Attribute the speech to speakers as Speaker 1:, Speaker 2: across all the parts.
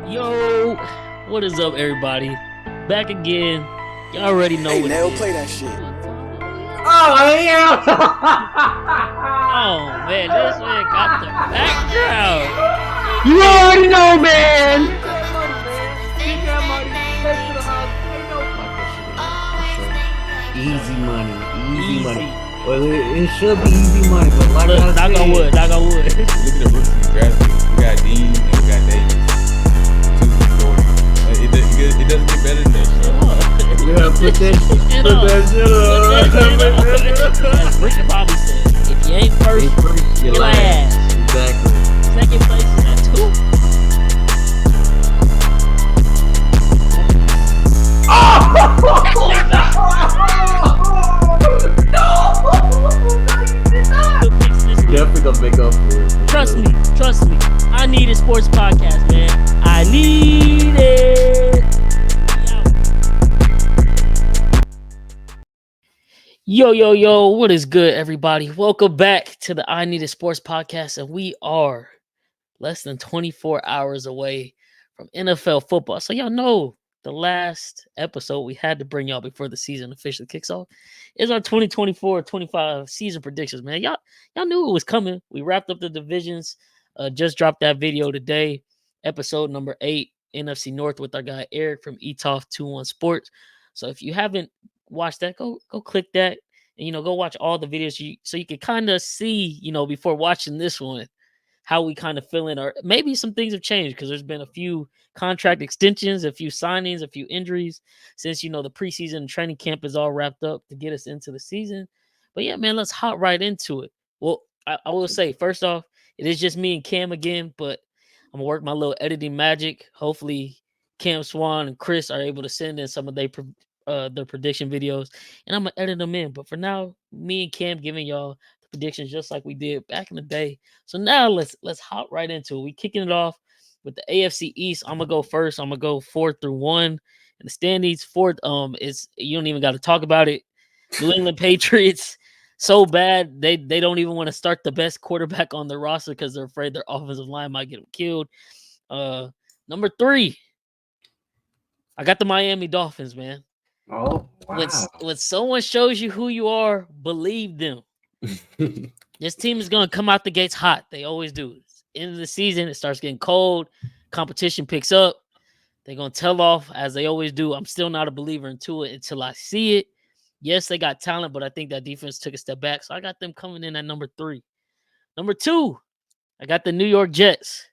Speaker 1: Yo, what is up, everybody? Back again. Y'all already know what
Speaker 2: Nail,
Speaker 1: it is.
Speaker 2: play that shit.
Speaker 3: Oh yeah!
Speaker 1: Oh man, this man got the background.
Speaker 3: You already know, man. Get that money, man. Get that money. Take to the house. Ain't no easy money. Easy money. Well, it should be easy money, but like
Speaker 1: Look,
Speaker 3: I
Speaker 1: knock
Speaker 3: said,
Speaker 1: on wood, knock on wood.
Speaker 4: Look at the rookies we drafted. We got Dean and we got Davis. Two from Florida. It doesn't get better than that shit.
Speaker 3: yeah, put that shit up.
Speaker 1: As Ricky Bobby said, if you ain't first,
Speaker 3: You're
Speaker 1: you're
Speaker 3: last.
Speaker 1: last.
Speaker 3: Exactly.
Speaker 1: Second place is at 2.
Speaker 3: Definitely gonna make up for it.
Speaker 1: Trust me. I need a sports podcast, man. I need it. Yo, what is good, everybody? Welcome back to the I Need a Sports podcast, and we are less than 24 hours away from NFL football. So y'all know the last episode we had to bring y'all before the season officially kicks off is our 2024-25 season predictions, man. Y'all knew it was coming. We wrapped up the divisions, just dropped that video today, episode number 8, NFC North with our guy Eric from ETOF 21 Sports. So if you haven't watched that, go click that and go watch all the videos so you can kind of see, before watching this one, how we kind of feeling, or maybe some things have changed because there's been a few contract extensions, a few signings, a few injuries since the preseason and training camp is all wrapped up to get us into the season. But yeah, man, let's hop right into it. Well, I will say first off, it is just me and Cam again, but I'm gonna work my little editing magic. Hopefully, Cam Swan and Chris are able to send in some of their prediction videos, and I'm gonna edit them in. But for now, me and Cam giving y'all predictions just like we did back in the day. So now let's hop right into it. We kicking it off with the AFC East. I'm gonna go first. I'm gonna go 4 through 1 in the standings. Fourth, is you don't even got to talk about it. New England Patriots, so bad they don't even want to start the best quarterback on their roster because they're afraid their offensive line might get them killed. Number 3, I got the Miami Dolphins, man.
Speaker 3: Oh wow!
Speaker 1: When someone shows you who you are, believe them. This team is going to come out the gates hot. They always do. End of the season, it starts getting cold. Competition picks up. They're going to tell off as they always do. I'm still not a believer into it until I see it. Yes, they got talent, but I think that defense took a step back. So I got them coming in at number 3. Number 2, I got the New York Jets.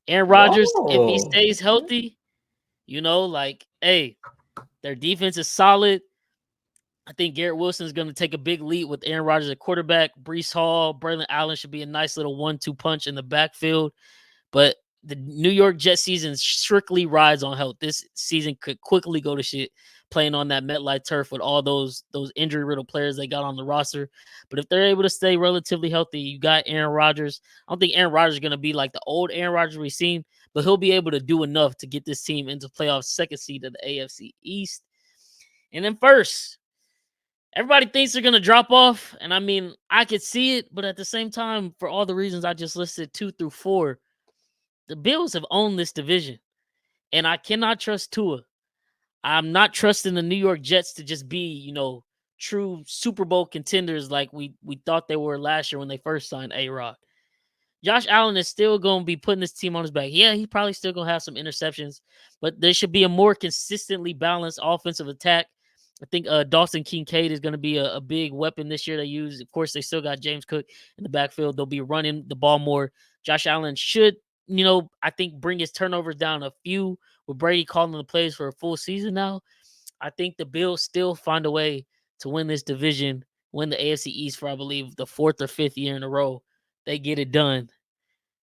Speaker 1: Aaron Rodgers, if he stays healthy, hey, their defense is solid. I think Garrett Wilson is going to take a big lead with Aaron Rodgers at quarterback. Breece Hall, Braylon Allen should be a nice little 1-2 punch in the backfield. But the New York Jets season strictly rides on health. This season could quickly go to shit playing on that MetLife turf with all those injury-riddled players they got on the roster. But if they're able to stay relatively healthy, you got Aaron Rodgers. I don't think Aaron Rodgers is going to be like the old Aaron Rodgers we've seen, but he'll be able to do enough to get this team into playoffs, second seed of the AFC East. And then first, everybody thinks they're going to drop off, and I mean, I could see it, but at the same time, for all the reasons I just listed 2 through 4, the Bills have owned this division, and I cannot trust Tua. I'm not trusting the New York Jets to just be, true Super Bowl contenders like we thought they were last year when they first signed A-Rod. Josh Allen is still going to be putting this team on his back. Yeah, he probably still going to have some interceptions, but there should be a more consistently balanced offensive attack. I think Dawson Kincaid is going to be a big weapon this year they use. Of course, they still got James Cook in the backfield. They'll be running the ball more. Josh Allen should, I think bring his turnovers down a few with Brady calling the plays for a full season now. I think the Bills still find a way to win this division, win the AFC East for, I believe, the 4th or 5th year in a row. They get it done.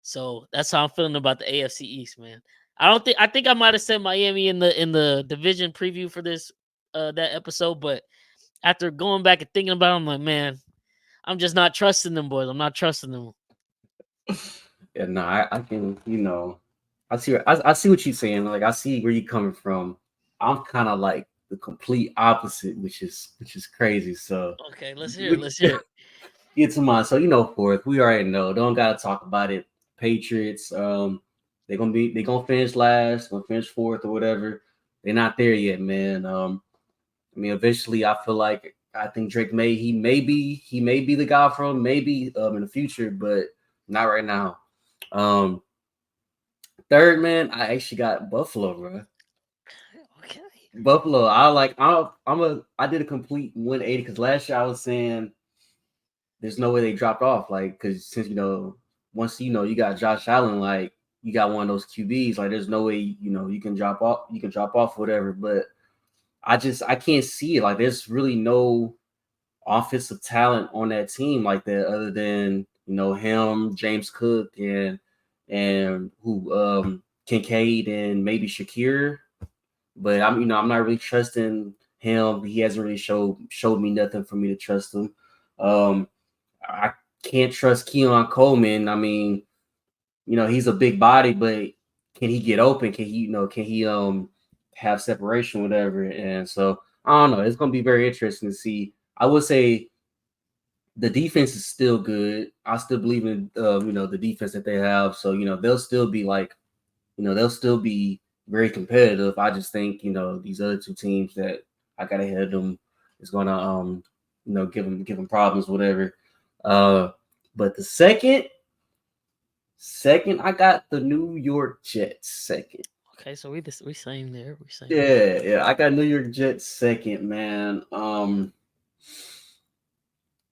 Speaker 1: So that's how I'm feeling about the AFC East, man. I think I might have said Miami in the division preview for this that episode, but after going back and thinking about it, I'm like, man, I'm just not trusting them boys. I'm not trusting them.
Speaker 3: Yeah, no, I can, I see what you're saying. Like, I see where you're coming from. I'm kind of like the complete opposite, which is crazy. So
Speaker 1: okay, let's hear it.
Speaker 3: Get to mine. So 4th, we already know. Don't gotta talk about it. Patriots. They They're gonna finish last, gonna finish fourth or whatever. They're not there yet, man. I mean, eventually, I think Drake may be the guy for him, maybe in the future, but not right now. Third, man, I actually got Buffalo, bro.
Speaker 1: Okay.
Speaker 3: Buffalo. I did a complete 180 because last year I was saying there's no way they dropped off, like because since once you got Josh Allen, like you got one of those QBs, like there's no way you can drop off whatever, but I can't see it. Like there's really no offensive talent on that team like that other than him, James Cook, and who Kincaid and maybe Shakir. But I'm not really trusting him. He hasn't really showed me nothing for me to trust him. I can't trust Keon Coleman. I mean, he's a big body, but can he get open? Can he have separation, whatever? And so I don't know. It's gonna be very interesting to see. I would say the defense is still good. I still believe in the defense that they have. So they'll still be they'll still be very competitive. I just think these other two teams that I got ahead of them is gonna give them problems, whatever. But the second, I got the New York Jets second.
Speaker 1: Okay, so we same there. We same.
Speaker 3: Yeah, I got New York Jets second, man.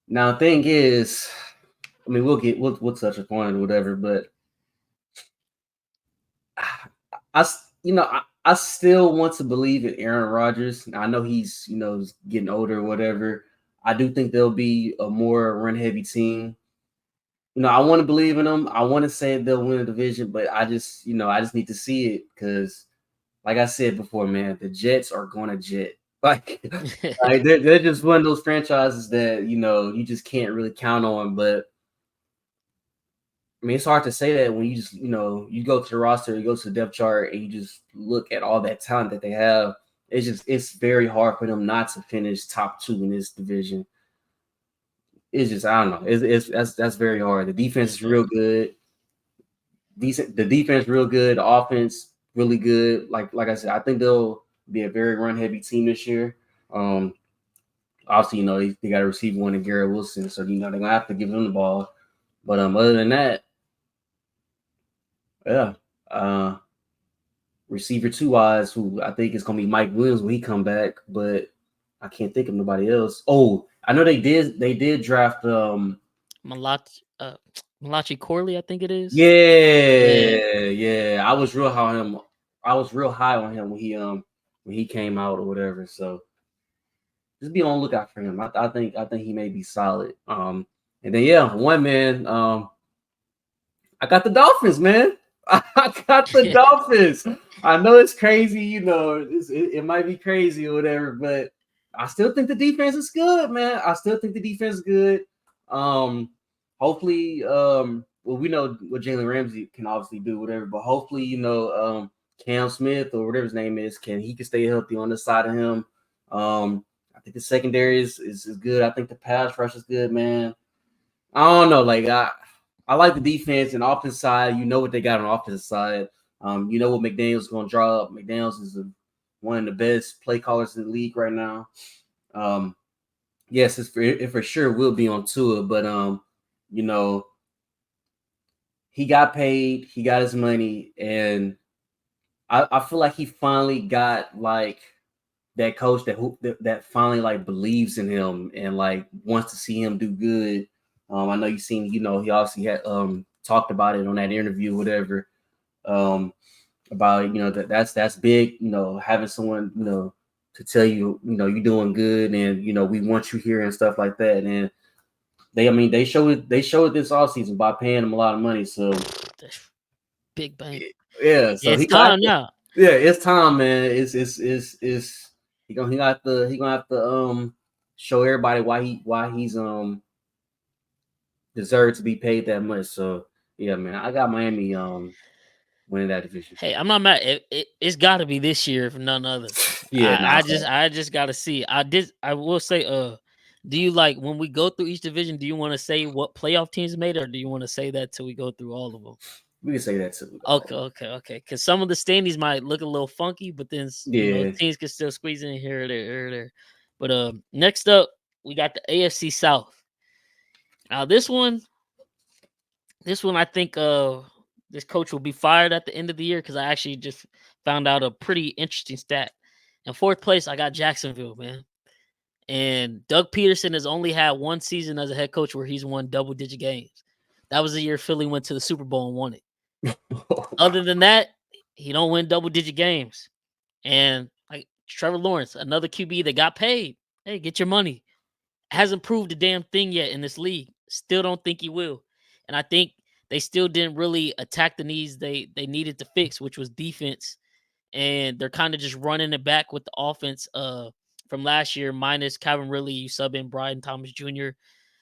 Speaker 3: Now the thing is, I mean, we'll touch upon it, whatever, but I still want to believe in Aaron Rodgers. I know he's getting older or whatever. I do think they'll be a more run heavy team. I want to believe in them. I want to say they'll win the division, but I just need to see it because, like I said before, man, the Jets are going to jet. Like they're just one of those franchises that you just can't really count on. But I mean, it's hard to say that when you just you go to the roster, you go to the depth chart, and you just look at all that talent that they have. It's very hard for them not to finish top 2 in this division. It's just I don't know. That's very hard. The defense is real good. The defense real good. The offense really good. Like I said, I think they'll be a very run heavy team this year. Obviously, they got a receiver one in Garrett Wilson, so they're gonna have to give him the ball. But other than that, yeah. Receiver 2 wise, who I think is gonna be Mike Williams when he come back, but I can't think of nobody else. Oh, I know they did draft
Speaker 1: Malachi Corley, I think it is.
Speaker 3: Yeah. I was real high on him. I was real high on him when he came out or whatever. So just be on the lookout for him. I think he may be solid. And then one man, I got the Dolphins, man. I got the Dolphins. I know it's crazy, it might be crazy or whatever, but I still think the defense is good, man. I still think the defense is good. Hopefully, we know what Jalen Ramsey can obviously do, whatever, but hopefully, Cam Smith or whatever his name is, can stay healthy on the side of him. I think the secondary is good. I think the pass rush is good, man. I don't know, like I like the defense and offense side. You know what they got on the offensive side. You know what McDaniels is going to draw up. McDaniels is one of the best play callers in the league right now. Yes, it for sure will be on Tua, but he got paid, he got his money, and I feel like he finally got like that coach that finally like believes in him and like wants to see him do good. I know you've seen, he obviously had talked about it on that interview, whatever. About that's big, having someone to tell you you're doing good and we want you here and stuff like that. And they showed this offseason by paying him a lot of money. So
Speaker 1: big bank.
Speaker 3: Yeah, so
Speaker 1: it's time now.
Speaker 3: Yeah, it's time, man. It's he gonna have to show everybody why he's deserved to be paid that much. So yeah, man, I got Miami winning that division.
Speaker 1: Hey, I'm not mad. It's got to be this year, if none other.
Speaker 3: Yeah,
Speaker 1: I just got to see. I will say, do you like when we go through each division? Do you want to say what playoff teams made, or do you want to say that till we go through all of them?
Speaker 3: We can say that too.
Speaker 1: Okay. Because some of the standings might look a little funky, but then
Speaker 3: Yeah.
Speaker 1: teams can still squeeze in here or there. But next up, we got the AFC South. Now this one, I think this coach will be fired at the end of the year because I actually just found out a pretty interesting stat. In fourth place, I got Jacksonville, man. And Doug Peterson has only had one season as a head coach where he's won double-digit games. That was the year Philly went to the Super Bowl and won it. Other than that, he don't win double-digit games. And like Trevor Lawrence, another QB that got paid. Hey, get your money. Hasn't proved a damn thing yet in this league. Still don't think he will. And I think they still didn't really attack the needs they needed to fix, which was defense. And they're kind of just running it back with the offense from last year, minus Calvin Ridley, you sub in Brian Thomas Jr.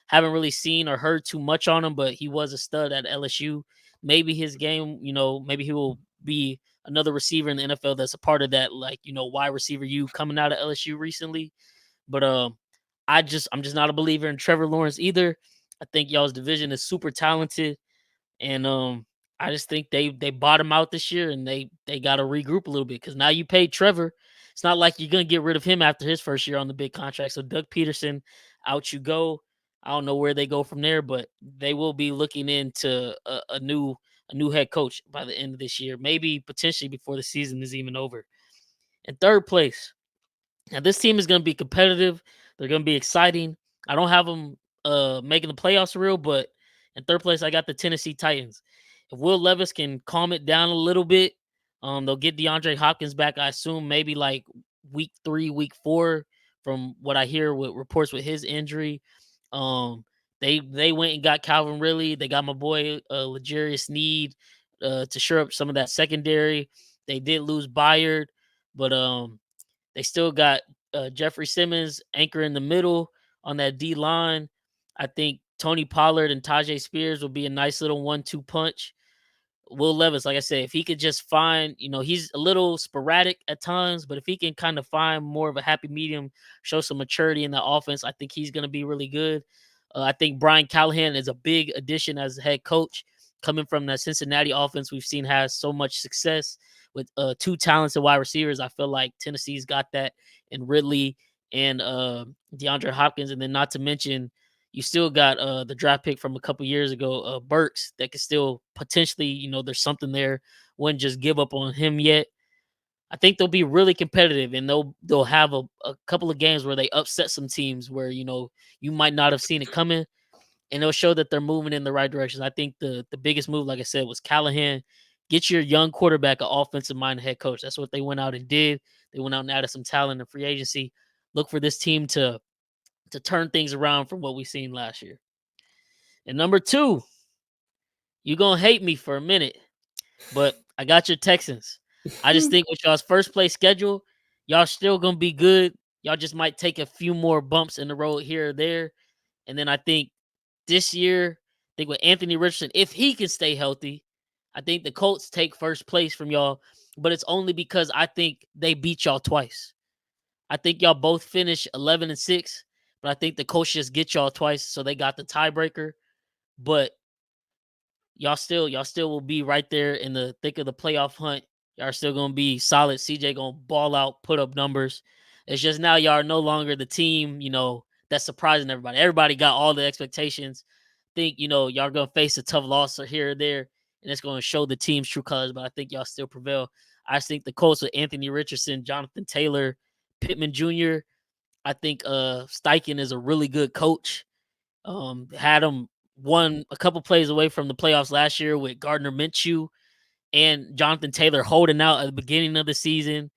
Speaker 1: Haven't really seen or heard too much on him, but he was a stud at LSU. Maybe his game, maybe he will be another receiver in the NFL that's a part of that, like, wide receiver you coming out of LSU recently. But I'm just not a believer in Trevor Lawrence either. I think y'all's division is super talented. And I just think they bottom out this year and they got to regroup a little bit because now you paid Trevor. It's not like you're going to get rid of him after his first year on the big contract. So Doug Peterson, out you go. I don't know where they go from there, but they will be looking into a new head coach by the end of this year, maybe potentially before the season is even over. In third place, now this team is going to be competitive. They're going to be exciting. I don't have them making the playoffs real, but in third place, I got the Tennessee Titans. If Will Levis can calm it down a little bit, they'll get DeAndre Hopkins back. I assume maybe like week 3, week 4, from what I hear with reports with his injury. They went and got Calvin Ridley. They got my boy L'Jarius Sneed to shore up some of that secondary. They did lose Byard, but they still got Jeffrey Simmons anchor in the middle on that D line. I think Tony Pollard and Tajay Spears will be a nice little 1-2 punch. Will Levis, like I said, if he could just find, he's a little sporadic at times, but if he can kind of find more of a happy medium, show some maturity in the offense, I think he's going to be really good. I think Brian Callahan is a big addition as a head coach. Coming from that Cincinnati offense we've seen has so much success with 2 talented wide receivers. I feel like Tennessee's got that in Ridley and DeAndre Hopkins. And then not to mention, you still got the draft pick from a couple years ago, Burks, that could still potentially, there's something there. Wouldn't just give up on him yet. I think they'll be really competitive, and they'll have a couple of games where they upset some teams where, you might not have seen it coming, and it'll show that they're moving in the right direction. I think the biggest move, like I said, was Callahan. Get your young quarterback an offensive-minded head coach. That's what they went out and did. They went out and added some talent in free agency. Look for this team to turn things around from what we seen last year. And number 2, you're going to hate me for a minute, but I got your Texans. I just think with y'all's first place schedule, y'all still going to be good. Y'all just might take a few more bumps in the road here or there. And then I think this year, I think with Anthony Richardson, if he can stay healthy, I think the Colts take first place from y'all, but it's only because I think they beat y'all twice. I think y'all both finish 11-6, but I think the Colts just get y'all twice, so they got the tiebreaker. But y'all still will be right there in the thick of the playoff hunt. Y'all are still gonna be solid. CJ gonna ball out, put up numbers. It's just now y'all are no longer the team, that's surprising everybody. Everybody got all the expectations. Think, y'all gonna face a tough loss or here or there, and it's gonna show the team's true colors, but I think y'all still prevail. I just think the Colts with Anthony Richardson, Jonathan Taylor, Pittman Jr., I think Steichen is a really good coach. Had him won a couple plays away from the playoffs last year with Gardner Minshew and Jonathan Taylor holding out at the beginning of the season.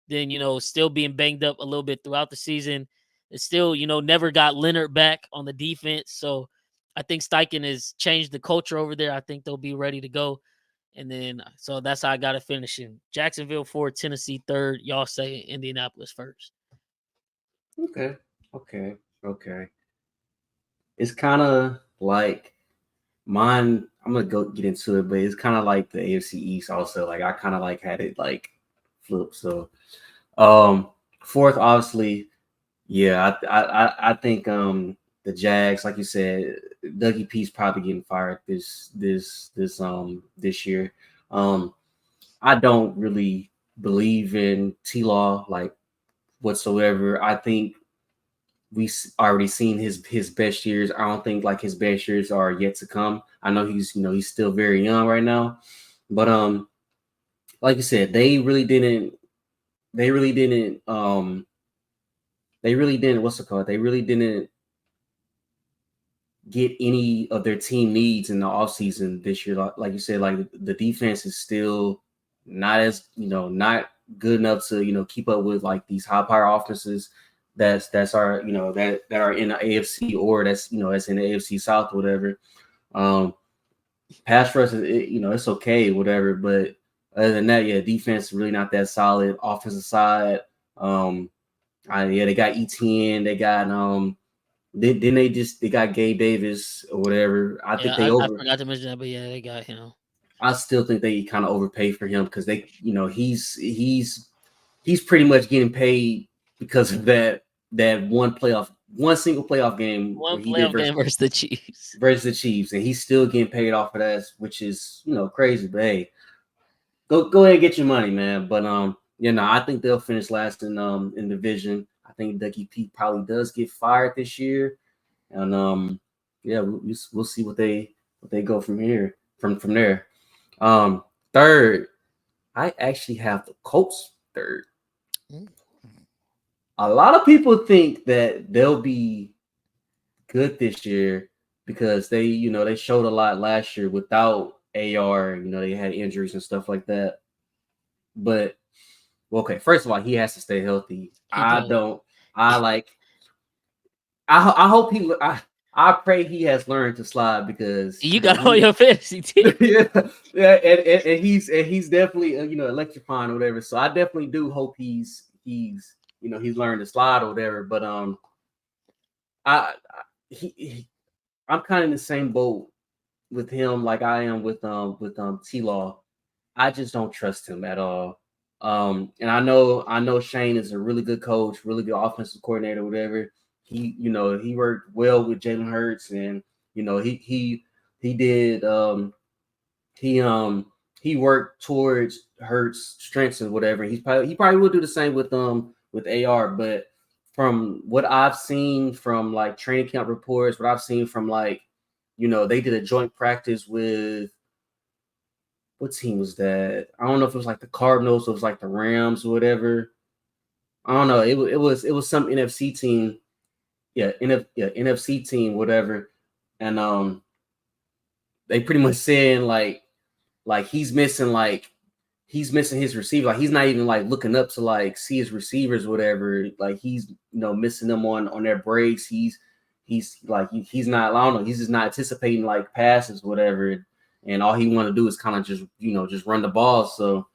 Speaker 1: Then, still being banged up a little bit throughout the season. It still, never got Leonard back on the defense. So I think Steichen has changed the culture over there. I think they'll be ready to go. And then, so that's how I got it finishing. Jacksonville 4, Tennessee 3rd. Y'all say Indianapolis 1st.
Speaker 3: Okay. It's kind of like mine. I'm gonna go get into it, but it's kind of like the AFC East also. Like I kind of like had it like flip. So, 4th, obviously, yeah. I think the Jags, like you said, Dougie P's probably getting fired this year. I don't really believe in T-Law like whatsoever. I think we already seen his best years. I don't think like his best years are yet to come. I know he's he's still very young right now, but like you said, they really didn't what's it called? They really didn't get any of their team needs in the offseason this year. Like you said, like the defense is still not as not good enough to keep up with like these high power offenses that's our that are in the AFC or that's that's in the AFC South or whatever. Pass rush is it's okay, whatever, but other than that, yeah, defense is really not that solid. Offensive side, they got ETN, they got they got Gabe Davis or whatever. I think
Speaker 1: I forgot to mention that, but yeah, they got him.
Speaker 3: I still think they kind of overpaid for him because they, he's pretty much getting paid because of that one single playoff game
Speaker 1: where he did versus the Chiefs.
Speaker 3: And he's still getting paid off of that, which is crazy. But hey, go ahead and get your money, man. But I think they'll finish last in division. I think Dougie P probably does get fired this year, and we'll see what they go from here from there. Third, I actually have the Colts third. A lot of people think that they'll be good this year because they showed a lot last year without AR. They had injuries and stuff like that. But okay, first of all, he has to stay healthy. I pray he has learned to slide because
Speaker 1: you got all your fantasy team.
Speaker 3: and he's definitely electrifying or whatever. So I definitely do hope he's learned to slide or whatever. But I'm kind of in the same boat with him like I am with T-Law. I just don't trust him at all. And I know Shane is a really good coach, really good offensive coordinator, whatever. He worked well with Jalen Hurts, and he worked towards Hurts' strengths and whatever. He probably will do the same with AR. But from what I've seen from like training camp reports, what I've seen from like they did a joint practice with. What team was that? I don't know if it was like the Cardinals or it was like the Rams or whatever. I don't know. It was some NFC team. Yeah, NFC team, whatever. And they pretty much saying like he's missing his receiver. Like he's not even like looking up to like see his receivers or whatever. Like he's missing them on their breaks. He's not, I don't know, he's just not anticipating like passes, whatever. And all he want to do is kind of just run the ball. So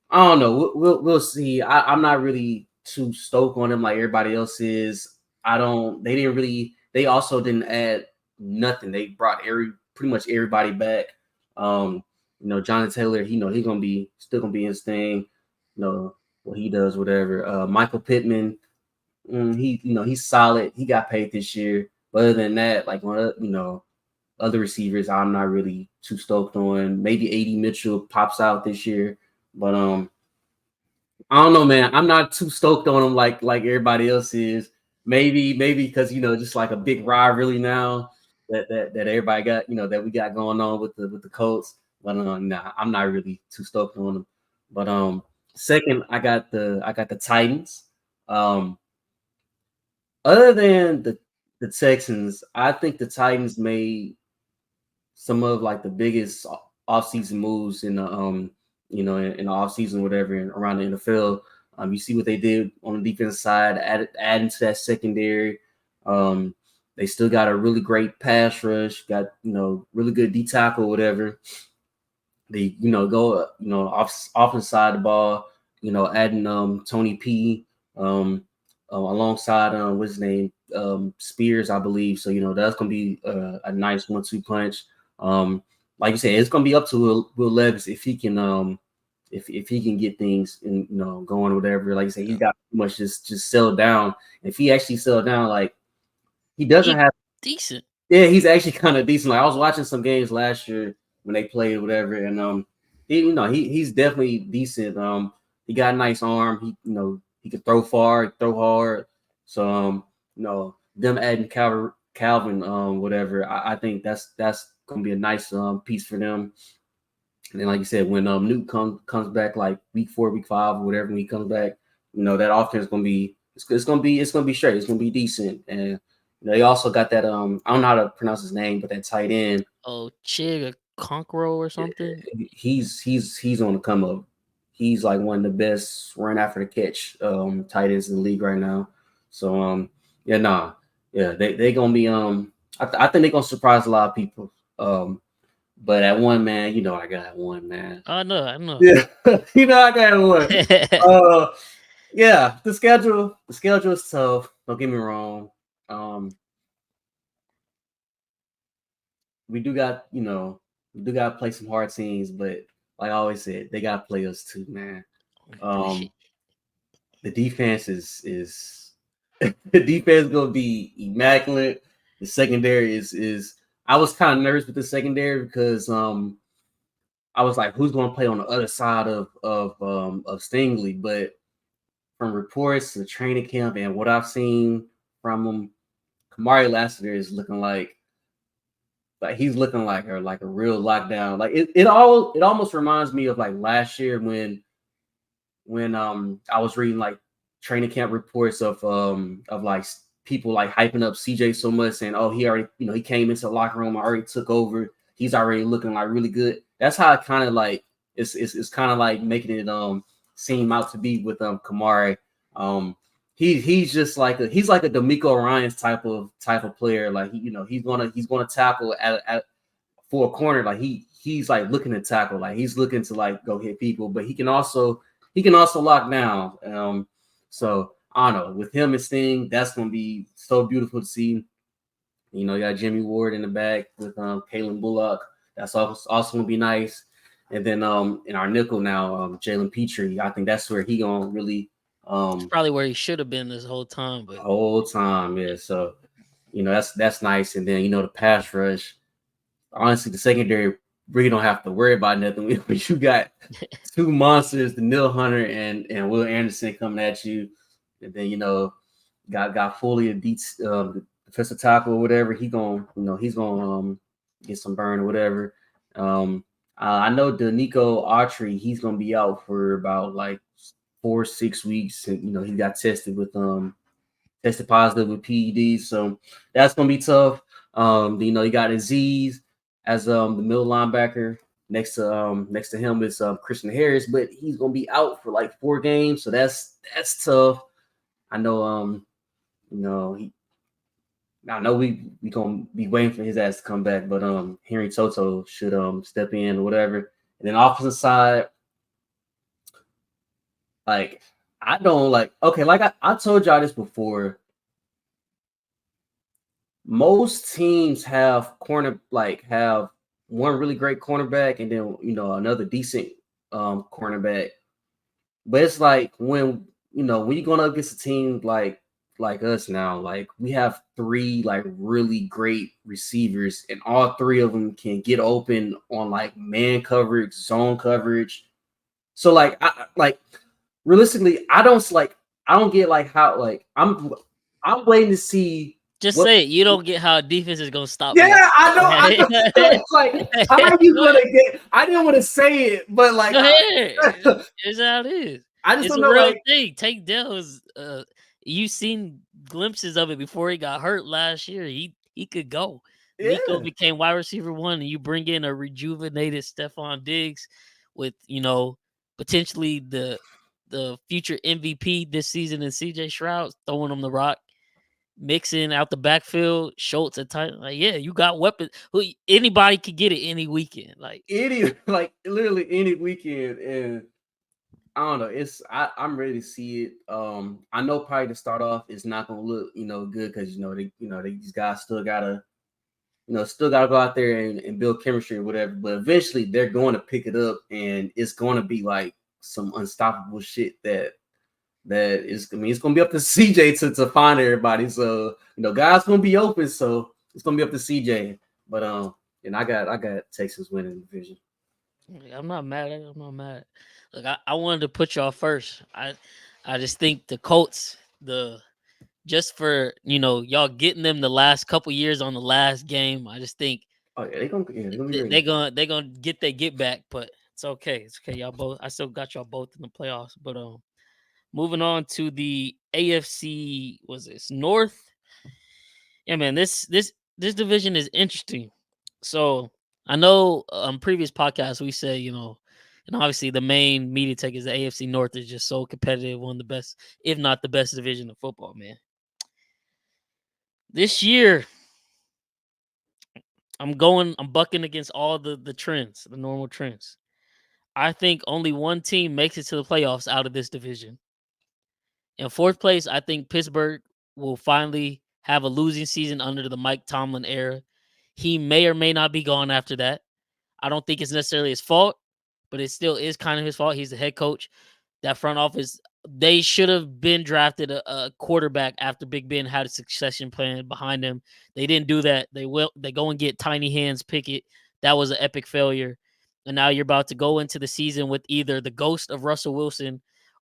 Speaker 3: I don't know. We'll see. I'm not really too stoked on him like everybody else is. They also didn't add nothing. They brought pretty much everybody back. Jonathan Taylor, he's still gonna be his thing. What he does, whatever. Michael Pittman, he's solid. He got paid this year. But other than that, like other receivers, I'm not really too stoked on. Maybe A.D. Mitchell pops out this year, but I don't know, man. I'm not too stoked on him like everybody else is. Maybe because just like a big rivalry now that everybody got that we got going on with the Colts. But nah, I'm not really too stoked on them. But second, I got the Titans. Other than the Texans, I think the Titans made some of like the biggest offseason moves in the in the offseason, whatever, and around the NFL. You see what they did on the defense side, adding to that secondary. They still got a really great pass rush, got really good D tackle, whatever. They go offense side of the ball, adding Tony P alongside what's his name, Spears, I believe. So that's gonna be a nice 1-2 punch. Like you said, it's gonna be up to Will Levis if he can if he can get things going or whatever. Like you said, he's got too much just settle down. If he actually settled down, like he doesn't have
Speaker 1: decent.
Speaker 3: Yeah, he's actually kind of decent. Like I was watching some games last year when they played whatever, and he's definitely decent. He got a nice arm. He could throw far, throw hard. So them adding Calvin, whatever. I think that's gonna be a nice piece for them. And then, like you said, when Newt comes back like week 4, week 5, or whatever, when he comes back, that offense is gonna be it's gonna be straight. It's gonna be decent. And they also got that I don't know how to pronounce his name, but that tight end.
Speaker 1: Oh, Chig Conqueror or something.
Speaker 3: He's on the come up. He's like one of the best run after the catch tight ends in the league right now. So they gonna be I think they're gonna surprise a lot of people. But at one, man, I got one, man.
Speaker 1: I know.
Speaker 3: Yeah, I got one. Yeah, the schedule is tough. Don't get me wrong. We do got to play some hard teams, but like I always said, they got to play us too, man. The defense is the defense is gonna be immaculate. The secondary is I was kind of nervous with the secondary because I was like, who's gonna play on the other side of Stingley? But from reports to the training camp and what I've seen from him, Kamari Lassiter is looking like he's looking like a real lockdown. Like it almost reminds me of like last year when I was reading like training camp reports of like people like hyping up CJ so much, saying, oh, he already, he came into the locker room, already took over, he's already looking like really good. That's how it kind of like it's kind of like making it seem out to be with Kamari. He's just like he's like a D'Amico Ryans type of player. Like he's gonna tackle at for a corner. Like he's like looking to tackle. Like he's looking to like go hit people, but he can also lock down. So I don't know, with him and Sting, that's gonna be so beautiful to see. You got Jimmy Ward in the back with Kalen Bullock. That's also gonna be nice. And then in our nickel now, Jalen Petrie. I think that's where he gonna really.
Speaker 1: It's probably where he should have been this whole time. But
Speaker 3: yeah. So that's nice. And then the pass rush. Honestly, the secondary really don't have to worry about nothing. You got two monsters, the Neil Hunter and Will Anderson coming at you, and then got Foley a defensive tackle or whatever. He's gonna get some burn or whatever. I know Danico Autry, he's gonna be out for about like 4-6 weeks, and he got tested positive with PEDs, so that's gonna be tough. You got Aziz as the middle linebacker. Next to him is Christian Harris, but he's gonna be out for like 4 games, so that's tough. I know I know we gonna be waiting for his ass to come back, but Henry Toto should step in or whatever. And then offensive side, like I don't like I told y'all this before. Most teams have have one really great cornerback and then another decent cornerback. But it's like when you're going up against a team like us now, like we have 3 like really great receivers, and all 3 of them can get open on like man coverage, zone coverage. So realistically, I don't get like how like I'm waiting to see.
Speaker 1: Just say it. You don't get how defense is gonna stop.
Speaker 3: Yeah, I know. It's like, how are you gonna get? I didn't want to say it, but like,
Speaker 1: it's how it is.
Speaker 3: I just
Speaker 1: it's
Speaker 3: don't know.
Speaker 1: A real
Speaker 3: like,
Speaker 1: thing. Tank Dell's. You seen glimpses of it before he got hurt last year. He could go. Yeah. Nico became wide receiver 1, and you bring in a rejuvenated Stephon Diggs with potentially the future MVP this season in CJ Stroud, throwing him the rock. Mixing out the backfield, Schultz at times. Like, yeah, you got weapons. Anybody could get it any weekend.
Speaker 3: Literally any weekend. And I don't know. I'm ready to see it. I know probably to start off, it's not gonna look good because these guys still gotta go out there and build chemistry or whatever. But eventually they're going to pick it up, and it's going to be like some unstoppable shit that is. I mean, it's going to be up to CJ to find everybody. So guys going to be open. So it's gonna be up to CJ. But and I got Texas winning the division.
Speaker 1: I'm not mad at it. I'm not mad. Look, I wanted to put y'all first. I just think the Colts, just for y'all getting them the last couple years on the last game. I just think
Speaker 3: Oh yeah, they're gonna be
Speaker 1: they
Speaker 3: ready.
Speaker 1: gonna get their get back, but it's okay. It's okay. Y'all both. I still got y'all both in the playoffs. But moving on to the AFC, was this North? Yeah, man. This division is interesting. So I know previous podcasts we say and obviously the main media take is the AFC North is just so competitive, one of the best, if not the best division of football, man. This year, I'm bucking against all the trends, the normal trends. I think only one team makes it to the playoffs out of this division. In fourth place, I think Pittsburgh will finally have a losing season under the Mike Tomlin era. He may or may not be gone after that. I don't think it's necessarily his fault, but it still is kind of his fault. He's the head coach. That front office, they should have been drafted a quarterback after Big Ben had a succession plan behind him. They didn't do that. They go and get Tiny Hands Pickett. That was an epic failure. And now you're about to go into the season with either the ghost of Russell Wilson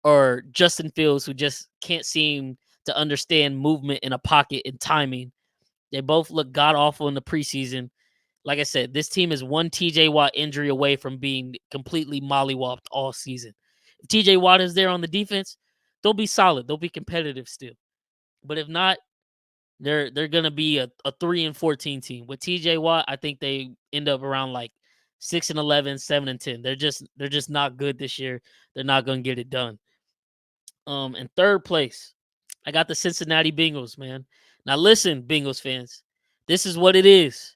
Speaker 1: or Justin Fields, who just can't seem to understand movement in a pocket and timing. They both look god awful in the preseason. Like I said, this team is one TJ Watt injury away from being completely mollywopped all season. If TJ Watt is there on the defense, they'll be solid. They'll be competitive still. But if not, they're gonna be a 3-14 team. With TJ Watt, I think they end up around like 6-11, 7-10. They're just not good this year. They're not gonna get it done. In third place, I got the Cincinnati Bengals, man. Now listen, Bengals fans, this is what it is.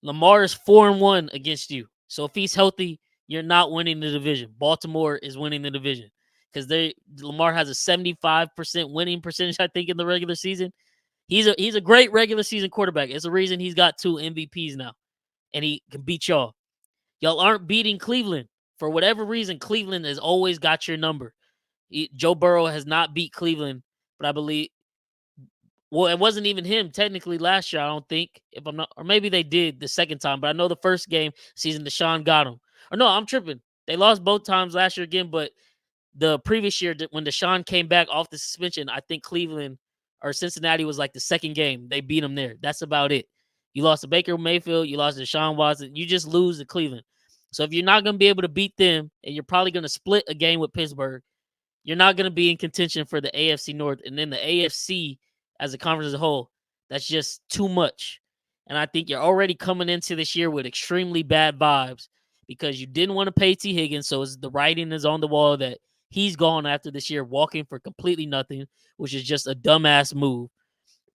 Speaker 1: Lamar is 4-1 against you. So if he's healthy, you're not winning the division. Baltimore is winning the division because Lamar has a 75% winning percentage, I think, in the regular season. He's a great regular season quarterback. It's the reason he's got 2 MVPs now, and he can beat y'all. Y'all aren't beating Cleveland. For whatever reason, Cleveland has always got your number. Joe Burrow has not beat Cleveland, but I believe, well, it wasn't even him technically last year, I don't think. If I'm not, or maybe they did the second time, but I know the first game season Deshaun got him. Or no, I'm tripping. They lost both times last year again, but the previous year when Deshaun came back off the suspension, I think Cleveland or Cincinnati was like the second game. They beat him there. That's about it. You lost to Baker Mayfield, you lost to Deshaun Watson, you just lose to Cleveland. So if you're not going to be able to beat them, and you're probably going to split a game with Pittsburgh, you're not going to be in contention for the AFC North. And then the AFC as a conference as a whole, that's just too much. And I think you're already coming into this year with extremely bad vibes because you didn't want to pay T. Higgins. So the writing is on the wall that he's gone after this year, walking for completely nothing, which is just a dumbass move.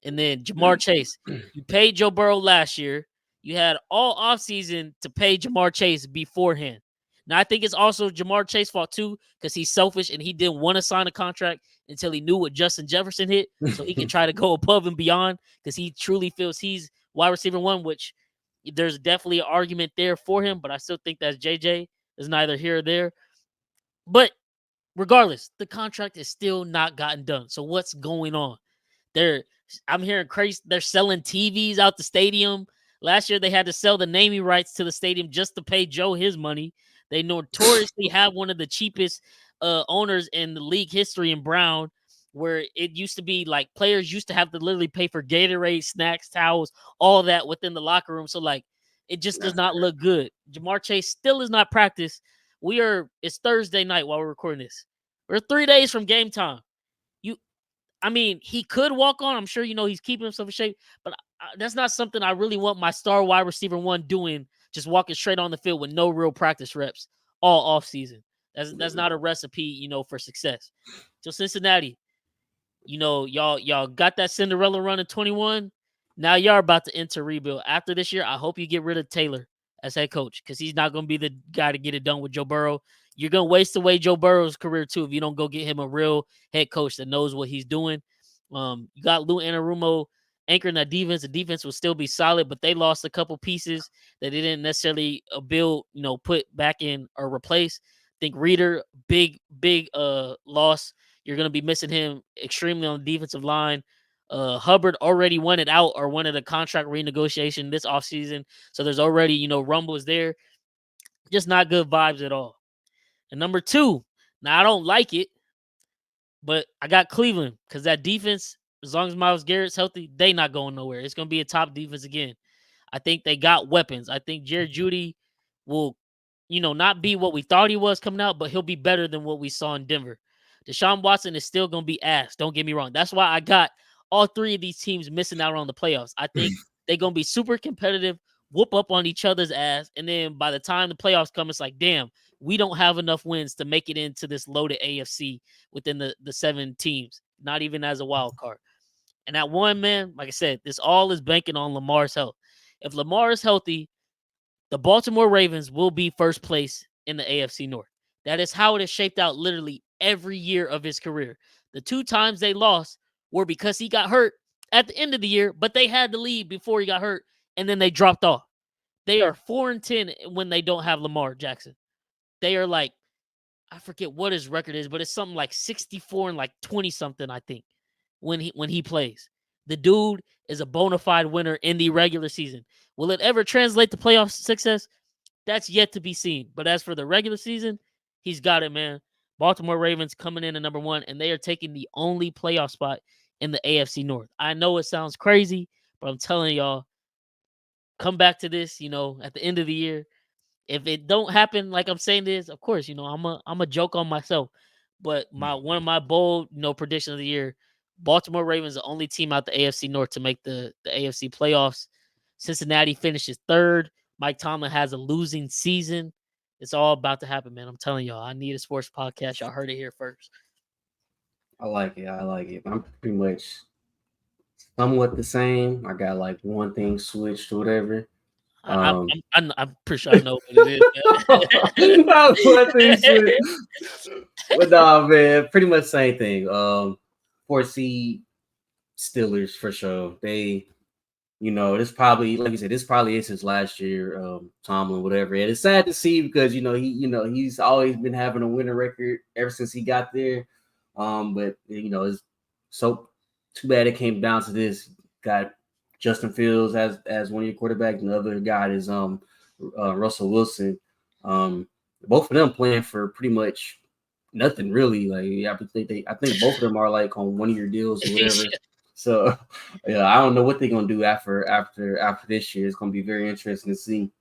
Speaker 1: And then Jamar Chase, you paid Joe Burrow last year. You had all offseason to pay Jamar Chase beforehand. Now, I think it's also Jamar Chase's fault, too, because he's selfish and he didn't want to sign a contract until he knew what Justin Jefferson hit so he could try to go above and beyond because he truly feels he's wide receiver 1, which there's definitely an argument there for him, but I still think that JJ is neither here or there. But regardless, the contract is still not gotten done. So what's going on? I'm hearing crazy. They're selling TVs out the stadium. Last year, they had to sell the naming rights to the stadium just to pay Joe his money. They notoriously have one of the cheapest owners in the league history in Brown, where it used to be like players used to have to literally pay for Gatorade, snacks, towels, all that within the locker room. So, like, it just does not look good. Jamar Chase still is not practiced. It's Thursday night while we're recording this. We're 3 days from game time. I mean, he could walk on. I'm sure, he's keeping himself in shape, but that's not something I really want my star wide receiver 1 doing, just walking straight on the field with no real practice reps all offseason. That's not a recipe, for success. So Cincinnati, y'all got that Cinderella run in 21. Now y'all about to enter rebuild. After this year, I hope you get rid of Taylor as head coach because he's not going to be the guy to get it done with Joe Burrow. You're going to waste away Joe Burrow's career, too, if you don't go get him a real head coach that knows what he's doing. You got Lou Anarumo anchoring that defense. The defense will still be solid, but they lost a couple pieces that they didn't necessarily build, put back in or replace. I think Reader, big loss. You're going to be missing him extremely on the defensive line. Hubbard already wanted out or wanted a contract renegotiation this offseason. So there's already, rumbles there. Just not good vibes at all. And number 2, now I don't like it, but I got Cleveland because that defense, as long as Myles Garrett's healthy, they not going nowhere. It's going to be a top defense again. I think they got weapons. I think Jared Judy will, not be what we thought he was coming out, but he'll be better than what we saw in Denver. Deshaun Watson is still going to be ass. Don't get me wrong. That's why I got all 3 of these teams missing out on the playoffs. I think they're going to be super competitive, whoop up on each other's ass, and then by the time the playoffs come, it's like, damn, we don't have enough wins to make it into this loaded AFC within the 7 teams, not even as a wild card. And that one, man, like I said, this all is banking on Lamar's health. If Lamar is healthy, the Baltimore Ravens will be first place in the AFC North. That is how it is shaped out literally every year of his career. The 2 times they lost were because he got hurt at the end of the year, but they had the lead before he got hurt, and then they dropped off. They are 4-10 when they don't have Lamar Jackson. They are like, I forget what his record is, but it's something like 64 and like 20 something, I think, when he plays. The dude is a bona fide winner in the regular season. Will it ever translate to playoff success? That's yet to be seen. But as for the regular season, he's got it, man. Baltimore Ravens coming in at number 1, and they are taking the only playoff spot in the AFC North. I know it sounds crazy, but I'm telling y'all, come back to this, at the end of the year. If it don't happen like I'm saying this, of course, I'm a joke on myself. But one of my bold, predictions of the year, Baltimore Ravens, the only team out the AFC North to make the AFC playoffs. Cincinnati finishes 3rd. Mike Tomlin has a losing season. It's all about to happen, man. I'm telling y'all, I need a sports podcast. Y'all heard it here first.
Speaker 3: I like it. I'm pretty much somewhat the same. I got like one thing switched or whatever.
Speaker 1: I'm pretty sure I know what it is.
Speaker 3: One thing switched. But nah, man, pretty much same thing. 4th seed Steelers for sure. They, this probably, like you said, this probably is his last year, Tomlin, whatever. And it's sad to see because he's always been having a winning record ever since he got there. But it's so too bad it came down to this. Got Justin Fields as one of your quarterbacks, and the other guy is Russell Wilson. Both of them playing for pretty much nothing really. Like I think both of them are like on 1-year deals or whatever. So yeah, I don't know what they're gonna do after this year. It's gonna be very interesting to see.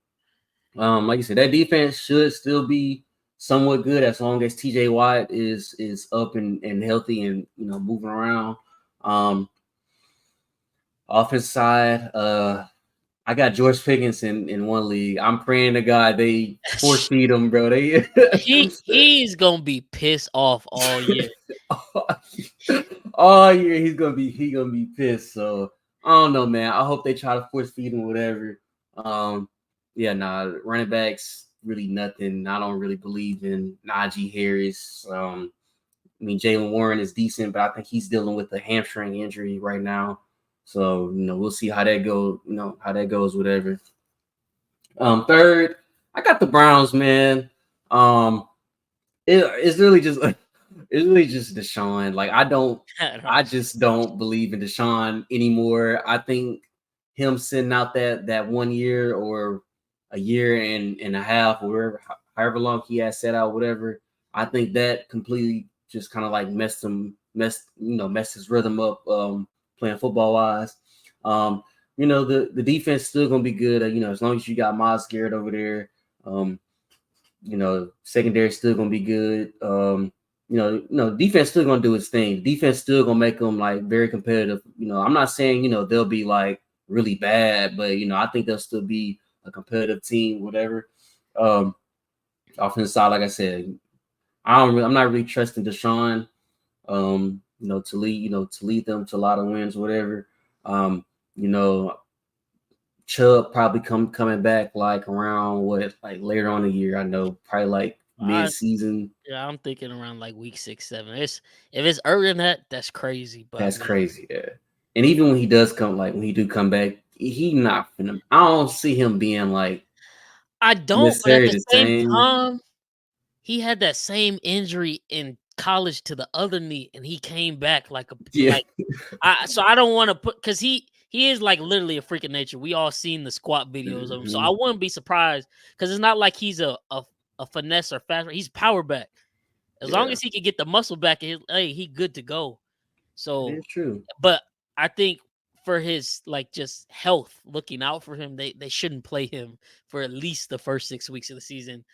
Speaker 3: Like you said, that defense should still be somewhat good as long as TJ Watt is up and healthy and moving around. Offense side, I got George Pickens in one league. I'm praying to God they force feed him, bro.
Speaker 1: He's gonna be pissed off all year.
Speaker 3: All year he's gonna be pissed. So I don't know, man. I hope they try to force feed him, whatever. Running backs really nothing. I don't really believe in Najee Harris. Jaylen Warren is decent, but I think he's dealing with a hamstring injury right now. So, we'll see how that goes, whatever. 3rd, I got the Browns, man. It's really just Deshaun. Like, I just don't believe in Deshaun anymore. I think him sitting out that 1 year or a year and a half or whatever, however long he has set out, whatever, I think that completely just kind of like messed his rhythm up, playing football wise. The defense still gonna be good. As long as you got Myles Garrett over there, secondary still gonna be good. Defense still gonna do its thing. Defense still gonna make them like very competitive. I'm not saying they'll be like really bad, but I think they'll still be a competitive team, whatever. Offensive side, like I said, I'm not really trusting Deshaun. To lead them to a lot of wins, whatever. Chubb probably coming back like around later on in the year. I know probably like mid-season.
Speaker 1: Yeah, I'm thinking around like week 6, 7. If it's earlier than that, that's crazy. But
Speaker 3: that's crazy, yeah. And even when he does come back, he not finna. I don't see him being like.
Speaker 1: I don't. But at the same time, he had that same injury in college to the other knee, and he came back like
Speaker 3: Yeah.
Speaker 1: so I don't want to put because he is like literally a freak of nature. We all seen the squat videos of him, so I wouldn't be surprised because it's not like he's a finesse or fast. He's power back. As long as he can get the muscle back, he good to go. So
Speaker 3: it's true.
Speaker 1: But I think for his like just health, looking out for him, they shouldn't play him for at least the first 6 weeks of the season,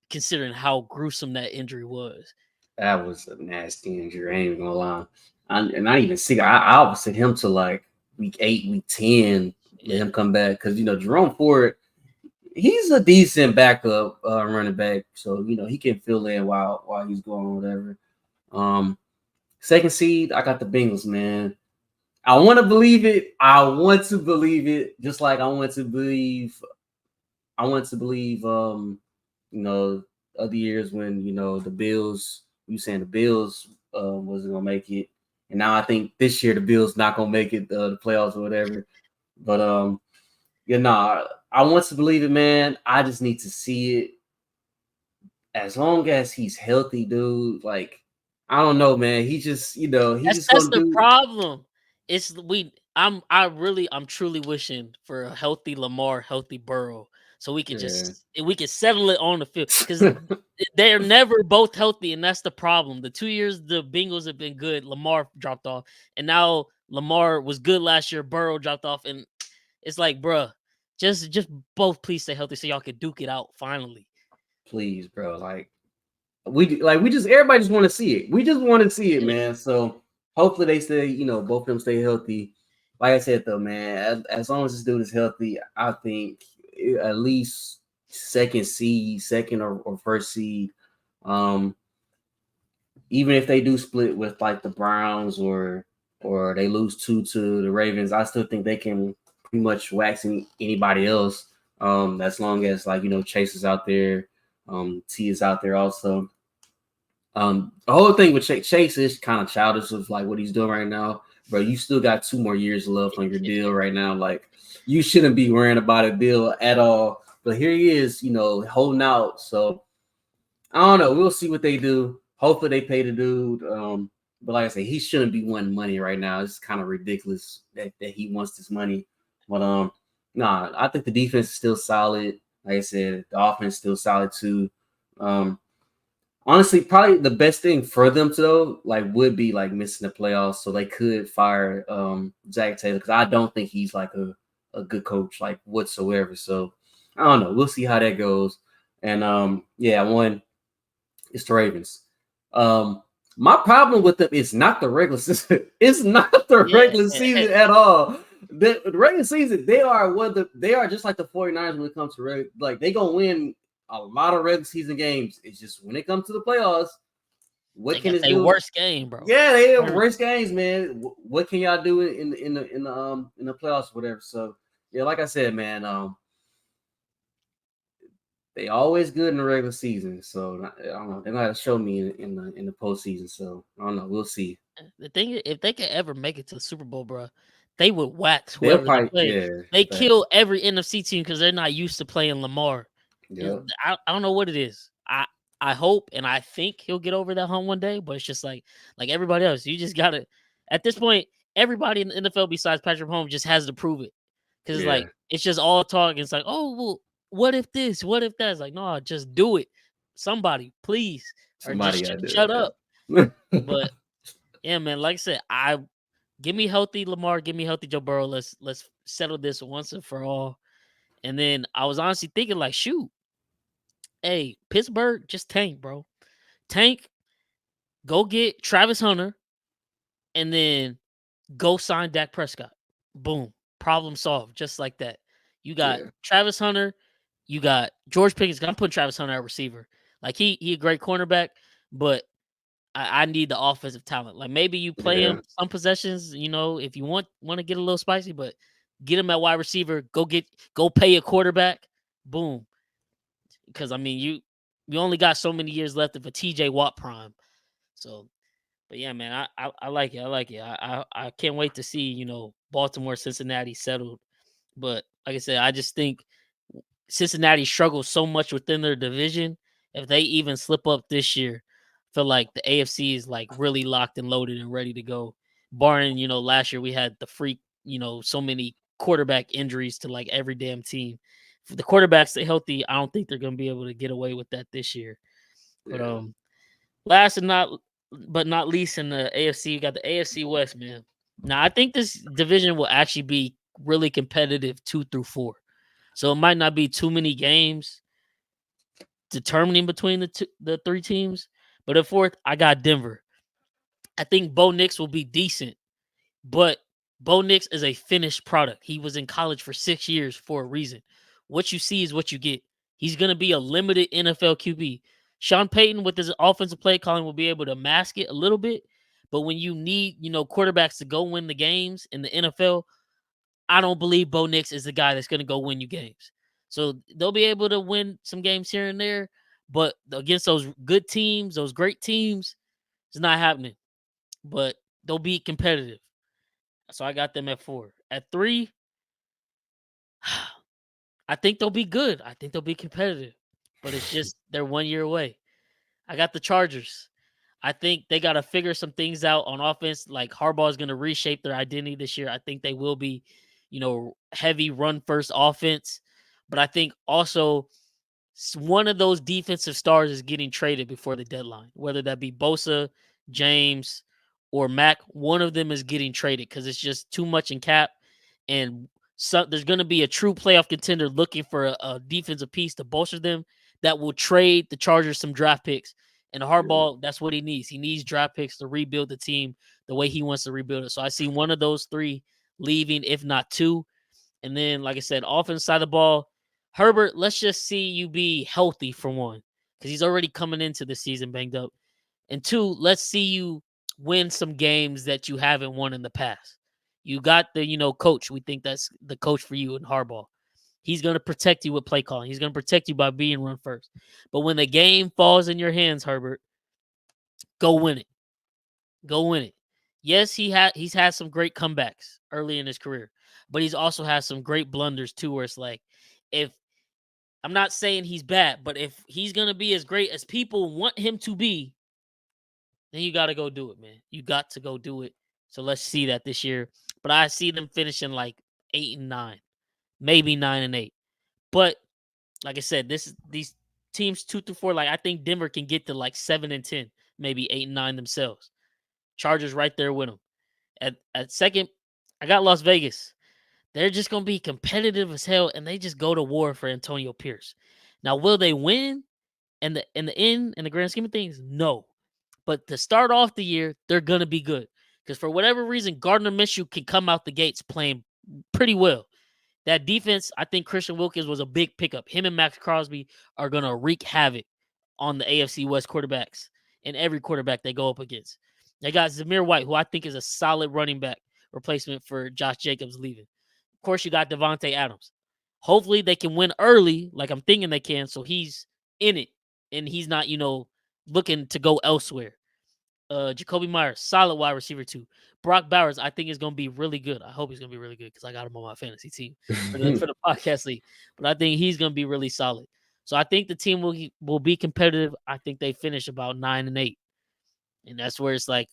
Speaker 1: considering how gruesome that injury was.
Speaker 3: That was a nasty injury. I ain't even gonna lie. And I even see. I would set him to like week 8, week 10. Let him come back because Jerome Ford, he's a decent backup running back, so he can fill in while he's going whatever. Second seed, I got the Bengals, man. I want to believe it. Just like I want to believe. Other years when the Bills. You saying the Bills wasn't gonna make it, and now I think this year the Bills not gonna make it the playoffs or whatever. But I want to believe it, man. I just need to see it. As long as he's healthy, dude. Like I don't know, man. He just
Speaker 1: that's the problem. I'm truly wishing for a healthy Lamar, healthy Burrow, so we can settle it on the field because they're never both healthy, and that's the problem. The 2 years the Bengals have been good, Lamar dropped off, and now Lamar was good last year, Burrow dropped off, and it's like, bruh, just both please stay healthy so y'all can duke it out finally.
Speaker 3: Please, bro. Everybody just want to see it. We just want to see it, man. So hopefully they stay, both of them stay healthy. Like I said, though, man, as long as this dude is healthy, I think at least second or first seed. Even if they do split with like the Browns or they lose 2 to the Ravens, I still think they can pretty much wax anybody else. As long as Chase is out there, T is out there also. The whole thing with Chase is kind of childish of like what he's doing right now, bro. You still got 2 more years left on your deal right now. Like you shouldn't be worrying about a deal at all. But here he is, holding out. So I don't know. We'll see what they do. Hopefully they pay the dude. But like I said, he shouldn't be wanting money right now. It's kind of ridiculous that he wants this money. But I think the defense is still solid. Like I said, the offense is still solid too. Honestly, probably the best thing for them to would be missing the playoffs, so they could fire Zach Taylor because I don't think he's like a good coach whatsoever. So I don't know. We'll see how that goes. And one, it's the Ravens. My problem with them is not the regular season. It's not the regular season at all. The regular season, they are just like the 49ers when it comes to they gonna win a lot of regular season games. It's just when it comes to the playoffs, what can it do?
Speaker 1: Worst game, bro.
Speaker 3: Yeah, they have worst games, man. What can y'all do in the playoffs, or whatever? So yeah, like I said, man, they always good in the regular season. So I don't know. They're gonna have to show me in the postseason. So I don't know. We'll see.
Speaker 1: The thing is, if they could ever make it to the Super Bowl, bro, they would wax whoever they play.
Speaker 3: Yeah,
Speaker 1: they kill every NFC team because they're not used to playing Lamar.
Speaker 3: Yeah.
Speaker 1: I don't know what it is. I hope and I think he'll get over that hump one day, but it's just like everybody else. You just gotta at this point, everybody in the NFL besides Patrick Mahomes just has to prove it. Because it's just all talk. It's like, oh well, what if this? What if that? It's like, no, just do it. Somebody, please.
Speaker 3: Somebody
Speaker 1: or just shut up. But yeah, man, like I said, give me healthy Lamar, give me healthy Joe Burrow. Let's settle this once and for all. And then I was honestly thinking, shoot. Hey, Pittsburgh, just tank, bro. Tank, go get Travis Hunter, and then go sign Dak Prescott. Boom. Problem solved. Just like that. You got Travis Hunter. You got George Pickens. I'm putting Travis Hunter at receiver. He a great cornerback, but I need the offensive talent. Maybe you play him some possessions, if you want to get a little spicy, but get him at wide receiver. Go pay a quarterback. Boom. Because you only got so many years left of a TJ Watt prime. So, but yeah, man, I like it. I like it. I can't wait to see, Baltimore, Cincinnati settled. But like I said, I just think Cincinnati struggles so much within their division. If they even slip up this year, feel like the AFC is like really locked and loaded and ready to go. Barring, last year we had the freak, so many quarterback injuries to like every damn team. If the quarterbacks stay healthy, I don't think they're gonna be able to get away with that this year. But last and not least in the AFC, you got the AFC West, man. Now I think this division will actually be really competitive 2 through 4. So it might not be too many games determining between the three teams. But at fourth, I got Denver. I think Bo Nix will be decent, but Bo Nix is a finished product. He was in college for 6 years for a reason. What you see is what you get. He's going to be a limited NFL QB. Sean Payton, with his offensive play calling, will be able to mask it a little bit. But when you need, quarterbacks to go win the games in the NFL, I don't believe Bo Nix is the guy that's going to go win you games. So they'll be able to win some games here and there, but against those good teams, those great teams, it's not happening. But they'll be competitive. So I got them at 4. At 3, I think they'll be good. I think they'll be competitive, but it's just they're 1 year away. I got the Chargers. I think they got to figure some things out on offense. Like Harbaugh is going to reshape their identity this year. I think they will be, heavy run first offense. But I think also one of those defensive stars is getting traded before the deadline, whether that be Bosa, James, or Mac. One of them is getting traded because it's just too much in cap. And so there's going to be a true playoff contender looking for a defensive piece to bolster them that will trade the Chargers some draft picks. And Harbaugh, that's what he needs. He needs draft picks to rebuild the team the way he wants to rebuild it. So I see one of those 3 leaving, if not 2. And then, like I said, offense side of the ball, Herbert, let's just see you be healthy for 1, because he's already coming into the season banged up. And 2, let's see you win some games that you haven't won in the past. You got the, coach. We think that's the coach for you in Harbaugh. He's going to protect you with play calling. He's going to protect you by being run first. But when the game falls in your hands, Herbert, go win it. Go win it. Yes, he's had some great comebacks early in his career, but he's also had some great blunders too, where it's like, if I'm not saying he's bad, but if he's going to be as great as people want him to be, then you got to go do it, man. You got to go do it. So let's see that this year. But I see them finishing like 8 and 9, maybe 9 and 8. But like I said, these teams 2 through 4, like I think Denver can get to like 7 and 10, maybe 8 and 9 themselves. Chargers right there with them. At second, I got Las Vegas. They're just gonna be competitive as hell, and they just go to war for Antonio Pierce. Now, will they win in the grand scheme of things? No. But to start off the year, they're gonna be good. Because for whatever reason, Gardner Minshew can come out the gates playing pretty well. That defense, I think Christian Wilkins was a big pickup. Him and Max Crosby are gonna wreak havoc on the AFC West quarterbacks and every quarterback they go up against. They got Zamir White, who I think is a solid running back replacement for Josh Jacobs leaving. Of course, you got Devontae Adams. Hopefully, they can win early, like I'm thinking they can, so he's in it, and he's not, looking to go elsewhere. Jacoby Myers, solid wide receiver too. Brock Bowers, I think is going to be really good. I hope he's going to be really good because I got him on my fantasy team for the podcast league. But I think he's going to be really solid. So I think the team will be competitive. I think they finish about 9 and 8. And that's where it's like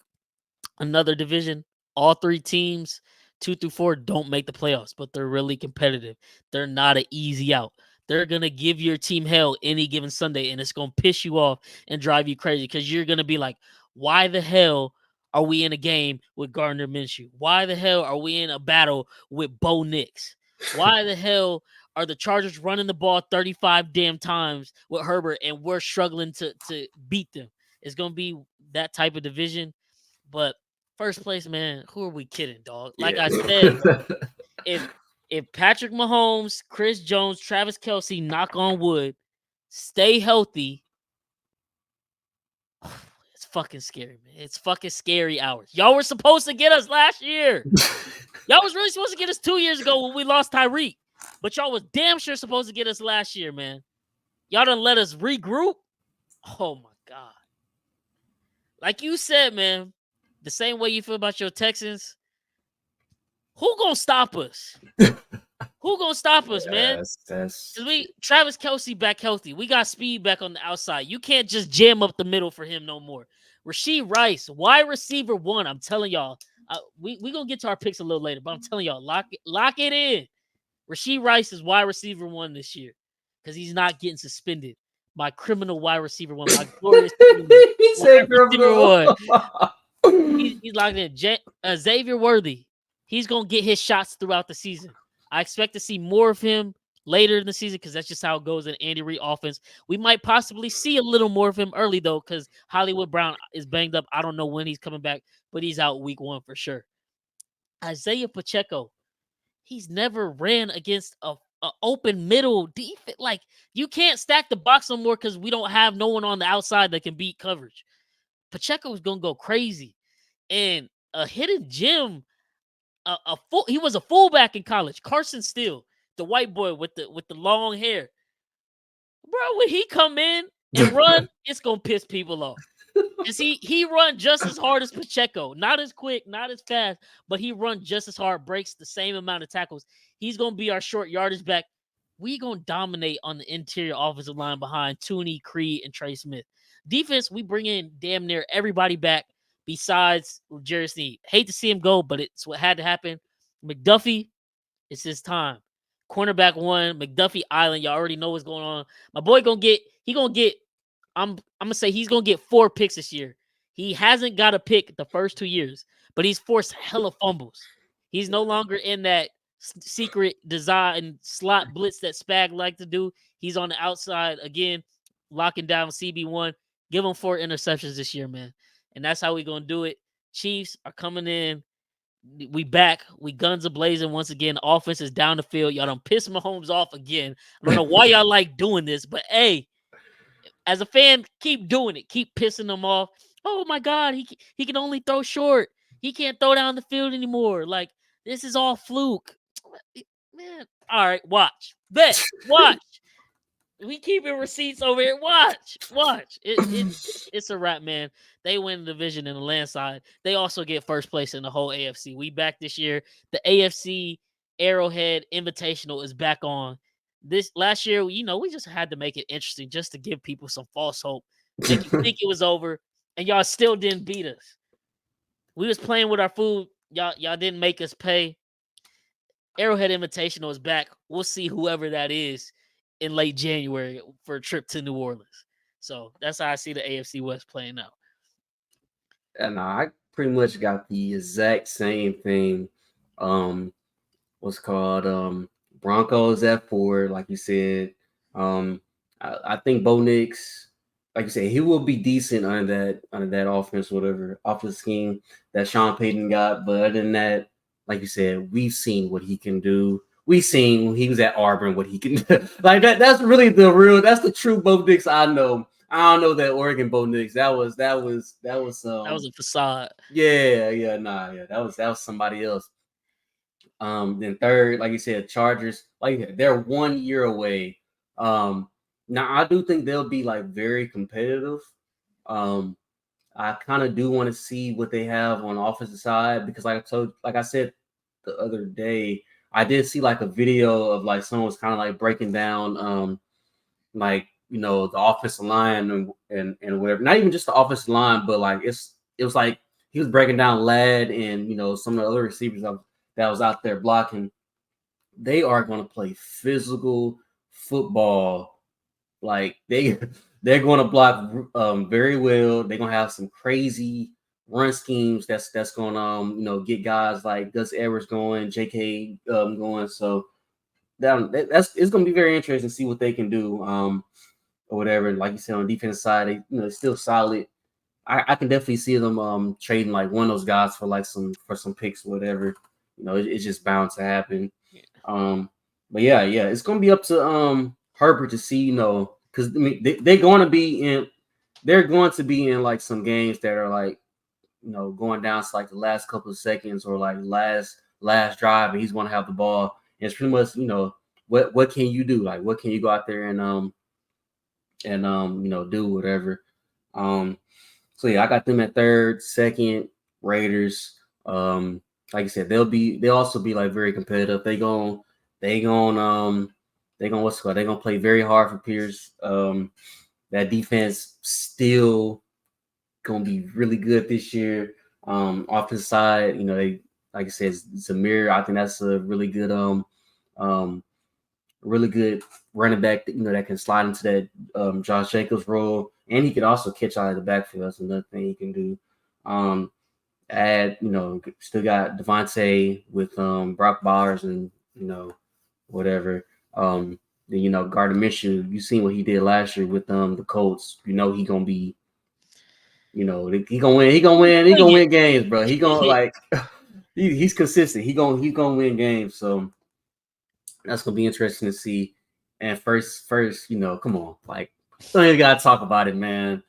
Speaker 1: another division. All 3 teams, 2 through 4, don't make the playoffs, but they're really competitive. They're not an easy out. They're going to give your team hell any given Sunday, and it's going to piss you off and drive you crazy because you're going to be like, why the hell are we in a game with Gardner Minshew? Why the hell are we in a battle with Bo Nix? Why the hell are the Chargers running the ball 35 damn times with Herbert and we're struggling to beat them? It's going to be that type of division. But first place, man, who are we kidding, dog? Like I said, if Patrick Mahomes, Chris Jones, Travis Kelce, knock on wood, stay healthy, it's fucking scary, man. It's fucking scary hours. Y'all were supposed to get us last year. Y'all was really supposed to get us 2 years ago when we lost Tyreek. But y'all was damn sure supposed to get us last year, man. Y'all done let us regroup. Oh, my God. Like you said, man, the same way you feel about your Texans, who gonna stop us? Who Who gonna stop us, man?
Speaker 3: That's
Speaker 1: Because Travis Kelce back healthy. We got speed back on the outside. You can't just jam up the middle for him no more. Rasheed Rice, wide receiver 1. I'm telling y'all. We gonna get to our picks a little later, but I'm telling y'all, lock it in. Rasheed Rice is wide receiver 1 this year because he's not getting suspended. My criminal wide receiver 1, my glorious
Speaker 3: he said
Speaker 1: wide receiver 1.
Speaker 3: criminal.
Speaker 1: He's locked in. Xavier Worthy, he's gonna get his shots throughout the season. I expect to see more of him later in the season because that's just how it goes in Andy Reid offense. We might possibly see a little more of him early though because Hollywood Brown is banged up. I don't know when he's coming back, but he's out week 1 for sure. Isaiah Pacheco, he's never ran against a open middle defense. Like, you can't stack the box no more because we don't have no one on the outside that can beat coverage. Pacheco is gonna go crazy. And a hidden gem, he was a fullback in college. Carson Steele, the white boy with the long hair. Bro, when he come in and run, it's gonna piss people off. Cause he run just as hard as Pacheco, not as quick, not as fast, but he run just as hard, breaks the same amount of tackles. He's gonna be our short yardage back. We gonna dominate on the interior offensive line behind Tooney, Creed, and Trey Smith. Defense, we bring in damn near everybody back besides Jerry Sneed. Hate to see him go, but it's what had to happen. McDuffie, it's his time. Cornerback 1, McDuffie Island. Y'all already know what's going on. My boy gonna get. I'm gonna say he's gonna get 4 picks this year. He hasn't got a pick the first 2 years, but he's forced hella fumbles. He's no longer in that secret design slot blitz that Spag like to do. He's on the outside again, locking down CB1. Give him 4 interceptions this year, man. And that's how we gonna do it. Chiefs are coming in. We back. We guns a blazing once again. Offense is down the field. Y'all done piss Mahomes off again. I don't know why y'all like doing this, but hey, as a fan, keep doing it. Keep pissing them off. Oh my God, he can only throw short. He can't throw down the field anymore. Like, this is all fluke. Man, all right, watch. Bet. Watch. We keeping receipts over here. Watch. It's a wrap, man. They win the division in the landslide. They also get first place in the whole AFC. We back this year. The AFC Arrowhead Invitational is back on. This last year, we just had to make it interesting just to give people some false hope. Make you think it was over, and y'all still didn't beat us. We was playing with our food. Y'all didn't make us pay. Arrowhead Invitational is back. We'll see whoever that is in late January for a trip to New Orleans. So that's how I see the AFC West playing out.
Speaker 3: And I pretty much got the exact same thing. What's called Broncos at 4, like you said. I think Bo Nix, like you said, he will be decent under that offense, whatever offense scheme that Sean Payton got. But other than that, like you said, we've seen what he can do. We've seen when he was at Auburn what he can do. Like that's really that's the true Bo Nix I know. I don't know that Oregon Bo Nix. That was
Speaker 1: That was a facade.
Speaker 3: That was somebody else. Then third, like you said, Chargers, like they're 1 year away. Now I do think they'll be like very competitive. I kind of do want to see what they have on the offensive side because like I said the other day, I did see like a video of like someone was kind of like breaking down like the offensive line and whatever. Not even just the offensive line, but like it was like he was breaking down Ladd and some of the other receivers that was out there blocking. They are going to play physical football. Like they're going to block very well. They're going to have some crazy run schemes that's going to get guys like Gus Edwards going, JK going. So it's going to be very interesting to see what they can do or whatever. Like you said, on the defense side, they still solid. I can definitely see them trading like one of those guys for some picks or whatever. It's just bound to happen. But yeah, it's going to be up to Herbert to see, because I mean they're going to be in like some games that are like going down to like the last couple of seconds or like last drive, and he's going to have the ball. And it's pretty much what can you do? Like what can you go out there and do whatever. So yeah, I got them at third, second, Raiders. Like I said, they'll also be like very competitive. They they gonna what's it called? They gonna play very hard for Pierce. That defense still gonna be really good this year. Off the side, they like I said, Zamir. I think that's a really good really good running back that can slide into that Josh Jacobs role, and he can also catch out of the backfield. That's another thing he can do. Still got Devontae with Brock Bowers and whatever. Gardner Minshew, you seen what he did last year with the Colts. He gonna be, he gonna win. He gonna win games, bro. He gonna like he's consistent. He gonna win games. So that's gonna be interesting to see. And first, come on, like don't even gotta talk about it, man.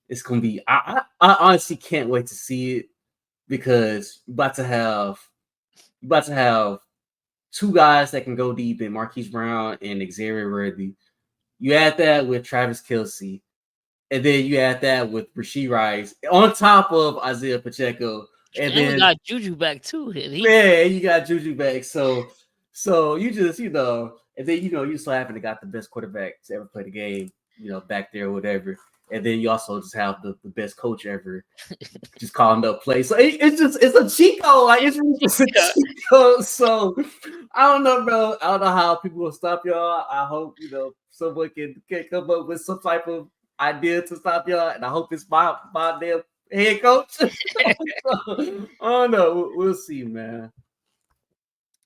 Speaker 3: It's gonna be. I honestly can't wait to see it because you're about to have two guys that can go deep in Marquise Brown and Xavier Worthy. You add that with Travis Kelce, and then you add that with Rashee Rice on top of Isaiah Pacheco, and then
Speaker 1: we got Juju back too.
Speaker 3: You got Juju back. So you just and then you still happen to got the best quarterback to ever play the game, back there or whatever. And then you also just have the best coach ever just calling up plays. So it's a cheat code. Like it's really just a cheat code. So I don't know, bro. I don't know how people will stop y'all. I hope someone can come up with some type of idea to stop y'all. And I hope it's my damn head coach. So, I don't know. We'll see, man.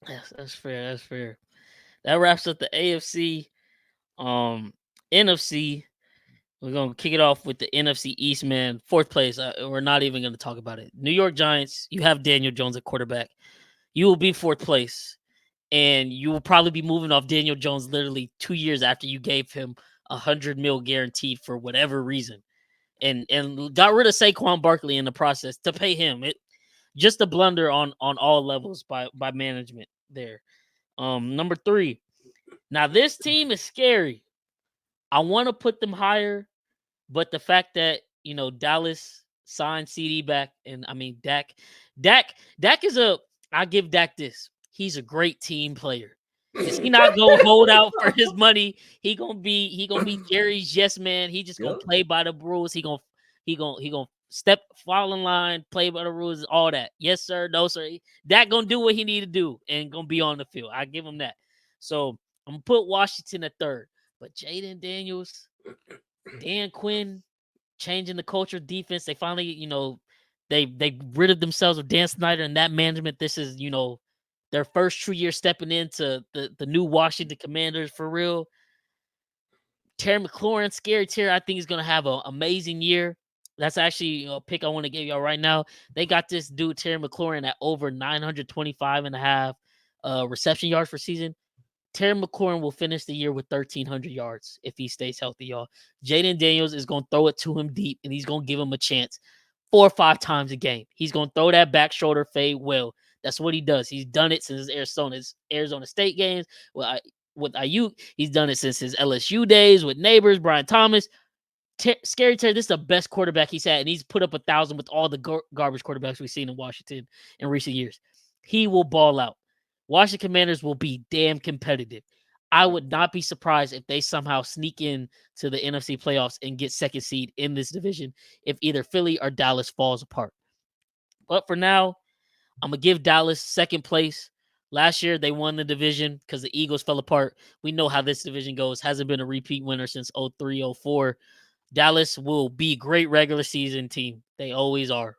Speaker 1: Yes, that's fair. That's fair. That wraps up the AFC. NFC. We're going to kick it off with the NFC East, man. Fourth place. We're not even going to talk about it. New York Giants, you have Daniel Jones at quarterback. You will be fourth place, and you will probably be moving off Daniel Jones literally 2 years after you gave him $100 million guaranteed for whatever reason, and got rid of Saquon Barkley in the process to pay him. It just a blunder on all levels by management there. Number 3. Now this team is scary. I want to put them higher, but the fact that Dallas signed CD back, and I mean Dak is I give Dak this. He's a great team player. Is he not gonna hold out for his money? He gonna be Jerry's yes man. He just gonna play by the rules. He gonna fall in line, play by the rules, all that. Yes sir, no sir. Dak gonna do what he need to do and gonna be on the field. I give him that. So I'm gonna put Washington at 3rd, but Jaden Daniels, Dan Quinn, changing the culture of defense. They finally, they rid of themselves of Dan Snyder and that management. This is, their first true year stepping into the new Washington Commanders for real. Terry McLaurin, scary Terry, I think he's going to have an amazing year. That's actually a pick I want to give y'all right now. They got this dude, Terry McLaurin, at over 925.5 reception yards per season. Terry McLaurin will finish the year with 1,300 yards if he stays healthy, y'all. Jaden Daniels is going to throw it to him deep, and he's going to give him a chance 4 or 5 times a game. He's going to throw that back shoulder fade well. That's what he does. He's done it since his Arizona State games with Ayuk. He's done it since his LSU days with Neighbors, Brian Thomas. Scary Terry, this is the best quarterback he's had, and he's put up 1,000 with all the garbage quarterbacks we've seen in Washington in recent years. He will ball out. Washington Commanders will be damn competitive. I would not be surprised if they somehow sneak in to the NFC playoffs and get second seed in this division if either Philly or Dallas falls apart. But for now, I'm going to give Dallas second place. Last year, they won the division because the Eagles fell apart. We know how this division goes. Hasn't been a repeat winner since 03-04. Dallas will be a great regular season team. They always are.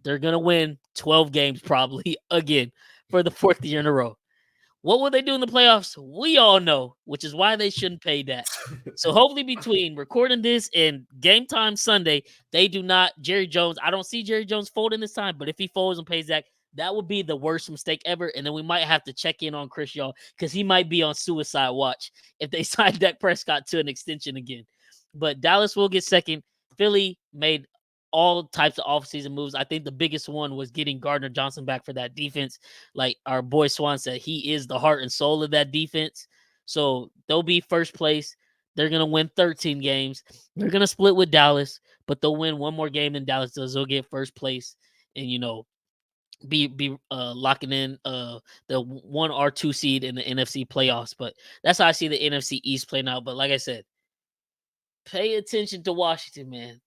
Speaker 1: They're going to win 12 games probably again for the 4th year in a row. What will they do in the playoffs? We all know, which is why they shouldn't pay that. So hopefully between recording this and game time Sunday, they do not, Jerry Jones, I don't see Jerry Jones folding this time, but if he folds and pays that would be the worst mistake ever. And then we might have to check in on Chris, y'all, because he might be on suicide watch if they sign Dak Prescott to an extension again. But Dallas will get second. Philly made all types of offseason moves. I think the biggest one was getting Gardner Johnson back for that defense. Like our boy Swan said, he is the heart and soul of that defense. So they'll be first place. They're going to win 13 games. They're going to split with Dallas, but they'll win one more game than Dallas does. They'll get first place. And, be locking in the 1 or 2 seed in the NFC playoffs. But that's how I see the NFC East playing out. But like I said, pay attention to Washington, man.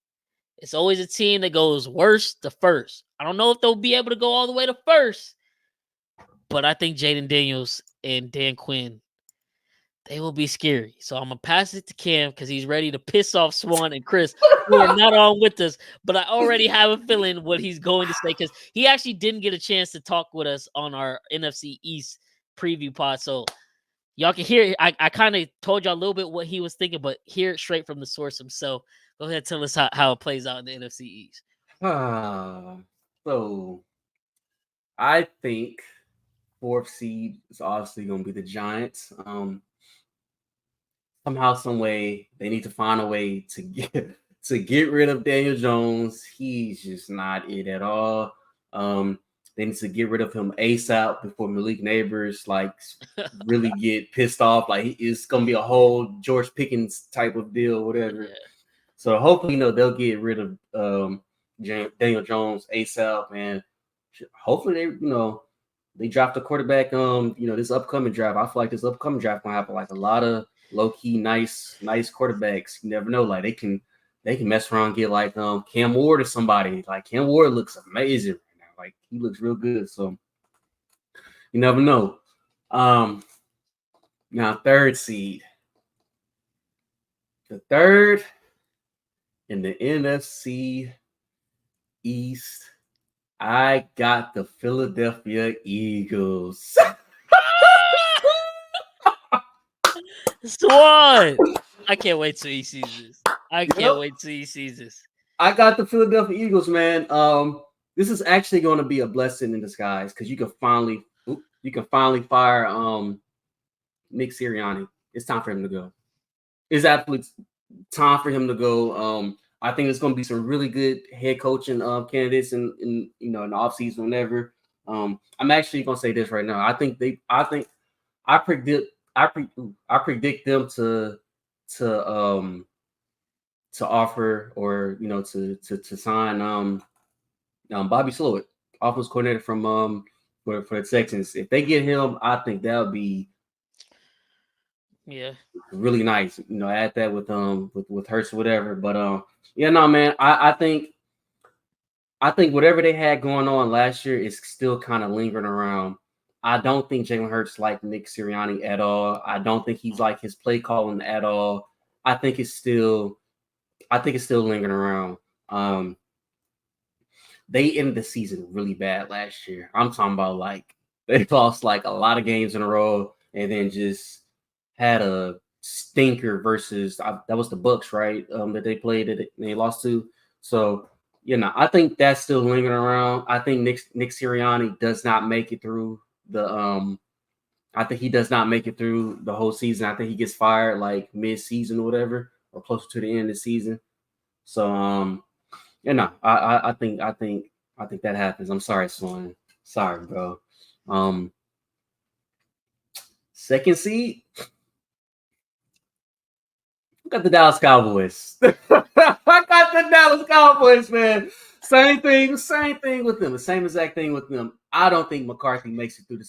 Speaker 1: It's always a team that goes worst to first. I don't know if they'll be able to go all the way to first, but I think Jaden Daniels and Dan Quinn, they will be scary. So I'm gonna pass it to Cam because he's ready to piss off Swan and Chris, who are not on with us. But I already have a feeling what he's going to say because he actually didn't get a chance to talk with us on our NFC East preview pod. So y'all can hear. I kind of told y'all a little bit what he was thinking, but hear it straight from the source himself. Go ahead, tell us how it plays out in the NFC East.
Speaker 3: So I think 4th seed is obviously going to be the Giants. Somehow, some way, they need to find a way to get rid of Daniel Jones. He's just not it at all. They need to get rid of him ASAP before Malik Neighbors really get pissed off. Like it's gonna be a whole George Pickens type of deal, whatever.
Speaker 1: Yeah.
Speaker 3: So hopefully, they'll get rid of Daniel Jones ASAP, and hopefully they draft a quarterback. This upcoming draft. I feel like this upcoming draft gonna have like a lot of low-key nice quarterbacks. You never know. Like they can mess around and get like Cam Ward or somebody. Like Cam Ward looks amazing right now. Like he looks real good. So you never know. Now 3rd seed. The 3rd in the NFC East. I got the Philadelphia Eagles.
Speaker 1: Swan! I can't wait till he sees this. I can't wait till he sees this.
Speaker 3: I got the Philadelphia Eagles, man. This is actually going to be a blessing in disguise because you can finally fire Nick Sirianni. It's time for him to go. It's absolutely time for him to go. I think there's going to be some really good head coaching candidates in the offseason whenever. I'm actually going to say this right now. I predict them to offer or to sign Bobby Slowick, offense coordinator from for the Texans. If they get him, I think that would be really nice. Add that with Hurts or whatever. But man, I think whatever they had going on last year is still kind of lingering around. I don't think Jalen Hurts like Nick Sirianni at all. I don't think he's like his play calling at all. I think it's still lingering around. They ended the season really bad last year. I'm talking about like they lost like a lot of games in a row and then just had a stinker versus that was the Bucs, right? That they played and they lost to. So I think that's still lingering around. I think Nick Sirianni does not make it through I think he does not make it through the whole season. I think he gets fired like mid-season or whatever, or closer to the end of the season. So I think that happens. I'm sorry, Swan. Sorry, bro. 2nd seed. I got the Dallas Cowboys. I got the Dallas Cowboys, man. Same thing with them. The same exact thing with them. I don't think McCarthy makes it through the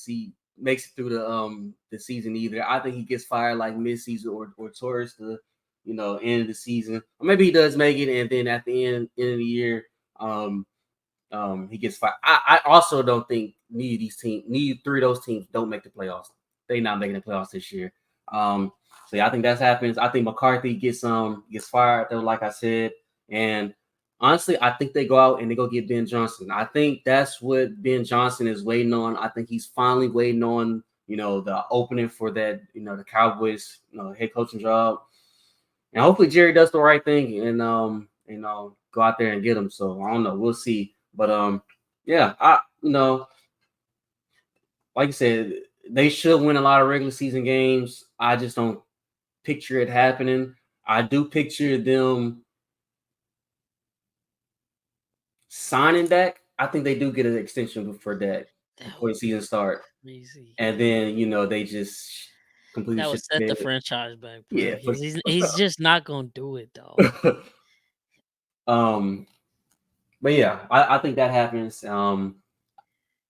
Speaker 3: season either. I think he gets fired like mid-season or towards the end of the season. Or maybe he does make it, and then at the end of the year, he gets fired. I also don't think neither three of those teams don't make the playoffs. They're not making the playoffs this year. So I think that happens. I think McCarthy gets fired though, like I said. And honestly, I think they go out and they go get Ben Johnson. I think that's what Ben Johnson is waiting on. I think he's finally waiting on, the opening for that, the Cowboys, head coaching job. And hopefully Jerry does the right thing and go out there and get him. So I don't know. We'll see. But like I said, they should win a lot of regular season games. I just don't picture it happening. I do picture them signing Dak. I think they do get an extension for Dak before the season start.
Speaker 1: Crazy.
Speaker 3: And then they just completely
Speaker 1: that would set the franchise back. Bro.
Speaker 3: Yeah,
Speaker 1: he's just not gonna do it though.
Speaker 3: But yeah, I think that happens.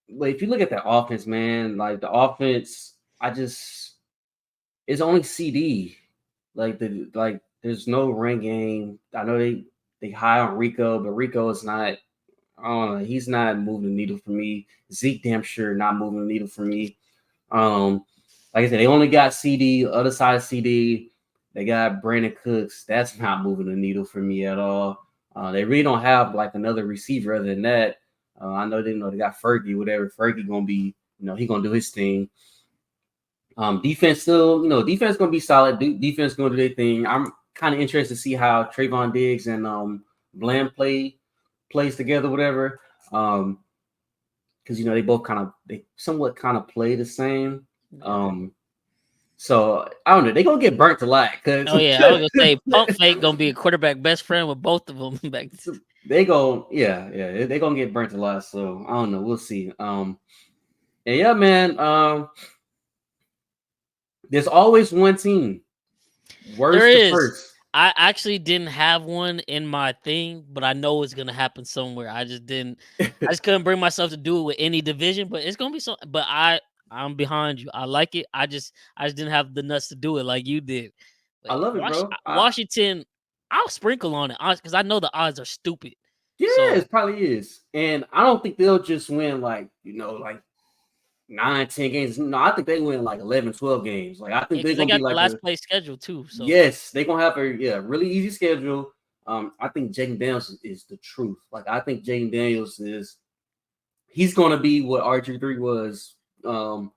Speaker 3: but if you look at the offense, man, like the offense, it's only CD. Like there's no ring game. I know they high on Rico, but Rico is not. I don't know. He's not moving the needle for me. Zeke damn sure not moving the needle for me. Um, like I said, they only got CD. Other side of CD, they got Brandon Cooks. That's not moving the needle for me at all. They really don't have like another receiver other than that. I know they got Fergie. Whatever Fergie gonna be, he gonna do his thing. Defense still, defense gonna be solid. Defense gonna do their thing. I'm kind of interested to see how Trayvon Diggs and Bland plays together, whatever. Because they both they somewhat kind of play the same. So I don't know. They're gonna get burnt a lot.
Speaker 1: Oh yeah, I was gonna say Pump Fake gonna be a quarterback best friend with both of them back.
Speaker 3: They're gonna get burnt a lot. So I don't know. We'll see. And yeah, man. There's always one team. Worst to first.
Speaker 1: I actually didn't have one in my thing, but I know it's gonna happen somewhere. I just couldn't bring myself to do it with any division, but it's gonna be so. But I'm behind you. I like it. I just didn't have the nuts to do it like you did. But
Speaker 3: I love it, bro.
Speaker 1: Washington, I'll sprinkle on it because I know the odds are stupid.
Speaker 3: Yeah, it probably is, and I don't think they'll just win like 9, 10 games. No, I think they win like 11, 12 games. Like I think they're gonna be like
Speaker 1: the last place schedule too. So
Speaker 3: yes, they're gonna have a really easy schedule. I think Jaden Daniels is the truth. Like I think Jaden Daniels he's gonna be what RG3 was. When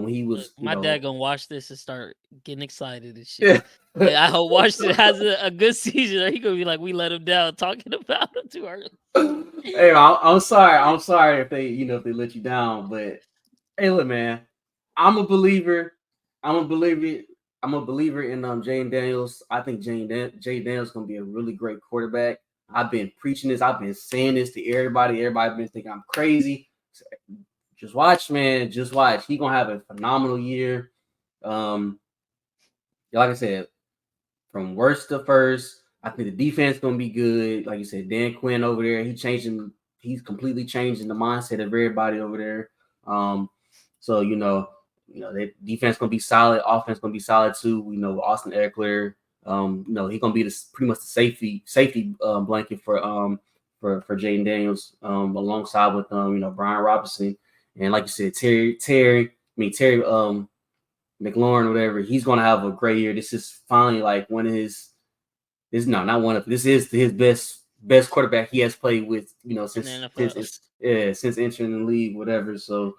Speaker 3: he was.
Speaker 1: My dad gonna watch this and start getting excited and shit. Yeah. I hope Washington has a good season, or he gonna be like, we let him down talking about him too early.
Speaker 3: Hey, I'm sorry. I'm sorry if they let you down, but. Hey, look, man. I'm a believer in Jane Daniels. I think Jane Daniels is gonna be a really great quarterback. I've been preaching this. I've been saying this to everybody. Everybody been thinking I'm crazy. Just watch, man. Just watch. He gonna have a phenomenal year. Like I said, from worst to first, I think the defense gonna be good. Like you said, Dan Quinn over there, he's completely changing the mindset of everybody over there. So the defense gonna be solid, offense gonna be solid too. We know Austin Eckler, he's gonna be pretty much the safety blanket for Jaden Daniels, alongside with Brian Robinson, and like you said, Terry McLaurin, whatever. He's gonna have a great year. This is finally like this is his best quarterback he has played with, since entering the league, whatever. So.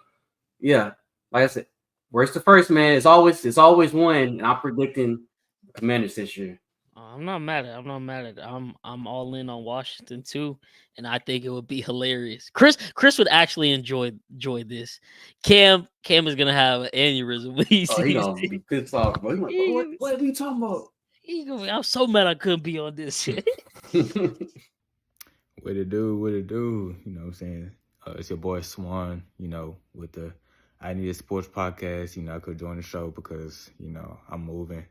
Speaker 3: Yeah, like I said, worst to first, man. It's always one, and I'm predicting the Commanders this year.
Speaker 1: I'm not mad at it. I'm all in on Washington too, and I think it would be hilarious. Chris would actually enjoy this. Cam is gonna have an aneurysm when he sees
Speaker 3: he gonna be pissed off. Bro. He's like, what are we talking about?
Speaker 1: I'm so mad I couldn't be on this shit.
Speaker 4: What it do? You know what I'm saying? It's your boy Swan, with the INISPod podcast. I could join the show because, I'm moving.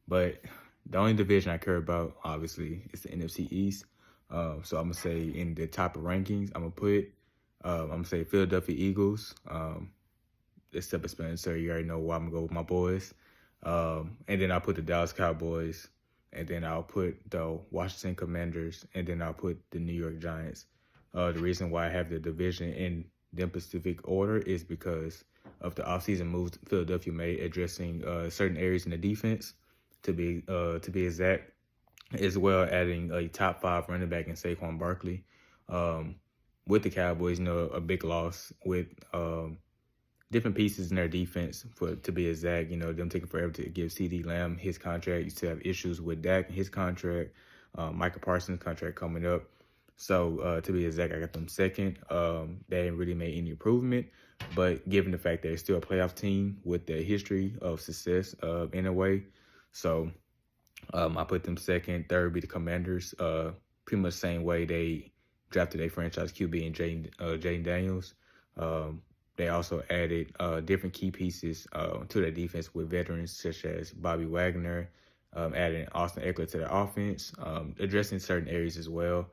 Speaker 4: But the only division I care about, obviously, is the NFC East. So I'm going to say in the top of rankings, I'm going to say Philadelphia Eagles. It's self-explanatory. You already know why I'm going to go with my boys. And then I'll put the Dallas Cowboys. And then I'll put the Washington Commanders. And then I'll put the New York Giants. The reason why I have the division in them specific order is because of the offseason moves Philadelphia made addressing certain areas in the defense, to be exact, as well adding a top 5 running back in Saquon Barkley. With the Cowboys, a big loss with different pieces in their defense, to be exact. Them taking forever to give CD Lamb his contract. You still have issues with Dak and his contract, Micah Parsons' contract coming up. So to be exact, I got them second. They didn't really make any improvement, but given the fact that they're still a playoff team with their history of success in a way, so I put them second. Third would be the Commanders. Pretty much the same way they drafted a franchise QB in Jaden Daniels. They also added different key pieces to their defense with veterans such as Bobby Wagner, adding Austin Eckler to their offense, addressing certain areas as well.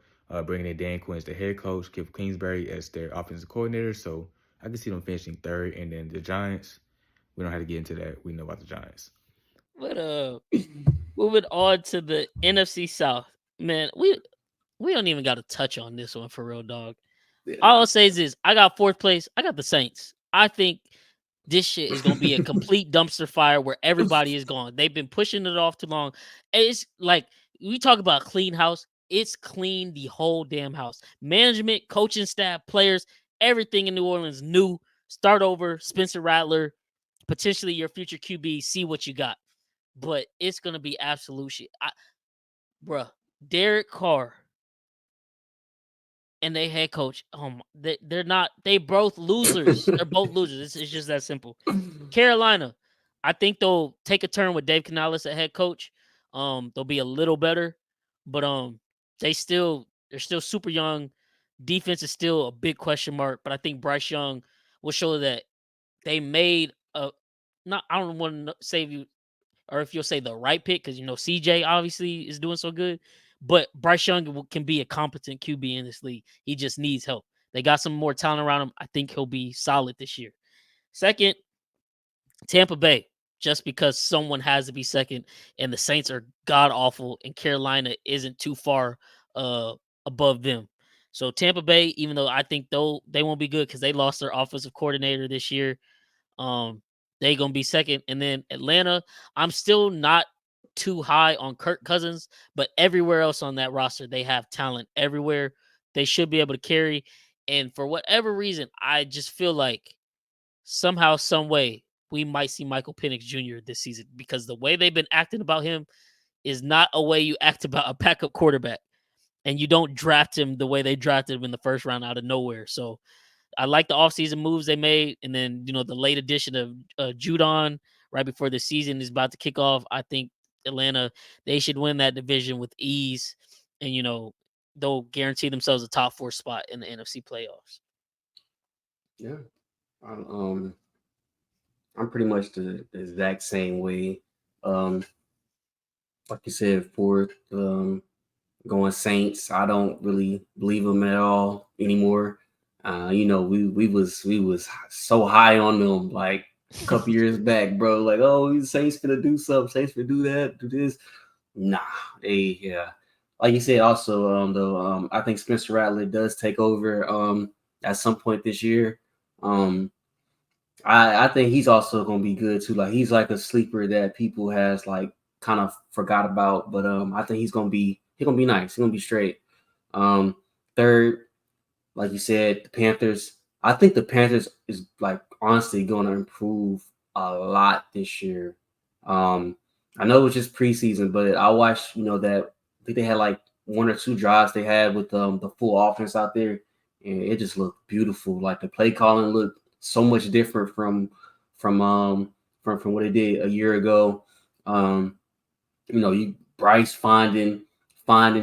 Speaker 4: Bringing in Dan Quinn as the head coach, Cliff Kingsbury as their offensive coordinator. So I can see them finishing third, and then the Giants. We don't have to get into that. We know about the Giants.
Speaker 1: But moving on to the NFC South, man, we don't even got to touch on this one for real, dog.
Speaker 3: Yeah,
Speaker 1: All I'll say is this: I got fourth place. I got the Saints. I think this shit is gonna be a complete dumpster fire where everybody is gone. They've been pushing it off too long. It's like we talk about clean house. It's clean the whole damn house. Management, coaching staff, players, everything in New Orleans new. Start over. Spencer Rattler, potentially your future QB. See what you got. But it's gonna be absolute shit. Bruh, Derek Carr and they head coach, they're not. They both losers. They're both losers. It's just that simple. Carolina, I think they'll take a turn with Dave Canales at head coach. They'll be a little better, but they're still super young. Defense is still a big question mark, but I think Bryce Young will show that they made a not. I don't want to say you or if you'll say the right pick because CJ obviously is doing so good, but Bryce Young can be a competent QB in this league. He just needs help. They got some more talent around him. I think he'll be solid this year. Second, Tampa Bay, just because someone has to be second, and the Saints are god awful, and Carolina isn't too far above them. So Tampa Bay, even though I think they won't be good because they lost their offensive coordinator this year, they gonna be second. And then Atlanta, I'm still not too high on Kirk Cousins, but everywhere else on that roster, they have talent everywhere. They should be able to carry. And for whatever reason, I just feel like somehow, some way, we might see Michael Penix Jr. this season because the way they've been acting about him is not a way you act about a backup quarterback. And you don't draft him the way they drafted him in the first round out of nowhere. So I like the offseason moves they made. And then, the late addition of Judon right before the season is about to kick off. I think Atlanta, they should win that division with ease. And, they'll guarantee themselves a top 4 spot in the NFC playoffs.
Speaker 3: Yeah. I'm pretty much the exact same way. Like you said, fourth, going Saints. I don't really believe them at all anymore. We was so high on them like a couple years back, bro. Like, oh, these Saints gonna do something. Saints gonna do that, do this. Nah, like you said. Also, I think Spencer Rattler does take over at some point this year. I think he's also gonna be good too. Like he's like a sleeper that people has like kind of forgot about, but I think he's gonna be nice. He's gonna be straight. Third, like you said, the Panthers. I think the Panthers is like honestly going to improve a lot this year. I know it was just preseason, but I watched that I think they had like 1 or 2 drives they had with the full offense out there, and it just looked beautiful. Like the play calling looked so much different from what they did a year ago. Bryce finding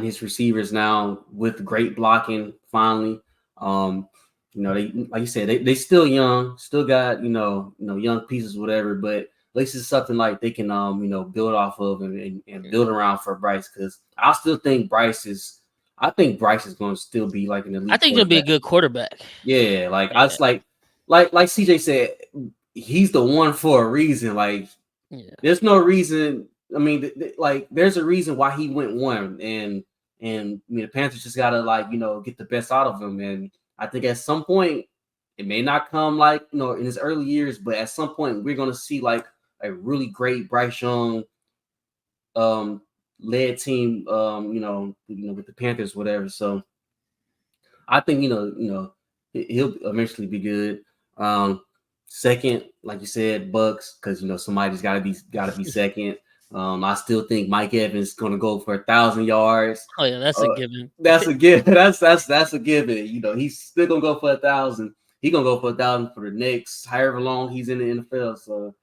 Speaker 3: his receivers now with great blocking finally. They like you said, they still young, still got young pieces, whatever, but at least it's something like they can build off of and build around for Bryce, because I still think Bryce is going to still be like an elite.
Speaker 1: I think he'll be a good quarterback.
Speaker 3: Yeah, like I was like CJ said, he's the one for a reason. Like, there's no reason. I mean, there's a reason why he went 1, and the Panthers just gotta get the best out of him. And I think at some point, it may not come in his early years, but at some point we're gonna see like a really great Bryce Young led team, with the Panthers, whatever. So I think he'll eventually be good. Second, like you said, Bucks, because somebody's gotta be second. I still think Mike Evans is gonna go for 1,000 yards.
Speaker 1: Oh yeah, that's a given.
Speaker 3: That's a given. That's a given. He's still gonna go for 1,000. He's gonna go for 1,000 for the next however long he's in the NFL. So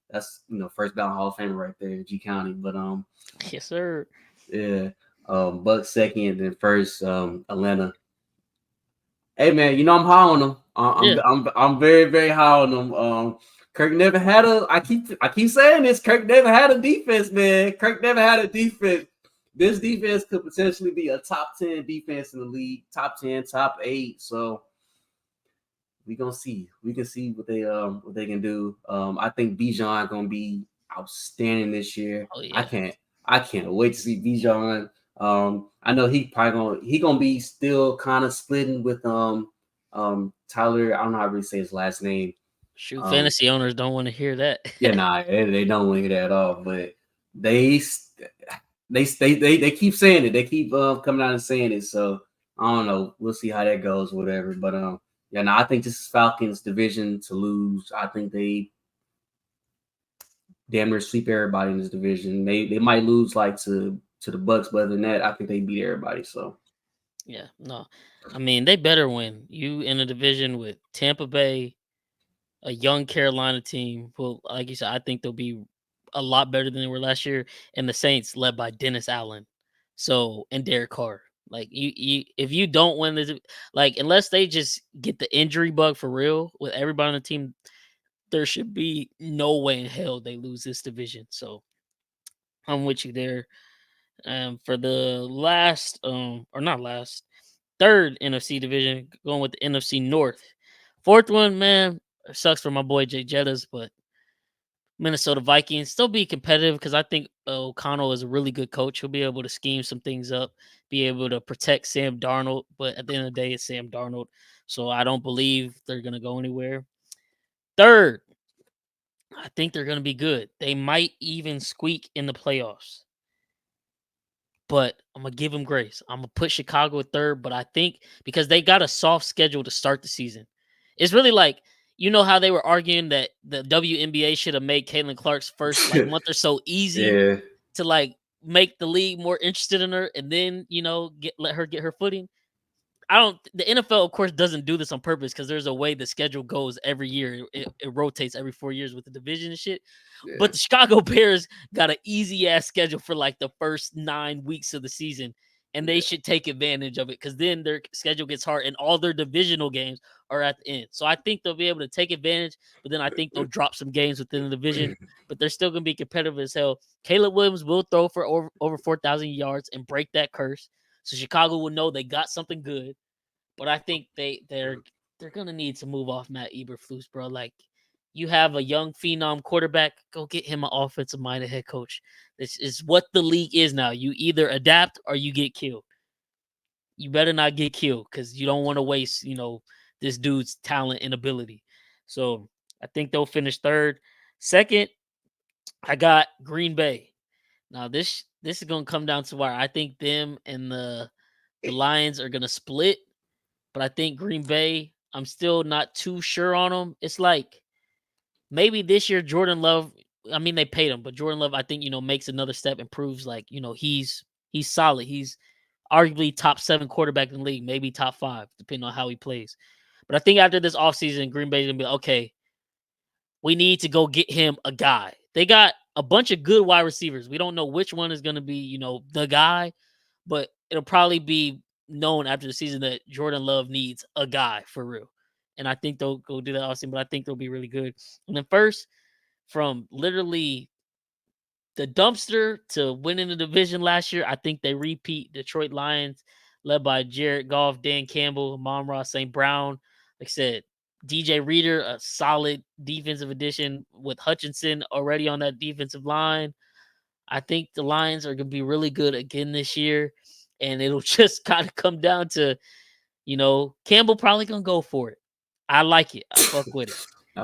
Speaker 3: that's first ballot Hall of Famer right there, G County. But
Speaker 1: yes, sir.
Speaker 3: Yeah. Bucks second, then first, Atlanta. Hey man, I'm high on them. I'm very, very high on them. Kirk never had I keep saying this. Kirk never had a defense, man. Kirk never had a defense. This defense could potentially be a top 10 defense in the league, top 10, top 8. So we gonna see. We can see what they can do. I think Bijan gonna be outstanding this year.
Speaker 1: Oh
Speaker 3: I
Speaker 1: yeah.
Speaker 3: can't I can't wait to see Bijan. I know he gonna be still kind of splitting with Tyler. I don't know how to really say his last name.
Speaker 1: Shoot,
Speaker 3: Um,
Speaker 1: fantasy owners don't want to hear that.
Speaker 3: yeah, nah, they don't want to hear that at all. But they they keep saying it. They keep coming out and saying it. So I don't know. We'll see how that goes, whatever. But yeah, no, I think this is Falcons division to lose. I think they damn near sweep everybody in this division. They might lose like to the Bucks, but other than that, I think they beat everybody. So
Speaker 1: Yeah, no. I mean, they better win. You in a division with Tampa Bay, a young Carolina team. Well, like you said, I think they'll be a lot better than they were last year. And the Saints, led by Dennis Allen, and Derek Carr. Like if you don't win this, like unless they just get the injury bug for real with everybody on the team, there should be no way in hell they lose this division. So I'm with you there. For the last, or not last, third NFC division, going with the NFC North. Fourth one, man, sucks for my boy Jay Jettas, but Minnesota Vikings still be competitive because I think O'Connell is a really good coach. He'll be able to scheme some things up, be able to protect Sam Darnold. But at the end of the day, it's Sam Darnold. So I don't believe they're going to go anywhere. Third, I think they're going to be good. They might even squeak in the playoffs. But I'm going to give them grace. I'm going to put Chicago at third, but I think because they got a soft schedule to start the season. It's really like, you know how they were arguing that the WNBA should have made Caitlin Clark's first month or so easy
Speaker 3: yeah,
Speaker 1: to make the league more interested in her, and then let her get her footing. The NFL, of course, doesn't do this on purpose because there's a way the schedule goes every year. It rotates every 4 years with the division and shit.
Speaker 3: yeah.
Speaker 1: But the Chicago Bears got an easy ass schedule for like the first 9 weeks of the season, and they should take advantage of it because then their schedule gets hard and all their divisional games are at the end. So I think they'll be able to take advantage, but then I think they'll drop some games within the division, but they're still going to be competitive as hell. Caleb Williams will throw for over 4,000 yards and break that curse. So Chicago will know they got something good. But I think they're gonna need to move off Matt Eberflus, bro. Like, you have a young phenom quarterback, go get him an offensive minded head coach. This is what the league is now. You either adapt or you get killed. You better not get killed because you don't want to waste, this dude's talent and ability. So I think they'll finish third. Second, I got Green Bay. Now this is gonna come down to where I think them and the Lions are gonna split. But I think Green Bay, I'm still not too sure on them. It's like maybe this year Jordan Love, I mean they paid him, but Jordan Love I think makes another step and proves like, he's solid. He's arguably top 7 quarterback in the league, maybe top 5 depending on how he plays. But I think after this offseason Green Bay's going to be like, okay, we need to go get him a guy. They got a bunch of good wide receivers. We don't know which one is going to be, the guy, but it'll probably be known after the season that Jordan Love needs a guy for real. And I think they'll go do that awesome, but I think they'll be really good. And then first, from literally the dumpster to winning the division last year, I think they repeat. Detroit Lions, led by Jared Goff, Dan Campbell, Amon-Ra St. Brown. Like I said, DJ Reader, a solid defensive addition with Hutchinson already on that defensive line. I think the Lions are going to be really good again this year. And it'll just kind of come down to, Campbell probably going to go for it. I like it. I fuck with it.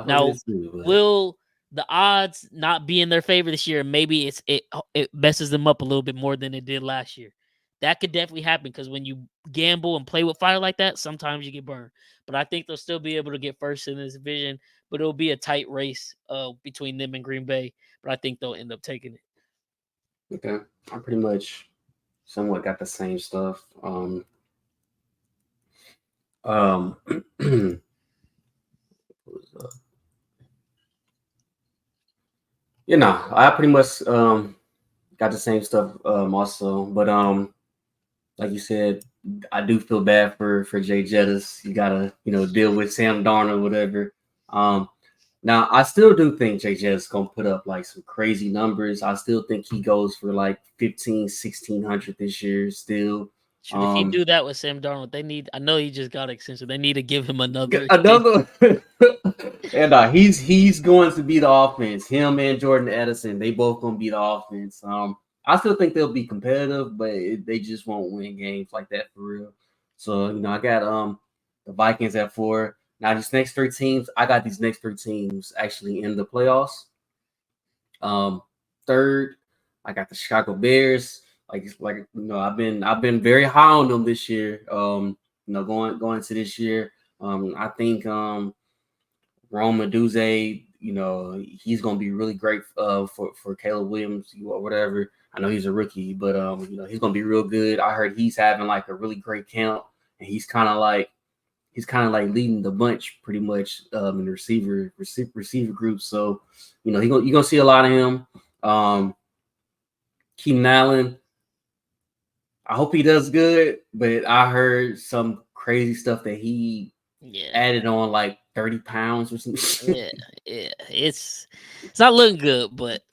Speaker 1: Now, will the odds not be in their favor this year? Maybe it messes them up a little bit more than it did last year. That could definitely happen because when you gamble and play with fire like that, sometimes you get burned. But I think they'll still be able to get first in this division. But it'll be a tight race between them and Green Bay. But I think they'll end up taking it.
Speaker 3: Okay, I pretty much somewhat got the same stuff. I pretty much got the same stuff also, but like you said, I do feel bad for Jay Jettis. You gotta deal with Sam Darnold, whatever. Now I still do think Jay Jettis gonna put up like some crazy numbers. I still think he goes for like 1,500, 1,600 this year still.
Speaker 1: Shoot, if you do that with Sam Darnold, they need. I know he just got extension. They need to give him another.
Speaker 3: And he's going to be the offense. Him and Jordan Edison, they both going to be the offense. I still think they'll be competitive, but they just won't win games like that for real. So I got the Vikings at 4. Now these next 3 teams, I got these next 3 teams actually in the playoffs. Third, I got the Chicago Bears. I've been very high on them this year. Going into this year, I think Rome Meduze, he's gonna be really great for Caleb Williams or whatever. I know he's a rookie, but he's gonna be real good. I heard he's having like a really great camp, and he's kind of like leading the bunch pretty much in the receiver group. So you're gonna see a lot of him. Keenan Allen, I hope he does good, but I heard some crazy stuff that he added on like 30 pounds or something.
Speaker 1: Yeah. It's not looking good, but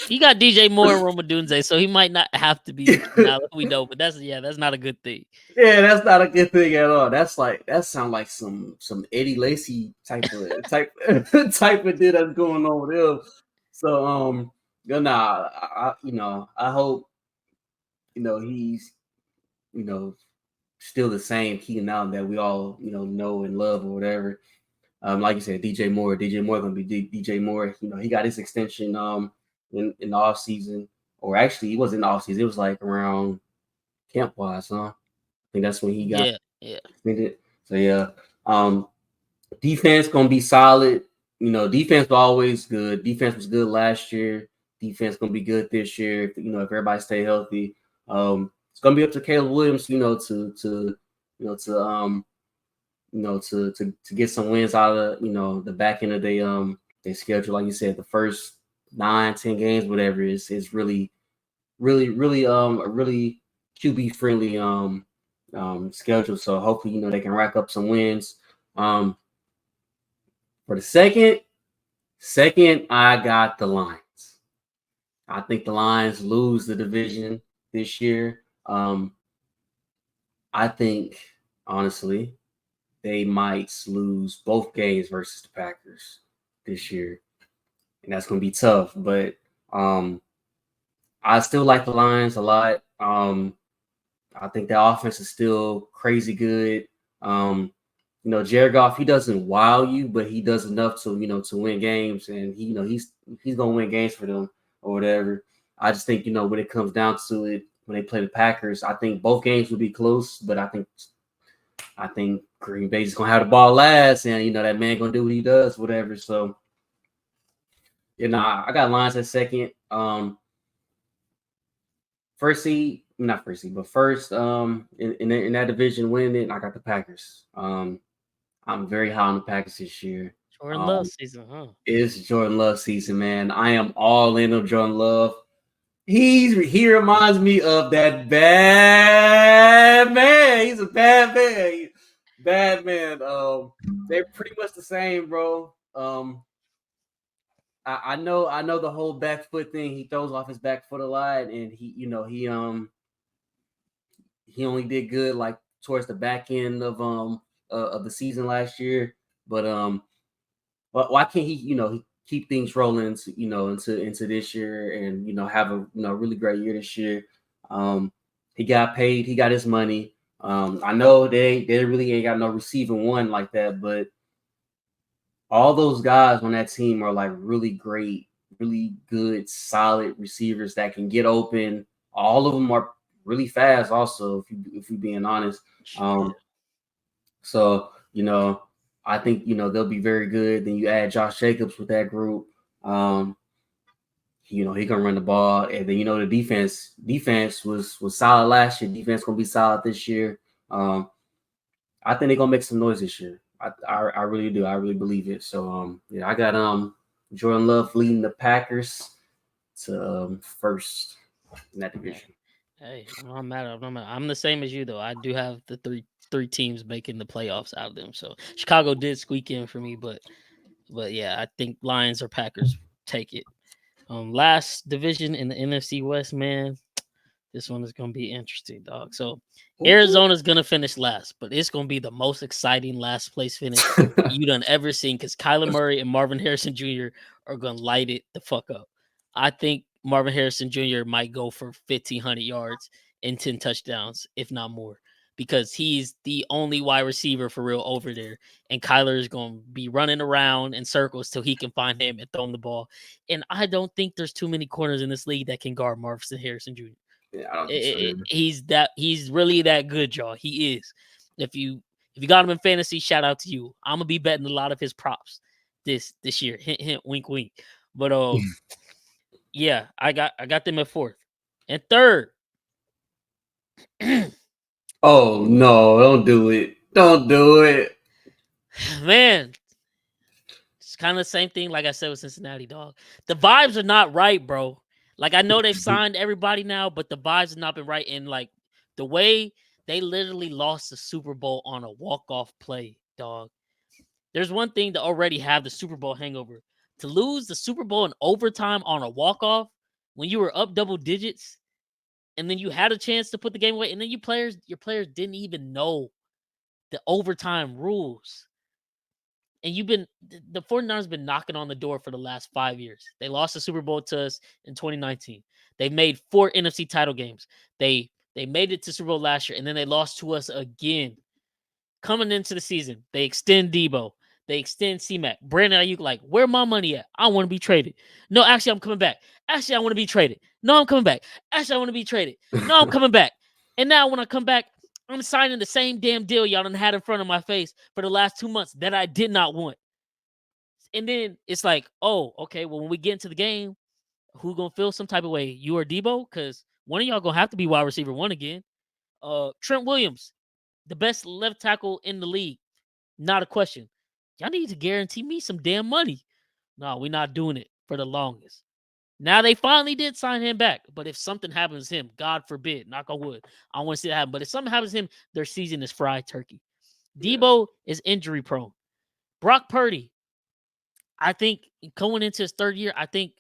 Speaker 1: he got DJ Moore and Rome Odunze, so he might not have to be now that we know, but that's not a good thing.
Speaker 3: Yeah, that's not a good thing at all. That sounds like some Eddie Lacy type of deal that's going on with him. So I hope he's still the same Keenan Allen that we all know and love or whatever. Like you said, DJ Moore gonna be DJ Moore. He got his extension in the off season, or actually it wasn't in the off season. It was like around camp wise, huh? I think that's when he got extended. So yeah, defense gonna be solid. Defense was always good. Defense was good last year. Defense gonna be good this year. If everybody stay healthy. It's gonna be up to Caleb Williams, to get some wins out of the back end of their schedule. Like you said, the first 9-10 games, whatever, is really a really QB friendly schedule. So hopefully they can rack up some wins. For the second, I got the Lions. I think the Lions lose the division this year. I think honestly they might lose both games versus the Packers this year, and that's going to be tough. But I still like the Lions a lot. I think the offense is still crazy good. Jared Goff, he doesn't wow you, but he does enough to win games, and he's gonna win games for them or whatever. I just think when it comes down to it, when they play the Packers, I think both games will be close, but I think Green Bay's gonna have the ball last, and that man gonna do what he does, whatever. So I got Lions at second. First seed, not first seed, but first in that division winning, I got the Packers. I'm very high on the Packers this year.
Speaker 1: Jordan Love season, huh?
Speaker 3: It's Jordan Love season, man. I am all in on Jordan Love. He reminds me of that bad man. He's a bad man. Bad man. They're pretty much the same, bro. I know the whole back foot thing. He throws off his back foot a lot, and he only did good like towards the back end of the season last year. But why can't he keep things rolling into this year and have a really great year this year? He got paid, he got his money. I know they really ain't got no receiving one like that, but all those guys on that team are like really great, really good, solid receivers that can get open. All of them are really fast also, if you're being honest. So I think they'll be very good. Then you add Josh Jacobs with that group. He gonna run the ball, and then the defense was solid last year. Defense gonna be solid this year. I think they're gonna make some noise this year. I really do. I really believe it. So I got Jordan Love leading the Packers to first in that division.
Speaker 1: Hey, I'm not mad. I'm the same as you though. I do have the three teams making the playoffs out of them. So Chicago did squeak in for me, but yeah, I think Lions or Packers take it. Last division in the NFC West, man. This one is going to be interesting, dog. So
Speaker 3: Ooh.
Speaker 1: Arizona's going to finish last, but it's going to be the most exciting last place finish you done ever seen because Kyler Murray and Marvin Harrison Jr. are going to light it the fuck up. I think Marvin Harrison Jr. might go for 1,500 yards and 10 touchdowns, if not more, because he's the only wide receiver for real over there. And Kyler is going to be running around in circles till he can find him and throw him the ball. And I don't think there's too many corners in this league that can guard Marvin Harrison Jr.
Speaker 3: Yeah, I don't think so either.
Speaker 1: He's really that good, y'all. He is. If you got him in fantasy, shout out to you. I'm gonna be betting a lot of his props this year. Hint hint, wink wink. But yeah, I got them at fourth and third.
Speaker 3: Oh no! Don't do it! Don't do it!
Speaker 1: Man, it's kind of the same thing like I said with Cincinnati, dog. The vibes are not right, bro. Like I know they've signed everybody now, but the vibes have not been right. And like the way they literally lost the Super Bowl on a walk-off play, dog. There's one thing to already have the Super Bowl hangover. To lose the Super Bowl in overtime on a walk-off when you were up double digits, and then you had a chance to put the game away, and then your players didn't even know the overtime rules. And the 49ers been knocking on the door for the last 5 years. They lost the Super Bowl to us in 2019. They made 4 NFC title games. They made it to Super Bowl last year, and then they lost to us again. Coming into the season, they extend Debo. They extend C-Mac. Brandon Ayuk, like, where my money at? I want to be traded. No, actually, I'm coming back. Actually, I want to be traded. No, I'm coming back. Actually, I want to be traded. No, I'm coming back. And now when I come back, I'm signing the same damn deal y'all done had in front of my face for the last 2 months that I did not want. And then it's like, oh, okay, well, when we get into the game, who gonna feel some type of way? You or Debo? Because one of y'all gonna have to be wide receiver 1 again. Trent Williams, the best left tackle in the league. Not a question. Y'all need to guarantee me some damn money. No, we're not doing it for the longest. Now they finally did sign him back. But if something happens to him, God forbid, knock on wood, I want to see that happen. But if something happens to him, their season is fried turkey. Debo is injury prone. Brock Purdy, I think going into his third year, I think,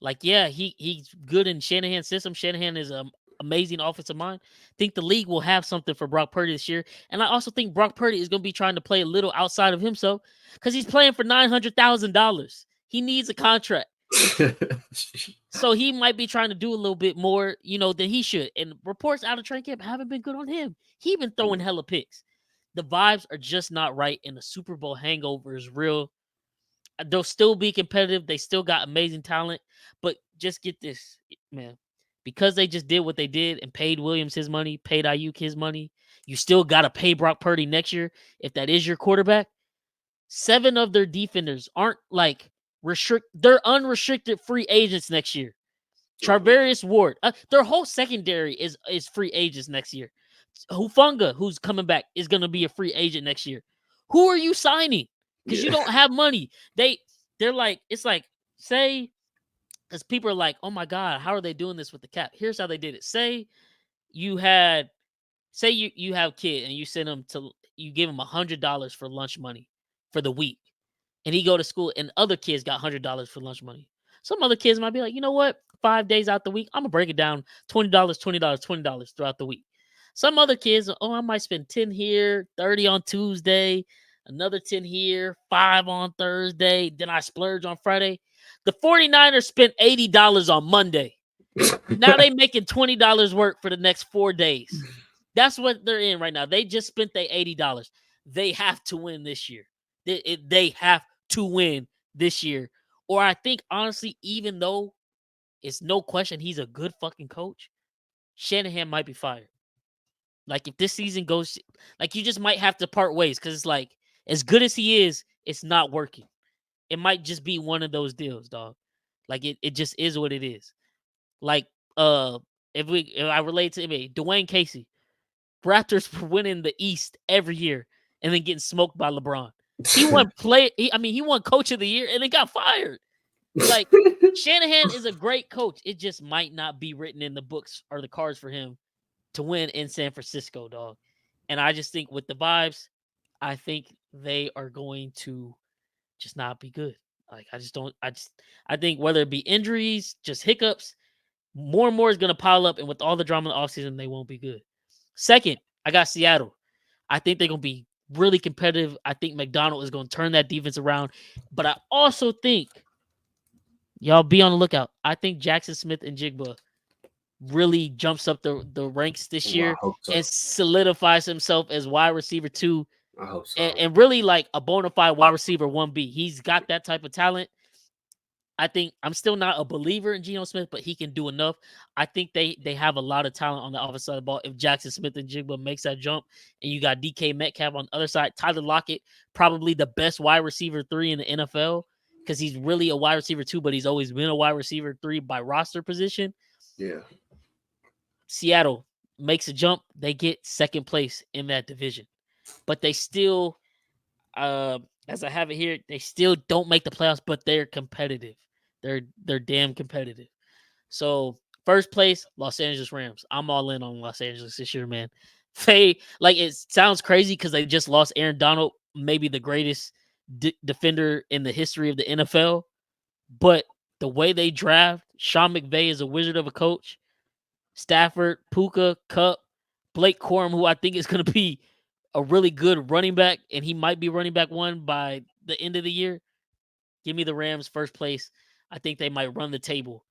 Speaker 1: like, yeah, he's good in Shanahan's system. Shanahan is an amazing offensive mind. I think the league will have something for Brock Purdy this year. And I also think Brock Purdy is going to be trying to play a little outside of himself because he's playing for $900,000. He needs a contract. So he might be trying to do a little bit more, than he should. And reports out of training camp haven't been good on him. He been throwing hella picks. The vibes are just not right, and the Super Bowl hangover is real. They'll still be competitive. They still got amazing talent. But just get this, man. Because they just did what they did and paid Williams his money, paid Ayuk his money, you still got to pay Brock Purdy next year if that is your quarterback. 7 of their defenders aren't like they're unrestricted free agents next year. Charvarius Ward, their whole secondary is free agents next year. Hufanga, who's coming back, is going to be a free agent next year. Who are you signing? Because you don't have money. They're like, it's like, say, because people are like, oh my God, how are they doing this with the cap? Here's how they did it. Say you have kid and you give him $100 for lunch money for the week, and he go to school and other kids got $100 for lunch money. Some other kids might be like, you know what? 5 days out the week, I'm gonna break it down $20, $20, $20 throughout the week. Some other kids, I might spend 10 here, 30 on Tuesday, another 10 here, 5 on Thursday, then I splurge on Friday. The 49ers spent $80 on Monday. Now they making $20 work for the next 4 days. That's what they're in right now. They just spent their $80. They have to win this year. They have to win this year. Or I think, honestly, even though it's no question he's a good fucking coach, Shanahan might be fired. Like, if this season goes, like, you just might have to part ways because it's like, as good as he is, it's not working. It might just be one of those deals, dog. Like, it just is what it is. Like, if I relate to NBA, Dwayne Casey, Raptors were winning the East every year and then getting smoked by LeBron. He won he won Coach of the Year and then got fired. Like, Shanahan is a great coach. It just might not be written in the books or the cards for him to win in San Francisco, dog. And I just think with the vibes, I think they are going to just not be good. Like, I think whether it be injuries, just hiccups, More and more is going to pile up, and with all the drama in the offseason, they won't be good. Second, I got Seattle. I think they're going to be really competitive. I think McDonald is going to turn that defense around. But I also think, y'all be on the lookout, I think Jackson Smith and Jigba really jumps up the ranks this
Speaker 3: Well, I
Speaker 1: year
Speaker 3: hope so.
Speaker 1: and solidifies himself as wide receiver 2
Speaker 3: I hope so.
Speaker 1: and really like a bona fide wide receiver 1B. He's got that type of talent. I think I'm still not a believer in Geno Smith, but he can do enough. I think they have a lot of talent on the offensive side of the ball. If Jackson Smith and Jigba makes that jump, and you got DK Metcalf on the other side, Tyler Lockett, probably the best wide receiver 3 in the NFL because he's really a wide receiver 2, but he's always been a wide receiver 3 by roster position.
Speaker 3: Yeah.
Speaker 1: Seattle makes a jump, they get second place in that division, but they still, as I have it here, they still don't make the playoffs, but they're competitive. They're damn competitive. So first place, Los Angeles Rams. I'm all in on Los Angeles this year, man. They like it sounds crazy because they just lost Aaron Donald, maybe the greatest defender in the history of the NFL. But the way they draft, Sean McVay is a wizard of a coach. Stafford, Puka, Kupp, Blake Corum, who I think is going to be a really good running back, and he might be running back 1 by the end of the year. Give me the Rams first place. I think they might run the table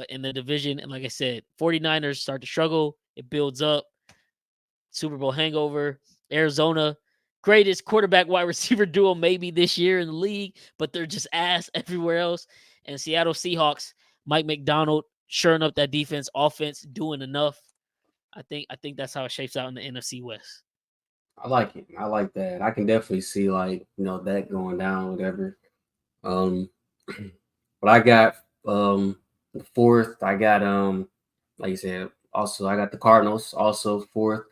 Speaker 1: in the division. And like I said, 49ers start to struggle. It builds up. Super Bowl hangover. Arizona, greatest quarterback wide receiver duo maybe this year in the league, but they're just ass everywhere else. And Seattle Seahawks, Mike McDonald, shoring up that defense, offense, doing enough. I think that's how it shapes out in the NFC West.
Speaker 3: I like it. I like that. I can definitely see like, that going down, whatever. But I got the fourth. I got like you said, also I got the Cardinals, also fourth.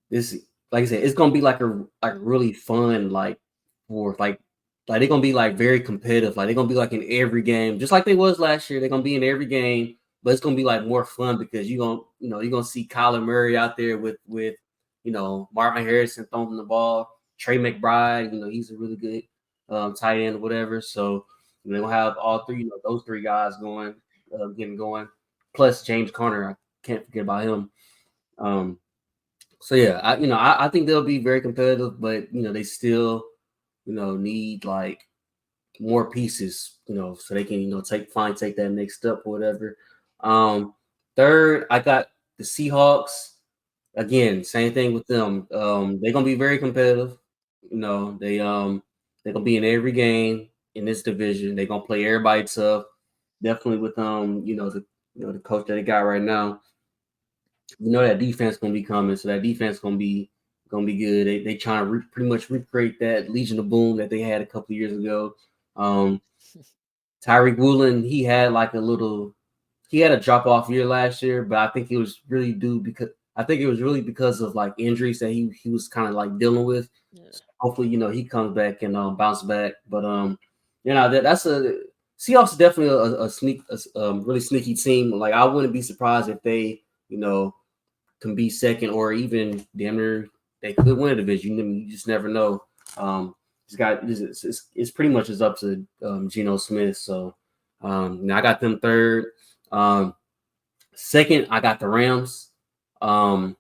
Speaker 3: This like I said, it's gonna be like a really fun like fourth. Like they're gonna be like very competitive. Like they're gonna be like in every game, just like they was last year. They're gonna be in every game, but it's gonna be like more fun because you're gonna see Kyler Murray out there with Marvin Harrison throwing the ball, Trey McBride. He's a really good tight end or whatever. So they're gonna have all three, those three guys going, getting going. Plus James Conner, I can't forget about him. So yeah, I think they'll be very competitive, but they still need like more pieces, so they can take that next step or whatever. Third, I got the Seahawks. Again, same thing with them. They're gonna be very competitive. They're gonna be in every game in this division. They're gonna play everybody tough. Definitely with the coach that they got right now. That defense gonna be coming, so that defense gonna be good. They trying to pretty much recreate that Legion of Boom that they had a couple years ago. Tyreek Woolen, he had a drop off year last year, but I think it was really because of like injuries that he was kind of like dealing with.
Speaker 1: Yeah.
Speaker 3: So hopefully, he comes back and bounce back. But that's a Seahawks definitely a really sneaky team. Like I wouldn't be surprised if they can be second or even damn near they could win a division. You just never know. It's pretty much is up to Geno Smith. So now I got them third. Second, I got the Rams. I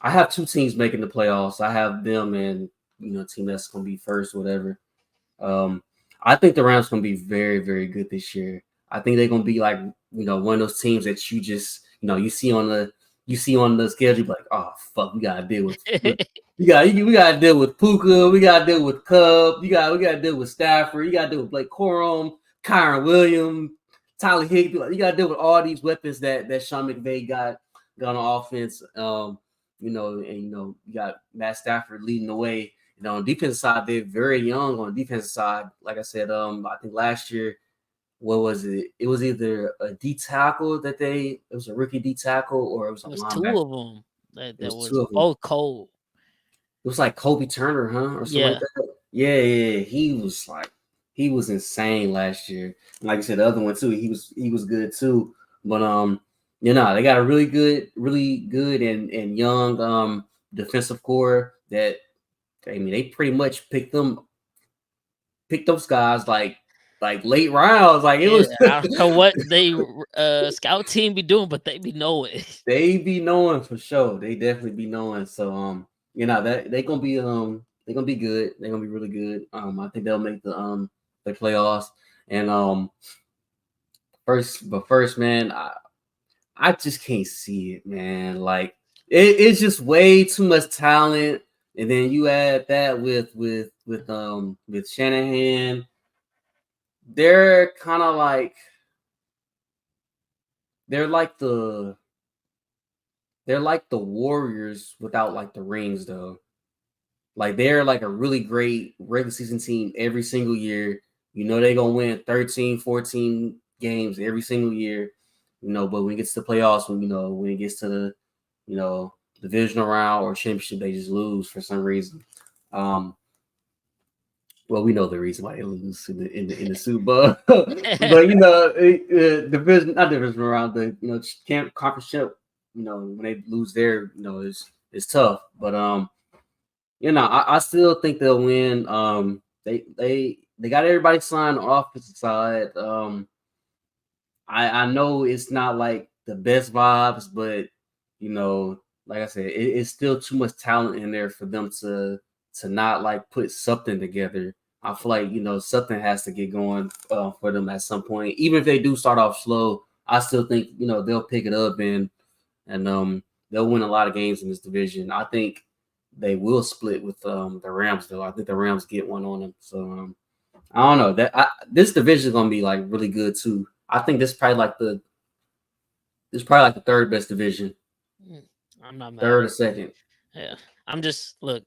Speaker 3: have two teams making the playoffs. I have them and team that's going to be first, whatever. I think the Rams going to be very, very good this year. I think they're going to be like one of those teams that you just you see on the schedule, like, oh fuck, we gotta deal with we gotta deal with Puka, we gotta deal with Kupp, we gotta deal with Stafford, you gotta deal with Blake Corum, Kyron Williams, Tyler Higbee. Like, you gotta deal with all these weapons that Sean McVay got on offense. You got Matt Stafford leading the way. On the defensive side, they're very young on the defensive side. Like I said, I think last year, what was it? It was either a D tackle it was a rookie D tackle, or it was a linebacker.
Speaker 1: Two of them that was
Speaker 3: two of them.
Speaker 1: both cold.
Speaker 3: It was like Kobe Turner, huh? Or something like that. Yeah. He was insane last year. And like I said, the other one too, he was good too. But they got a really good and young defensive core that they pretty much picked those guys like like late rounds. Like it was.
Speaker 1: I don't know what they scout team be doing, but they be knowing.
Speaker 3: They be knowing for sure. They definitely be knowing. So that they gonna be good. They're gonna be really good. I think they'll make the playoffs. And first, man, I just can't see it, man. Like it's just way too much talent. And then you add that with Shanahan, they're kind of like they're like the Warriors without like the rings though. Like they're like a really great regular season team every single year. You know they're gonna win 13, 14 games every single year. But when it gets to the playoffs, when it gets to the divisional round or championship, they just lose for some reason. Well, we know the reason why they lose in the Super Bowl, but division not division round, the camp conference champ. When they lose there, it's tough. But I still think they'll win. They got everybody signed on the offensive side. I know it's not like the best vibes, but like I said, it's still too much talent in there for them to not like put something together. I feel like something has to get going for them at some point. Even if they do start off slow, I still think they'll pick it up and they'll win a lot of games in this division. I think they will split with the Rams though. I think the Rams get one on them. So I don't know this division is gonna be like really good too. I think this is probably like the third best division.
Speaker 1: I'm not mad.
Speaker 3: Third or second.
Speaker 1: Yeah. I'm just the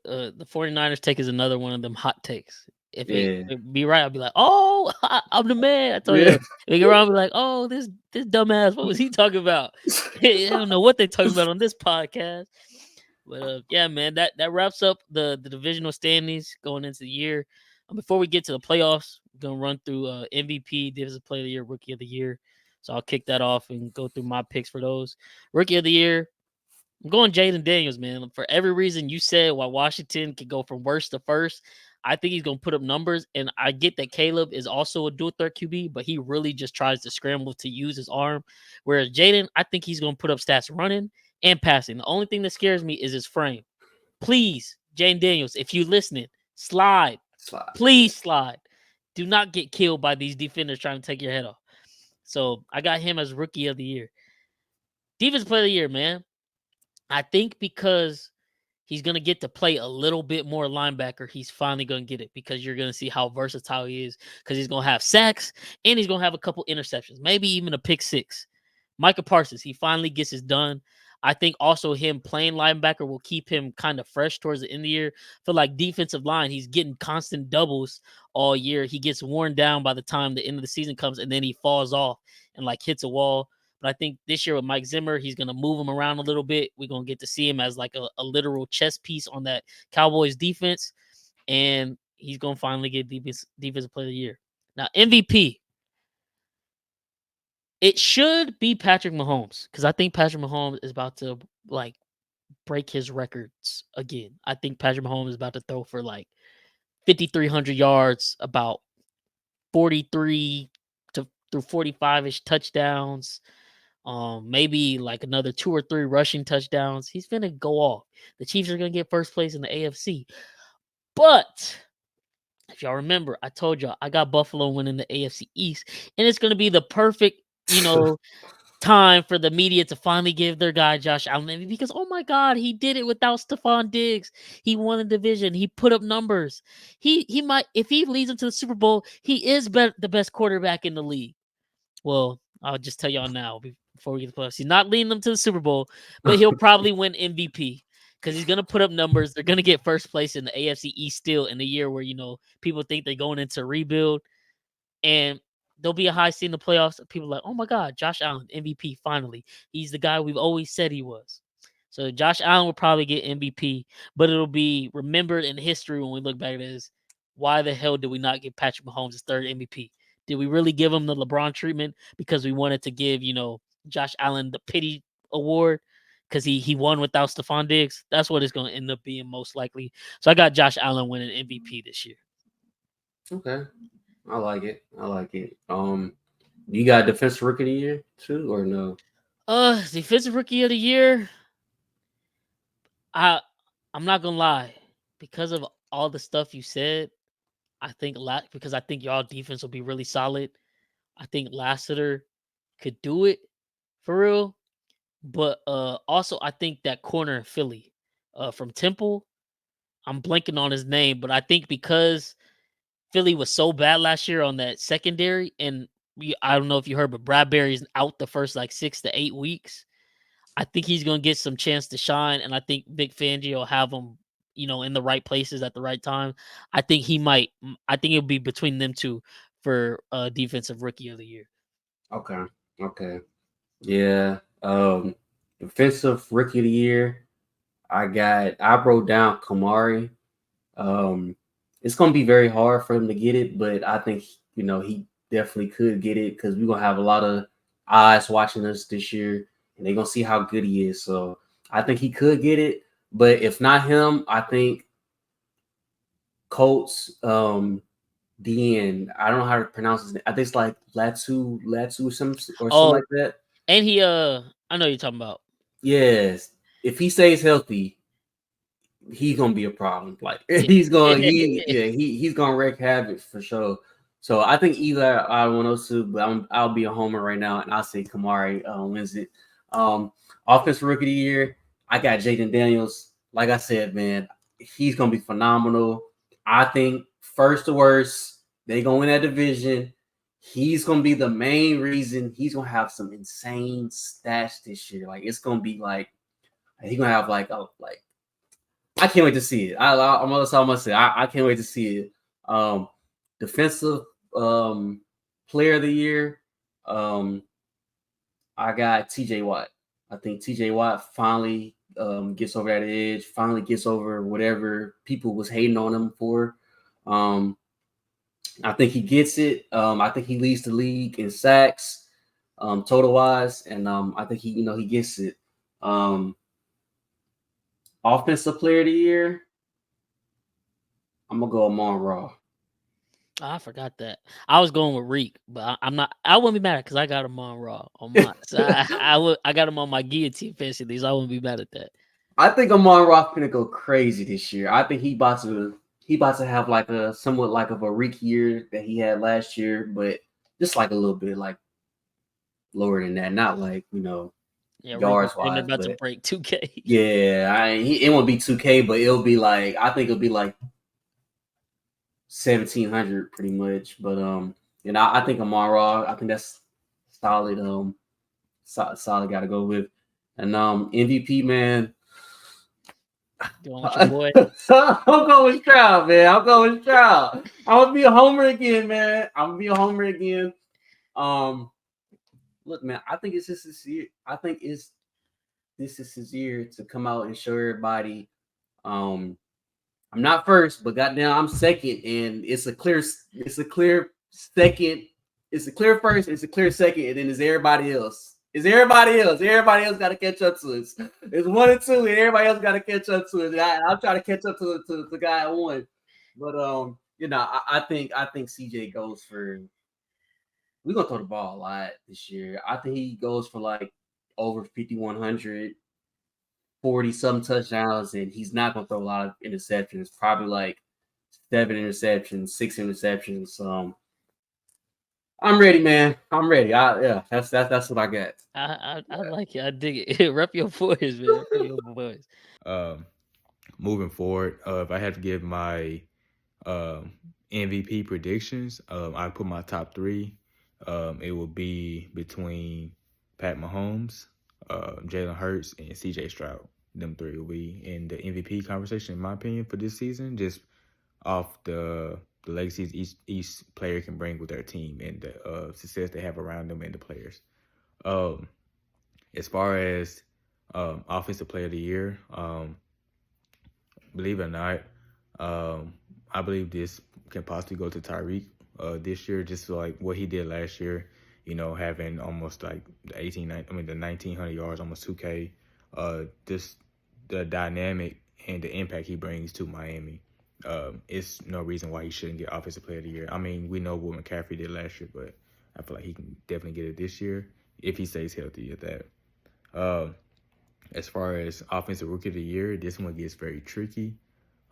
Speaker 1: 49ers take is another one of them hot takes. If it be right, I'll be like, oh, I'm the man. I told you. If it get wrong, I'll be like, oh, this dumbass, what was he talking about? I don't know what they talking about on this podcast. But yeah, man, that wraps up the divisional standings going into the year. Before we get to the playoffs, we're gonna run through MVP, Defensive Player of the Year, Rookie of the Year. So I'll kick that off and go through my picks for those. Rookie of the Year, I'm going Jaden Daniels, man. For every reason you said why Washington can go from worst to first, I think he's going to put up numbers. And I get that Caleb is also a dual threat QB, but he really just tries to scramble to use his arm. Whereas Jaden, I think he's going to put up stats running and passing. The only thing that scares me is his frame. Please, Jaden Daniels, if you're listening, slide. Please slide. Do not get killed by these defenders trying to take your head off. So I got him as Rookie of the Year. Defensive Player of the Year, man. I think because he's going to get to play a little bit more linebacker, he's finally going to get it because you're going to see how versatile he is because he's going to have sacks and he's going to have a couple interceptions, maybe even a pick six. Micah Parsons, he finally gets his done. I think also him playing linebacker will keep him kind of fresh towards the end of the year. I feel like defensive line, he's getting constant doubles all year. He gets worn down by the time the end of the season comes and then he falls off and like hits a wall. But I think this year with Mike Zimmer, he's going to move him around a little bit. We're going to get to see him as like a literal chess piece on that Cowboys defense. And he's going to finally get Defensive Player of the Year. Now, MVP. It should be Patrick Mahomes because I think Patrick Mahomes is about to like break his records again. I think Patrick Mahomes is about to throw for like 5,300 yards, about 43 through 45-ish touchdowns. Maybe like another 2 or 3 rushing touchdowns. He's gonna go off. The Chiefs are gonna get first place in the AFC. But if y'all remember, I told y'all I got Buffalo winning the AFC East, and it's gonna be the perfect, time for the media to finally give their guy Josh Allen MVP because oh my God, he did it without Stephon Diggs. He won the division. He put up numbers. He might, if he leads them to the Super Bowl, he is the best quarterback in the league. Well, I'll just tell y'all now before we get to the playoffs. He's not leading them to the Super Bowl, but he'll probably win MVP because he's going to put up numbers. They're going to get first place in the AFC East still in the year where, people think they're going into rebuild. And there'll be a high seed in the playoffs. People are like, oh my God, Josh Allen, MVP, finally. He's the guy we've always said he was. So Josh Allen will probably get MVP, but it'll be remembered in history when we look back at it as why the hell did we not give Patrick Mahomes his third MVP? Did we really give him the LeBron treatment because we wanted to give, Josh Allen the pity award because he won without Stephon Diggs? That's what it's going to end up being most likely. So I got Josh Allen winning MVP this year.
Speaker 3: Okay. I like it. I like it. You got defensive rookie of the year too, or no?
Speaker 1: Defensive rookie of the year. I I'm not gonna lie, because of all the stuff you said. I think because I think y'all defense will be really solid. I think Lassiter could do it for real. But also I think that corner in Philly, from Temple, I'm blanking on his name, but I think because Philly was so bad last year on that secondary, and I don't know if you heard, but Bradbury's out the first like 6 to 8 weeks. I think he's gonna get some chance to shine, and I think Big Fangio will have him, in the right places at the right time. I think he might. I think it'll be between them two for defensive rookie of the year.
Speaker 3: Okay. Okay. Yeah. Defensive rookie of the year. I wrote down Kamari. Um, it's gonna be very hard for him to get it, but I think he definitely could get it because we're gonna have a lot of eyes watching us this year, and they're gonna see how good he is. So I think he could get it, but if not him, I think Colts DN. I don't know how to pronounce his name. I think it's like Latu or something like that.
Speaker 1: And he I know you're talking about.
Speaker 3: Yes, if he stays healthy, he's gonna be a problem. Like
Speaker 1: Yeah.
Speaker 3: he's gonna wreak havoc for sure. So I think either I want those two, but I'll be a homer right now, and I'll say Kamari wins it. Offensive rookie of the year, I got Jaden Daniels. Like I said, man, he's gonna be phenomenal. I think first to worst, they gonna win that division. He's gonna be the main reason. He's gonna have some insane stats this year. Like it's gonna be like he's gonna have like I can't wait to see it. I'm gonna say I can't wait to see it. Defensive player of the year. I got TJ Watt. I think TJ Watt finally gets over that edge, finally gets over whatever people was hating on him for. I think he gets it. I think he leads the league in sacks, total wise, and I think he gets it. Offensive player of the year, I'm gonna go Amon Ra.
Speaker 1: Oh, I forgot that. I was going with Reek, but I'm not. I wouldn't be mad because I got him on Raw on my. So I got him on my guillotine fantasy league. So I wouldn't be mad at that.
Speaker 3: I think Amon Ra gonna go crazy this year. I think he about to have like a somewhat like of a Reek year that he had last year, but just like a little bit like lower than that. Not like yards wise,
Speaker 1: about to
Speaker 3: but
Speaker 1: break 2K.
Speaker 3: yeah, it won't be 2K, but it'll be like I think it'll be like 1,700 pretty much. But I think Amon Ra, I think that's solid. Solid got to go with, and MVP man.
Speaker 1: You want your boy?
Speaker 3: I'm going with Stroud, man. I'm going with Stroud. I'm gonna be a homer again, man. I'm gonna be a homer again. Look, man. I think it's just this year. I think this is his year to come out and show everybody. I'm not first, but goddamn, I'm second, and it's a clear second. It's a clear first. It's a clear second, and then there's everybody else. Everybody else got to catch up to us. It's 1 and 2, and everybody else got to catch up to us. I'll try to catch up to the guy at 1. But I think CJ goes for. We're gonna throw the ball a lot this year. I think he goes for like over 5,100, 40 some touchdowns, and he's not gonna throw a lot of interceptions. Probably like 7 interceptions, 6 interceptions. I'm ready, man. I'm ready. That's what I got.
Speaker 1: I like it. I dig it. Rep your boys, man. Rep your boys.
Speaker 4: Moving forward, if I had to give my MVP predictions, I put my top 3. It will be between Pat Mahomes, Jalen Hurts, and CJ Stroud. Them 3 will be in the MVP conversation, in my opinion, for this season, just off the legacies each player can bring with their team and the success they have around them and the players. As far as offensive player of the year, believe it or not, I believe this can possibly go to Tyreek this year, just like what he did last year. Having almost like the 1,900 yards, almost 2K. Just the dynamic and the impact he brings to Miami. it's no reason why he shouldn't get Offensive Player of the Year. I mean, we know what McCaffrey did last year, but I feel like he can definitely get it this year if he stays healthy at that. As far as Offensive Rookie of the Year, this one gets very tricky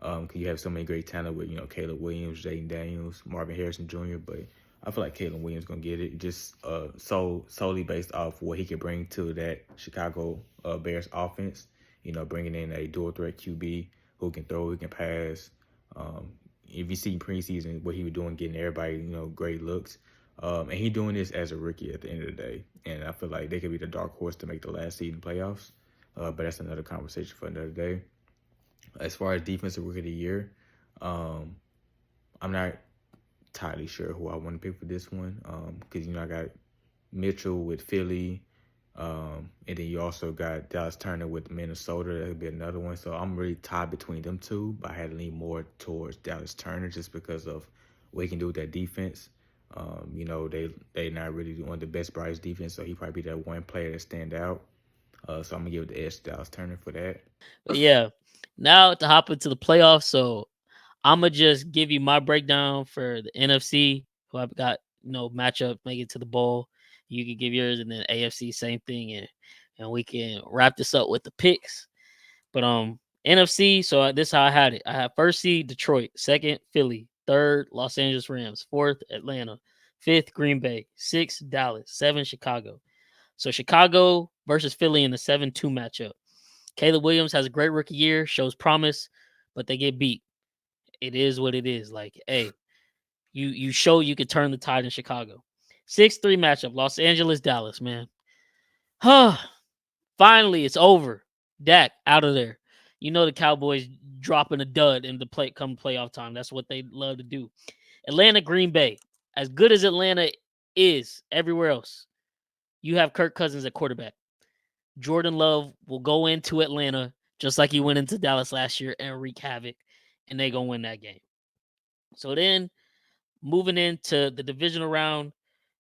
Speaker 4: because you have so many great talent with, Caleb Williams, Jaden Daniels, Marvin Harrison Jr., but I feel like Caleb Williams going to get it just solely based off what he can bring to that Chicago Bears offense, bringing in a dual threat QB who can throw, who can pass. If you see preseason, what he was doing, getting everybody, great looks. And he doing this as a rookie at the end of the day. And I feel like they could be the dark horse to make the last seed in playoffs. But that's another conversation for another day. As far as Defensive Rookie of the Year, I'm not entirely sure who I want to pick for this one. Because, I got Mitchell with Philly. And then you also got Dallas Turner with Minnesota. That would be another one. So I'm really tied between them two. But I had to lean more towards Dallas Turner just because of what he can do with that defense. They not really doing the best Bryce defense. So he probably be that one player that stand out. So I'm going to give the edge to Dallas Turner for that.
Speaker 1: But yeah, now to hop into the playoffs. So I'm going to just give you my breakdown for the NFC, who I've got, matchup, make it to the bowl. You can give yours, and then AFC, same thing. And we can wrap this up with the picks. But NFC, so this is how I had it. I had first seed Detroit, second Philly, third Los Angeles Rams, fourth Atlanta, fifth Green Bay, sixth Dallas, seventh Chicago. So Chicago versus Philly in the 7-2 matchup. Caleb Williams has a great rookie year, shows promise, but they get beat. It is what it is. Like, hey, you show you could turn the tide in Chicago. 6-3 matchup, Los Angeles, Dallas, man. Finally, it's over. Dak out of there. The Cowboys dropping a dud in the playoff time. That's what they love to do. Atlanta, Green Bay. As good as Atlanta is everywhere else, you have Kirk Cousins at quarterback. Jordan Love will go into Atlanta just like he went into Dallas last year and wreak havoc, and they're going to win that game. So then, moving into the divisional round,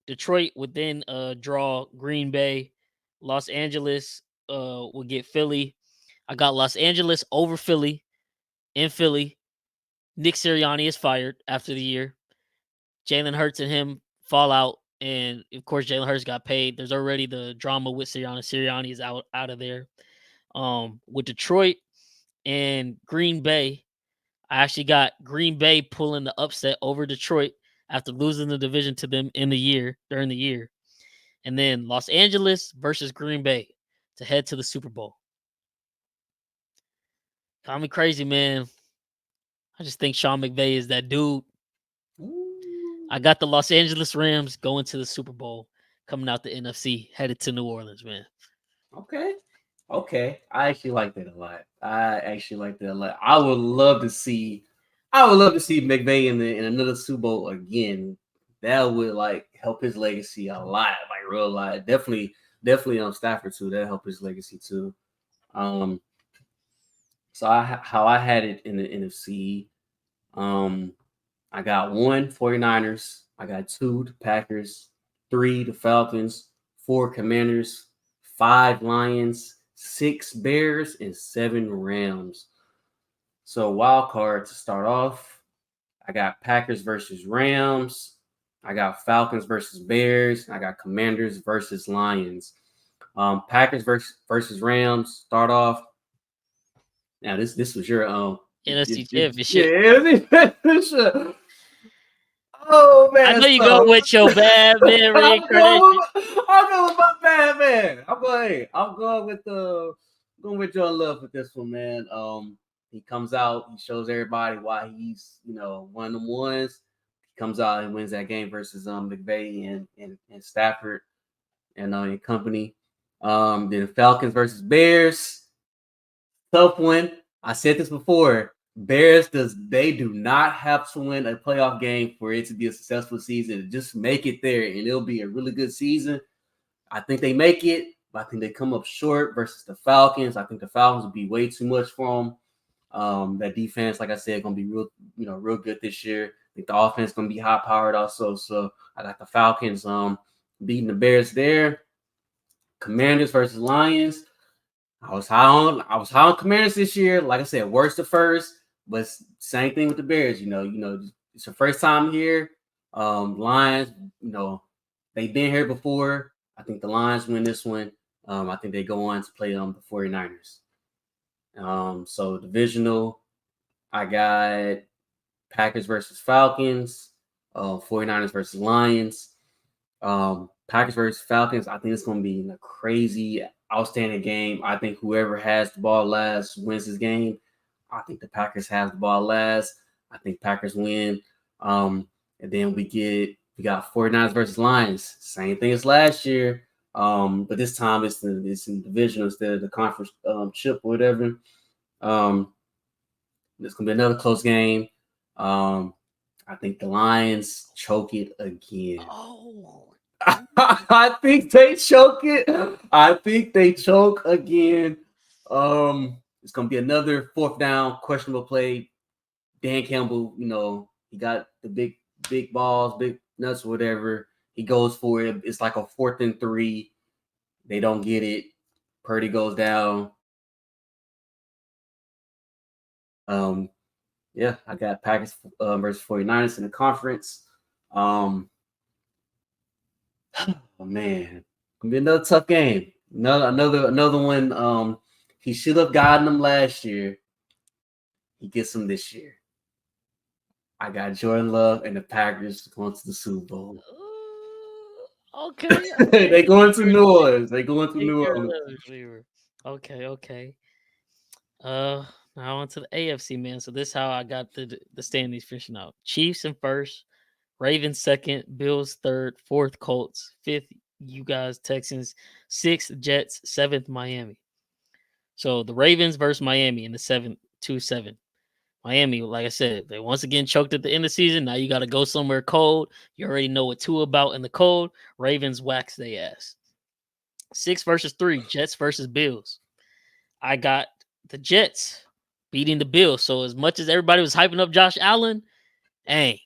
Speaker 1: Detroit would then draw Green Bay. Los Angeles will get Philly. I got Los Angeles over Philly. In Philly, Nick Sirianni is fired after the year. Jalen Hurts and him fall out. And, of course, Jalen Hurts got paid. There's already the drama with Sirianni. Sirianni is out of there. With Detroit and Green Bay, I actually got Green Bay pulling the upset over Detroit after losing the division to them during the year. And then Los Angeles versus Green Bay to head to the Super Bowl. Call me crazy, man. I just think Sean McVay is that dude. I got the Los Angeles Rams going to the Super Bowl, coming out the NFC, headed to New Orleans, man.
Speaker 3: Okay. I actually like that a lot. I would love to see McVay in another Super Bowl again. That would help his legacy a lot, real lot. Definitely on Stafford too. That help his legacy too. So how I had it in the NFC. I got 1 49ers. I got 2 the Packers, 3 the Falcons, 4 Commanders, 5 Lions, 6 Bears, and 7 Rams. So wild card to start off, I got Packers versus Rams. I got Falcons versus Bears. I got Commanders versus Lions. Packers versus Rams. Start off. Now this was your
Speaker 1: NFC Championship.
Speaker 3: Yeah. Oh man!
Speaker 1: I know you go with your bad man reincarnation.
Speaker 3: I'm going with my bad man. I'm going with John Love with this one, man. He comes out, he shows everybody why he's one of them ones. He comes out and wins that game versus McVay and Stafford and company. Then Falcons versus Bears. Tough one. I said this before. Bears they do not have to win a playoff game for it to be a successful season. Just make it there, and it'll be a really good season. I think they make it, but I think they come up short versus the Falcons. I think the Falcons will be way too much for them. That defense, like I said, gonna be real good this year. I think the offense gonna be high powered also. So I got the Falcons beating the Bears there. Commanders versus Lions. I was high on Commanders this year. Like I said, worst to first. But same thing with the Bears. It's the first time here. Lions, they've been here before. I think the Lions win this one. I think they go on to play the 49ers. So divisional, I got Packers versus Falcons, 49ers versus Lions. Packers versus Falcons, I think it's going to be a crazy, outstanding game. I think whoever has the ball last wins this game. I think the Packers have the ball last. I think Packers win. And then we got 49ers versus Lions. Same thing as last year. But this time it's in division instead of the conference chip or whatever. It's gonna be another close game. I think the Lions choke it again.
Speaker 1: Oh,
Speaker 3: I think they choke it. I think they choke again. It's gonna be another fourth down, questionable play. Dan Campbell, he got the big balls, big nuts, whatever. He goes for it. It's like a 4th and 3. They don't get it. Purdy goes down. Yeah, I got Packers versus 49ers in the conference. Oh man, gonna be another tough game. Another one. He should have gotten them last year. He gets them this year. I got Jordan Love and the Packers going to the Super Bowl.
Speaker 1: Okay.
Speaker 3: They going to New Orleans. They going to New Orleans.
Speaker 1: Okay. Now on to the AFC, man. So this is how I got the standings fishing out. Chiefs in first, Ravens second, Bills third, fourth Colts, fifth you guys Texans, sixth Jets, seventh Miami. So the Ravens versus Miami in the 7-2-7. Miami, like I said, they once again choked at the end of the season. Now you got to go somewhere cold. You already know what Tua about in the cold. Ravens wax their ass. 6 versus 3, Jets versus Bills. I got the Jets beating the Bills. So as much as everybody was hyping up Josh Allen, hey,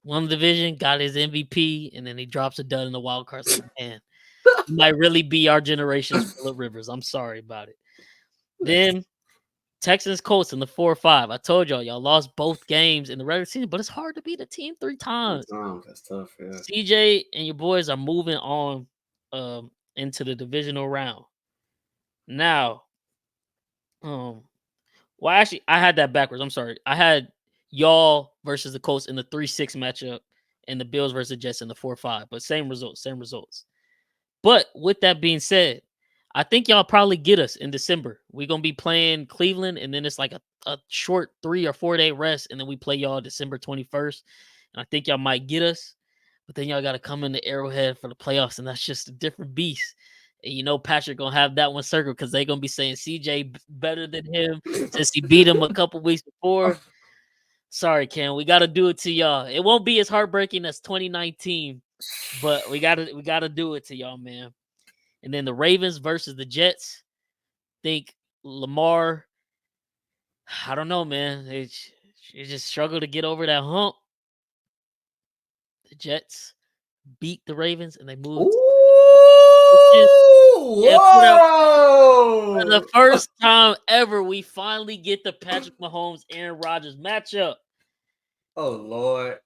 Speaker 1: won the division, got his MVP, and then he drops a dud in the wild card. So, man, he might really be our generation's Phillip Rivers. I'm sorry about it. Then Texans Colts in the 4-5. I told y'all lost both games in the regular season, but it's hard to beat a team 3 times.
Speaker 3: That's tough. Yeah.
Speaker 1: CJ and your boys are moving on into the divisional round. Now, well, actually, I had that backwards. I'm sorry. I had y'all versus the Colts in the 3-6 matchup and the Bills versus the Jets in the 4-5. But same results. But with that being said, I think y'all probably get us in December. We're going to be playing Cleveland, and then it's like a short 3 or 4 day rest, and then we play y'all December 21st. And I think y'all might get us, but then y'all got to come into Arrowhead for the playoffs, and that's just a different beast. And Patrick going to have that one circled because they're going to be saying CJ better than him since he beat him a couple weeks before. Sorry, Cam. We got to do it to y'all. It won't be as heartbreaking as 2019, but we gotta do it to y'all, man. And then the Ravens versus the Jets. Think Lamar. I don't know, man. They just struggle to get over that hump. The Jets beat the Ravens and they moved. For the first time ever, we finally get the Patrick Mahomes Aaron Rodgers matchup.
Speaker 3: Oh Lord.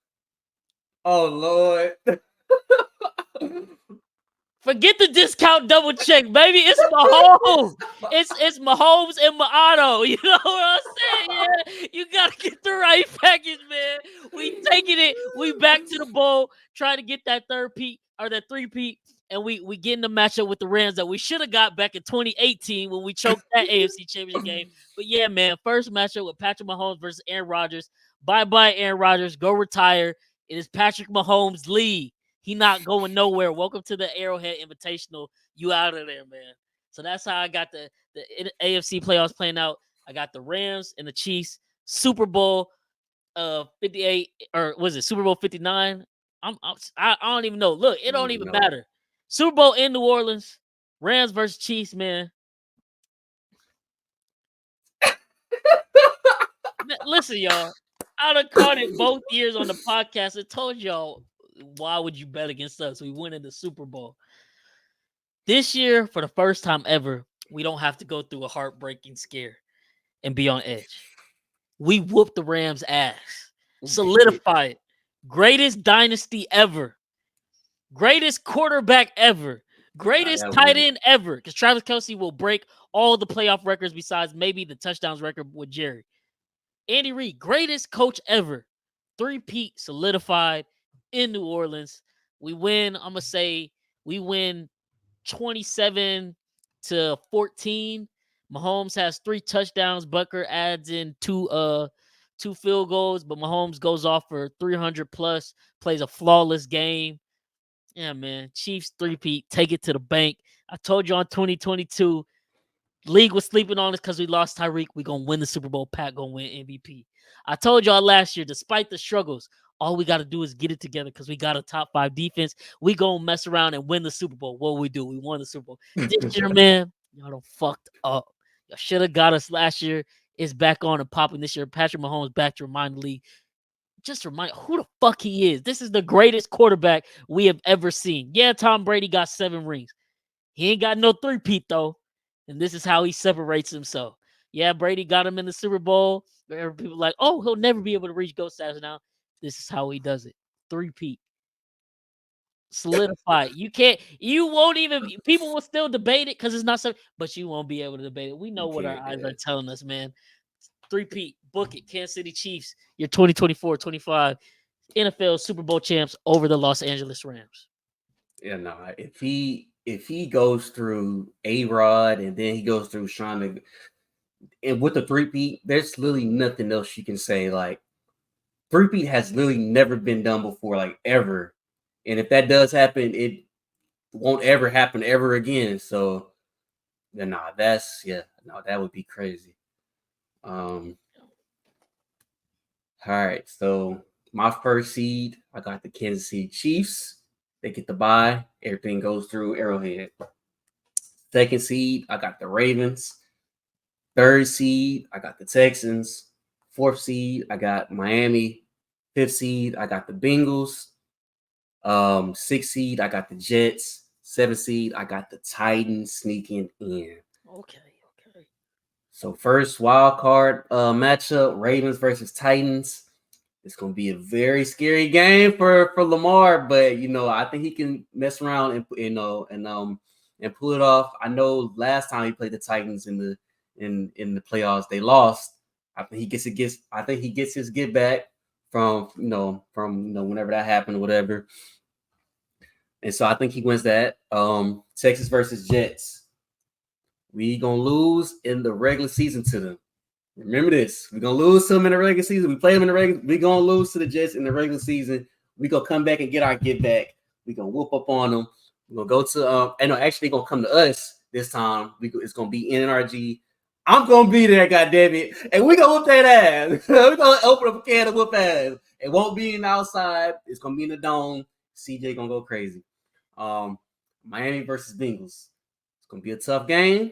Speaker 1: Forget the discount double check, baby. It's Mahomes. It's Mahomes and Maato. You know what I'm saying? Yeah, you gotta get the right package, man. We taking it. We back to the bowl, trying to get that that 3-peat, and we get in the matchup with the Rams that we should have got back in 2018 when we choked that AFC Championship game. But yeah, man, first matchup with Patrick Mahomes versus Aaron Rodgers. Bye, Aaron Rodgers. Go retire. It is Patrick Mahomes' league. He not going nowhere. Welcome to the Arrowhead Invitational. You out of there, man. So that's how I got the AFC playoffs playing out. I got the Rams and the Chiefs. Super Bowl 58, or was it Super Bowl 59? I don't even know. Look, it don't even matter. Super Bowl in New Orleans. Rams versus Chiefs, man. Listen, y'all. I done caught it both years on the podcast. I told y'all, why would you bet against us? We win in the Super Bowl. This year, for the first time ever, we don't have to go through a heartbreaking scare and be on edge. We whooped the Rams' ass. Solidify it. Greatest dynasty ever. Greatest quarterback ever. Greatest tight end ever. Because Travis Kelce will break all the playoff records besides maybe the touchdowns record with Jerry. Andy Reid, greatest coach ever. 3-peat solidified in New Orleans. We win, I'm going to say, we win 27-14. Mahomes has 3 touchdowns. Butker adds in 2 field goals, but Mahomes goes off for 300 plus, plays a flawless game. Yeah, man. Chiefs 3-peat, take it to the bank. I told you on 2022, league was sleeping on us because we lost Tyreek. We gonna win the Super Bowl. Pat gonna win MVP. I told y'all last year, despite the struggles, all we got to do is get it together because we got a top 5 defense. We gonna mess around and win the Super Bowl. What we do? We won the Super Bowl. This year, man, y'all done fucked up. Y'all should have got us last year. It's back on and popping this year. Patrick Mahomes back to remind the league. Just remind who the fuck he is. This is the greatest quarterback we have ever seen. Yeah, Tom Brady got 7 rings. He ain't got no 3-peat though. And this is how he separates himself. Yeah, Brady got him in the Super Bowl. People are like, oh, he'll never be able to reach GOAT status now. This is how he does it. 3-peat. Solidify. You won't even, people will still debate it because it's not something, but you won't be able to debate it. We know what our eyes are telling us, man. 3-peat. Book it. Kansas City Chiefs. Your 2024-25 NFL Super Bowl champs over the Los Angeles Rams.
Speaker 3: Yeah, no. If he goes through A-Rod and then he goes through Sean, and with the 3-peat, there's literally nothing else you can say. Like 3-peat has literally never been done before, like ever. And if that does happen, it won't ever happen ever again. So, that would be crazy. All right, so my first seed, I got the Kansas City Chiefs. They get the bye. Everything goes through Arrowhead. Second seed, I got the Ravens. Third seed, I got the Texans. Fourth seed, I got Miami. Fifth seed, I got the Bengals. Sixth seed, I got the Jets. Seventh seed, I got the Titans sneaking in.
Speaker 1: Okay.
Speaker 3: So first wild card matchup, Ravens versus Titans. It's gonna be a very scary game for Lamar, but I think he can mess around and pull it off. I know last time he played the Titans in the playoffs, they lost. I think he gets his get back from whenever that happened or whatever. And so I think he wins that. Texas versus Jets. We gonna lose in the regular season to them. Remember this. We're gonna lose to them in the regular season. We play them in the regular. We're gonna lose to the Jets in the regular season. We're gonna come back and get our get back. We're gonna whoop up on them. We're gonna go to actually they're gonna come to us this time. It's gonna be in NRG. I'm gonna be there, goddammit. And we're gonna whoop that ass. We're gonna open up a can of whoop ass. It won't be in the outside, it's gonna be in the dome. CJ gonna go crazy. Miami versus Bengals. It's gonna be a tough game.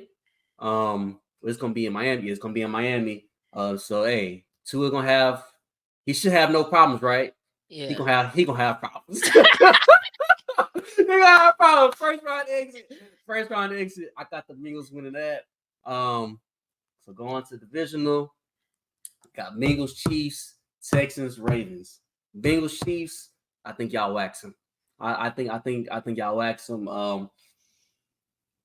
Speaker 3: It's gonna be in Miami. So hey, Tua gonna have. He should have no problems, right?
Speaker 1: Yeah.
Speaker 3: He gonna have problems. He gonna have problems. First round exit. I got the Bengals winning that. So going to divisional. Got Bengals, Chiefs, Texans, Ravens. Bengals, Chiefs. I think y'all wax them. I think y'all wax them.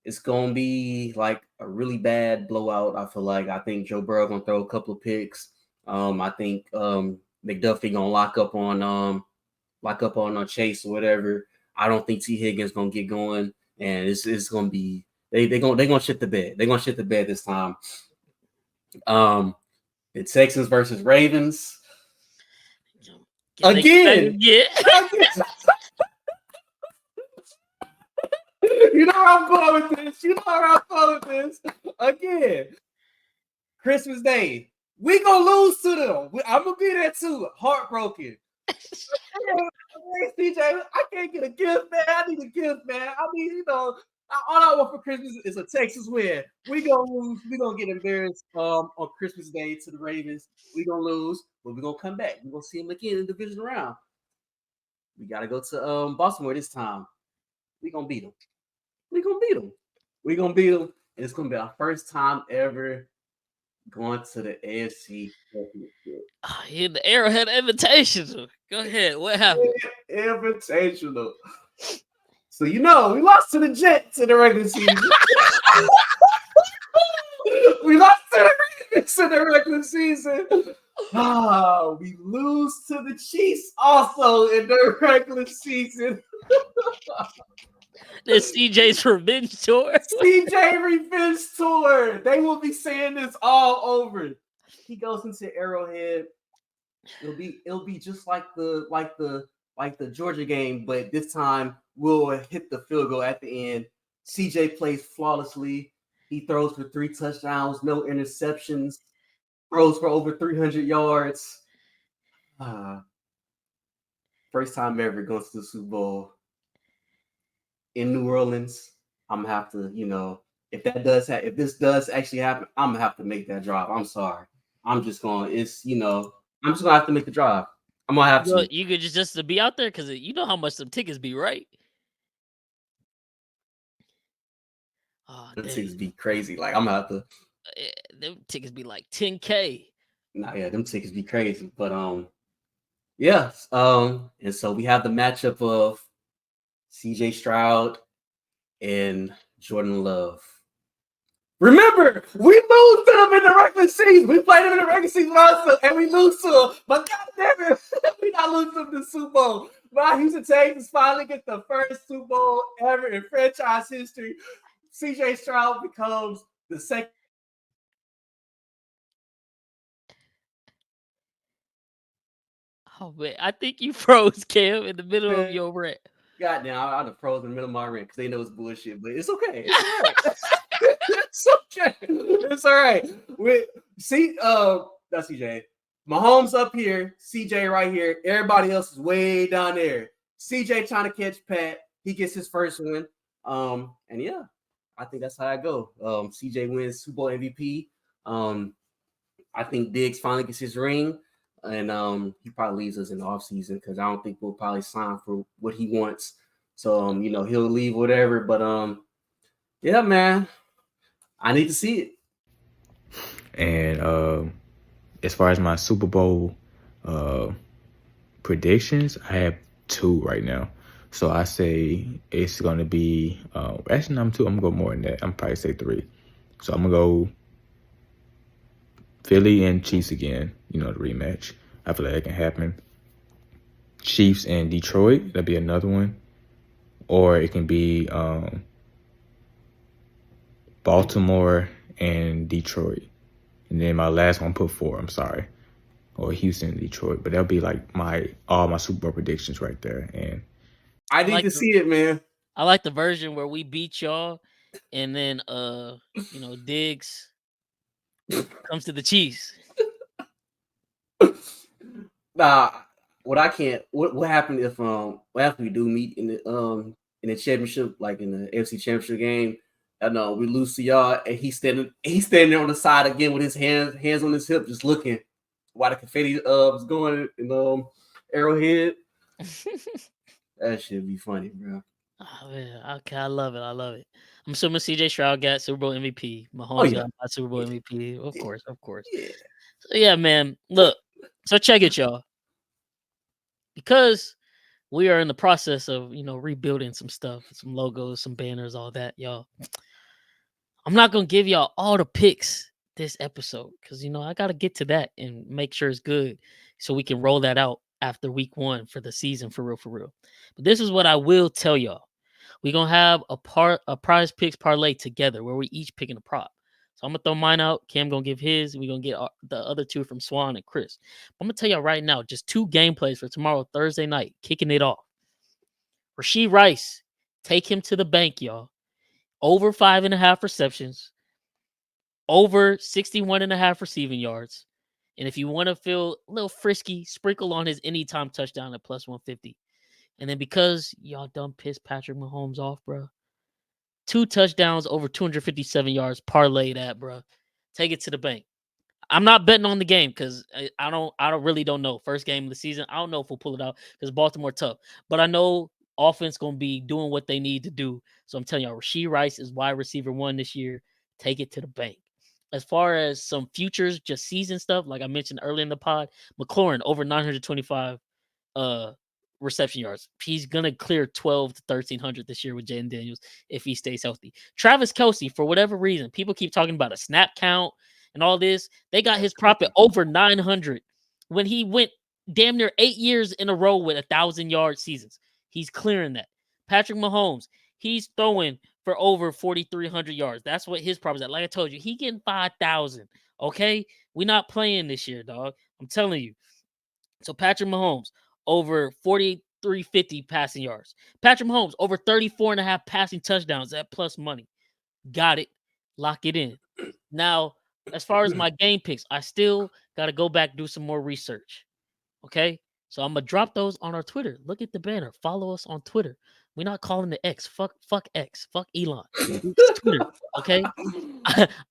Speaker 3: It's gonna be like a really bad blowout. I feel like. I think Joe Burrow gonna throw a couple of picks. I think McDuffie gonna lock up on Chase or whatever. I don't think T Higgins gonna get going, and it's gonna be they gonna shit the bed. They're gonna shit the bed this time. The Texans versus Ravens. Again. You know how I'm going with this. Again. Christmas Day. We gonna lose to them. I'm gonna be there too. Heartbroken. CJ, I can't get a gift, man. I need a gift, man. I mean, all I want for Christmas is a Texas win. We gonna lose. We gonna get embarrassed on Christmas Day to the Ravens. We gonna lose, but we gonna come back. We gonna see them again in the division round. We gotta go to Baltimore this time. We gonna beat them. And it's gonna be our first time ever going to the AFC Championship.
Speaker 1: In the Arrowhead Invitational. Go ahead. What happened?
Speaker 3: Invitational. So we lost to the Jets in the regular season. We lost to the Ravens in the regular season. We lose to the Chiefs also in the regular season.
Speaker 1: This CJ's revenge tour.
Speaker 3: CJ revenge tour. They will be saying this all over. He goes into Arrowhead. It'll be just like the Georgia game, but this time we'll hit the field goal at the end. CJ plays flawlessly. He throws for 3 touchdowns, no interceptions, throws for over 300 yards. First time ever going to the Super Bowl in New Orleans. I'm gonna have to, if this does actually happen, I'm gonna have to make that drive. I'm sorry. I'm just gonna have to make the drive. I'm gonna have to.
Speaker 1: You could just to be out there because you know how much some tickets be, right? Oh,
Speaker 3: the tickets be crazy. Like I'm gonna have to.
Speaker 1: Them tickets be like $10K.
Speaker 3: Nah, yeah, them tickets be crazy. But yeah. And so we have the matchup of CJ Stroud and Jordan Love. Remember, we lose to them in the regular season. We played them in the regular season also, and we lose to them. But goddamn it, we not losing to the Super Bowl. My Houston Texans finally get the first Super Bowl ever in franchise history. CJ Stroud becomes the second.
Speaker 1: Oh man, I think you froze, Cam, in the middle of your rant.
Speaker 3: Goddamn, I'd have frozen in the middle of my rant because they know it's bullshit, but it's okay. It's all right. It's okay. It's all right. That's CJ. Mahomes up here, CJ right here. Everybody else is way down there. CJ trying to catch Pat. He gets his first win. And yeah, I think that's how I go. CJ wins Super Bowl MVP. I think Diggs finally gets his ring. And he probably leaves us in the offseason because I don't think we'll probably sign for what he wants. So he'll leave whatever. But yeah, man, I need to see it.
Speaker 4: And as far as my Super Bowl predictions, I have 2 right now. So I say it's gonna be actually no, I'm 2. I'm gonna go more than that. I'm probably say 3. So I'm gonna go Philly and Chiefs again, the rematch. I feel like that can happen. Chiefs and Detroit, that'd be another one. Or it can be Baltimore and Detroit. And then my last one, put 4, I'm sorry. Or Houston and Detroit. But that'll be like all my Super Bowl predictions right there. And
Speaker 3: I need to see it, man.
Speaker 1: I like the version where we beat y'all and then Diggs comes to the Chiefs.
Speaker 3: Nah, what happened if we do meet in the championship, like in the AFC Championship game, we lose to y'all, and he's standing on the side again with his hands on his hip, just looking while the confetti was going in Arrowhead. That should be funny, bro.
Speaker 1: Oh man, okay, I love it. I'm assuming CJ Stroud got Super Bowl MVP. Mahomes got Super Bowl MVP. Of course.
Speaker 3: Yeah.
Speaker 1: So yeah, man. Look, so check it, y'all. Because we are in the process of rebuilding some stuff, some logos, some banners, all that, y'all. I'm not gonna give y'all all the picks this episode because I gotta get to that and make sure it's good so we can roll that out after week 1 for the season for real. But this is what I will tell y'all. We're gonna have a prize picks parlay together where we each picking a prop. So I'm gonna throw mine out. Cam gonna give his. We're gonna get the other 2 from Swan and Chris. I'm gonna tell y'all right now, just 2 gameplays for tomorrow, Thursday night, kicking it off. Rashee Rice, take him to the bank, y'all. Over 5.5 receptions, over 61.5 receiving yards. And if you want to feel a little frisky, sprinkle on his anytime touchdown at plus 150. And then because y'all done pissed Patrick Mahomes off, bro, 2 touchdowns over 257 yards, parlay that, bro. Take it to the bank. I'm not betting on the game because I don't know. First game of the season, I don't know if we'll pull it out because Baltimore tough. But I know offense gonna be doing what they need to do. So I'm telling y'all, Rashee Rice is wide receiver 1 this year. Take it to the bank. As far as some futures, just season stuff, like I mentioned earlier in the pod, McLaurin over 925 reception yards. He's gonna clear 12 to 1300 this year with Jaden Daniels if he stays healthy. Travis Kelce, for whatever reason, people keep talking about a snap count and all this. They got his prop at over 900 when he went damn near 8 years in a row with 1,000-yard seasons. He's clearing that. Patrick Mahomes, he's throwing for over 4,300 yards. That's what his prop is at. Like I told you, he getting 5,000. Okay, we're not playing this year, dog. I'm telling you. So Patrick Mahomes over 4,350 passing yards. Patrick Mahomes over 34.5 passing touchdowns at plus money. Got it. Lock it in. Now, as far as my game picks, I still got to go back do some more research. Okay, so I'm gonna drop those on our Twitter. Look at the banner. Follow us on Twitter. We're not calling the X. Fuck X. Fuck Elon. It's Twitter. Okay.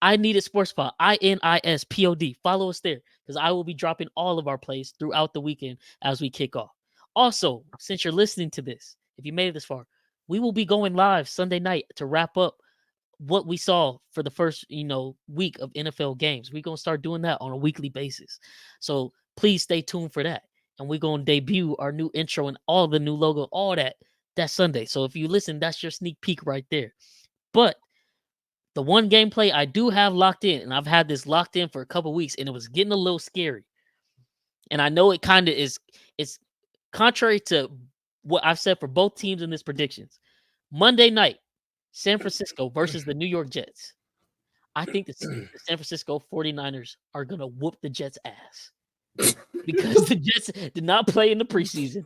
Speaker 1: I needed sports pod. INISPod. Follow us there because I will be dropping all of our plays throughout the weekend as we kick off. Also, since you're listening to this, if you made it this far, we will be going live Sunday night to wrap up what we saw for the first, week of NFL games. We're gonna start doing that on a weekly basis. So please stay tuned for that. And we're gonna debut our new intro and all the new logo, all that Sunday. So if you listen, that's your sneak peek right there. But the one gameplay I do have locked in, and I've had this locked in for a couple weeks, and it was getting a little scary. And I know it kind of is. It's contrary to what I've said for both teams in this predictions. Monday night, San Francisco versus the New York Jets. I think the San Francisco 49ers are going to whoop the Jets' ass because the Jets did not play in the preseason.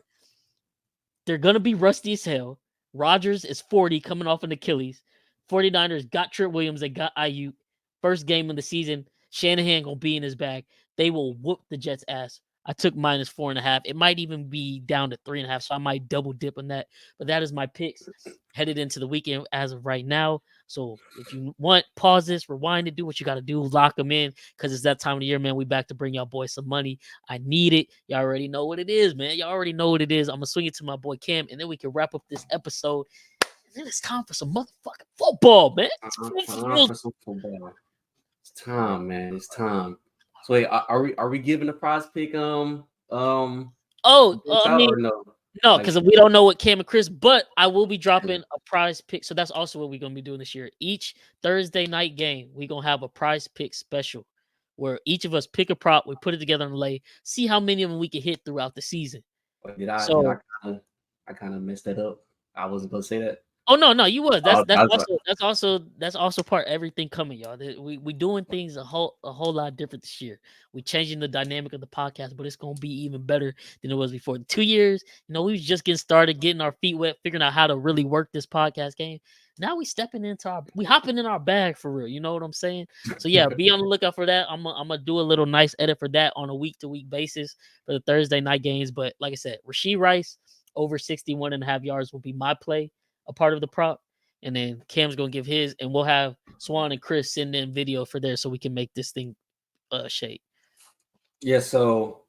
Speaker 1: They're going to be rusty as hell. Rodgers is 40 coming off an Achilles. 49ers got Trent Williams. They got Ayuk. First game of the season. Shanahan going to be in his bag. They will whoop the Jets' ass. I took -4.5. It might even be down to 3.5, so I might double dip on that. But that is my picks headed into the weekend as of right now. So if you want, pause this, rewind it, do what you got to do, lock them in because it's that time of the year, man. We back to bring y'all boys some money. I need it. Y'all already know what it is, man. Y'all already know what it is. I'm going to swing it to my boy Cam, and then we can wrap up this episode. And then it's time for some motherfucking football, man.
Speaker 3: It's time for some football. It's time, man. It's time. So wait, are we giving a prize pick?
Speaker 1: I mean, no, because we don't know what Cam and Chris, but I will be dropping a prize pick. So that's also what we're gonna be doing this year. Each Thursday night game, we're gonna have a prize pick special where each of us pick a prop, we put it together and lay, see how many of them we can hit throughout the season.
Speaker 3: I kind of messed that up? I wasn't gonna say that.
Speaker 1: Oh no, you was. That's also part of everything coming, y'all. We doing things a whole lot different this year. We changing the dynamic of the podcast, but it's gonna be even better than it was before. 2 years, we was just getting started, getting our feet wet, figuring out how to really work this podcast game. Now we hopping in our bag for real. You know what I'm saying? So yeah, be on the lookout for that. I'm gonna do a little nice edit for that on a week-to-week basis for the Thursday night games. But like I said, Rashee Rice over 61.5 yards will be my play, a part of the prop, and then Cam's gonna give his, and we'll have Swan and Chris send in video for there so we can make this thing shake.
Speaker 3: Yeah, so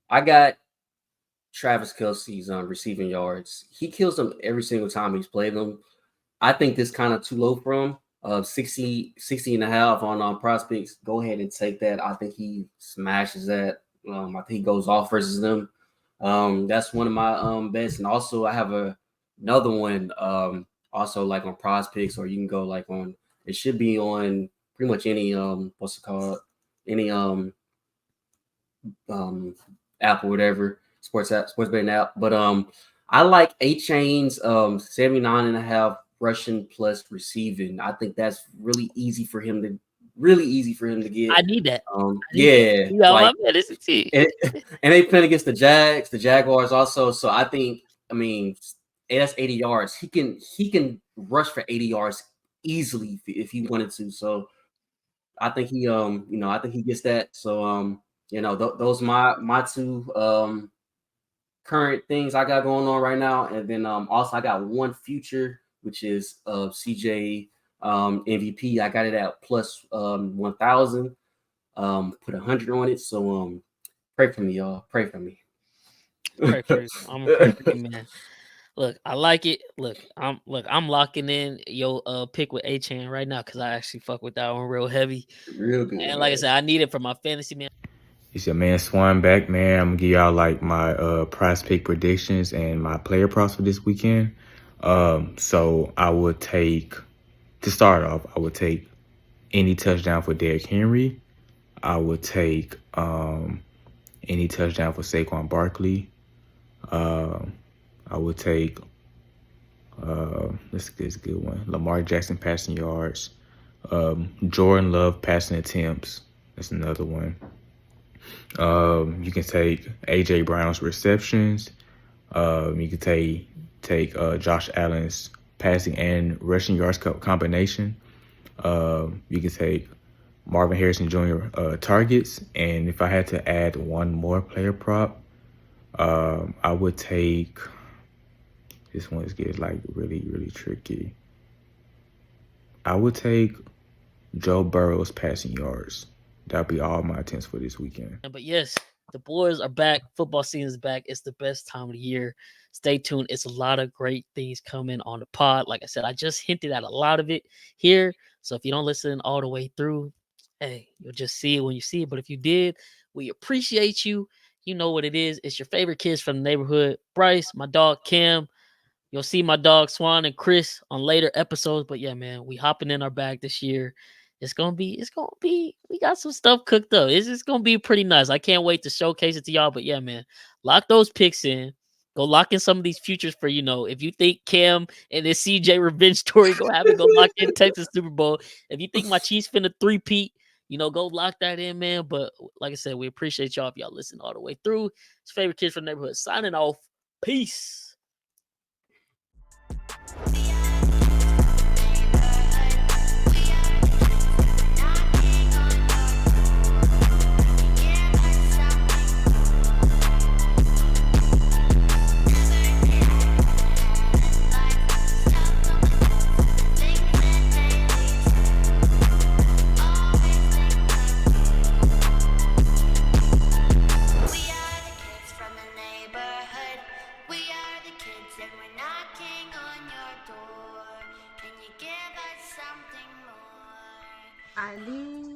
Speaker 3: I got Travis Kelce's receiving yards. He kills them every single time he's played them. I think this kind of too low for him. 60.5 on prospects. Go ahead and take that. I think he smashes that. I think he goes off versus them. That's one of my bets. And also I have another one also like on prospects, or you can go like on, it should be on pretty much any what's it called, any app or whatever, sports betting app. But I like A-Chain's 79.5 rushing plus receiving. I think that's really easy for him to get.
Speaker 1: I need that.
Speaker 3: Like, and they playing against the Jaguars also. So I mean, that's 80 yards. He can rush for 80 yards easily if he wanted to. So I think he I think he gets that. So those my two current things I got going on right now. And then also I got one future, which is CJ MVP. I got it at plus 1,000. Put 100 on it. So pray for me, y'all. Pray for me.
Speaker 1: Pray for you. I'm gonna pray for you, man. Look, I like it. I'm locking in your pick with A-Chan right now because I actually fuck with that one real heavy.
Speaker 3: Real good.
Speaker 1: And like I said, I need it for my fantasy, man.
Speaker 4: It's your man Swan back, man. I'm gonna give y'all like my prize pick predictions and my player props for this weekend. So I would take, to start off, I would take any touchdown for Derrick Henry. I would take any touchdown for Saquon Barkley. I would take this is a good one. Lamar Jackson passing yards. Jordan Love passing attempts. That's another one. You can take AJ Brown's receptions. You can take Josh Allen's passing and rushing yards combination. You can take Marvin Harrison Jr. Targets. And if I had to add one more player prop, I would take, this one is like really, really tricky. I would take Joe Burrow's passing yards. That'll be all my attempts for this weekend.
Speaker 1: But yes, the boys are back. Football season is back. It's the best time of the year. Stay tuned. It's a lot of great things coming on the pod. Like I said, I just hinted at a lot of it here. So if you don't listen all the way through, hey, you'll just see it when you see it. But if you did, we appreciate you. You know what it is. It's your favorite kids from the neighborhood. Bryce, my dog Cam. You'll see my dog Swan and Chris on later episodes. But yeah, man, we hopping in our bag this year. It's gonna be, we got some stuff cooked up. It's just gonna be pretty nice. I can't wait to showcase it to y'all. But yeah, man, lock those picks in. Go lock in some of these futures for, if you think Cam and this CJ revenge story go happen, go lock in Texas Super Bowl. If you think my Chiefs finna three-peat, go lock that in, man. But like I said, we appreciate y'all if y'all listen all the way through. It's favorite kids from the neighborhood signing off. Peace.
Speaker 2: I leave.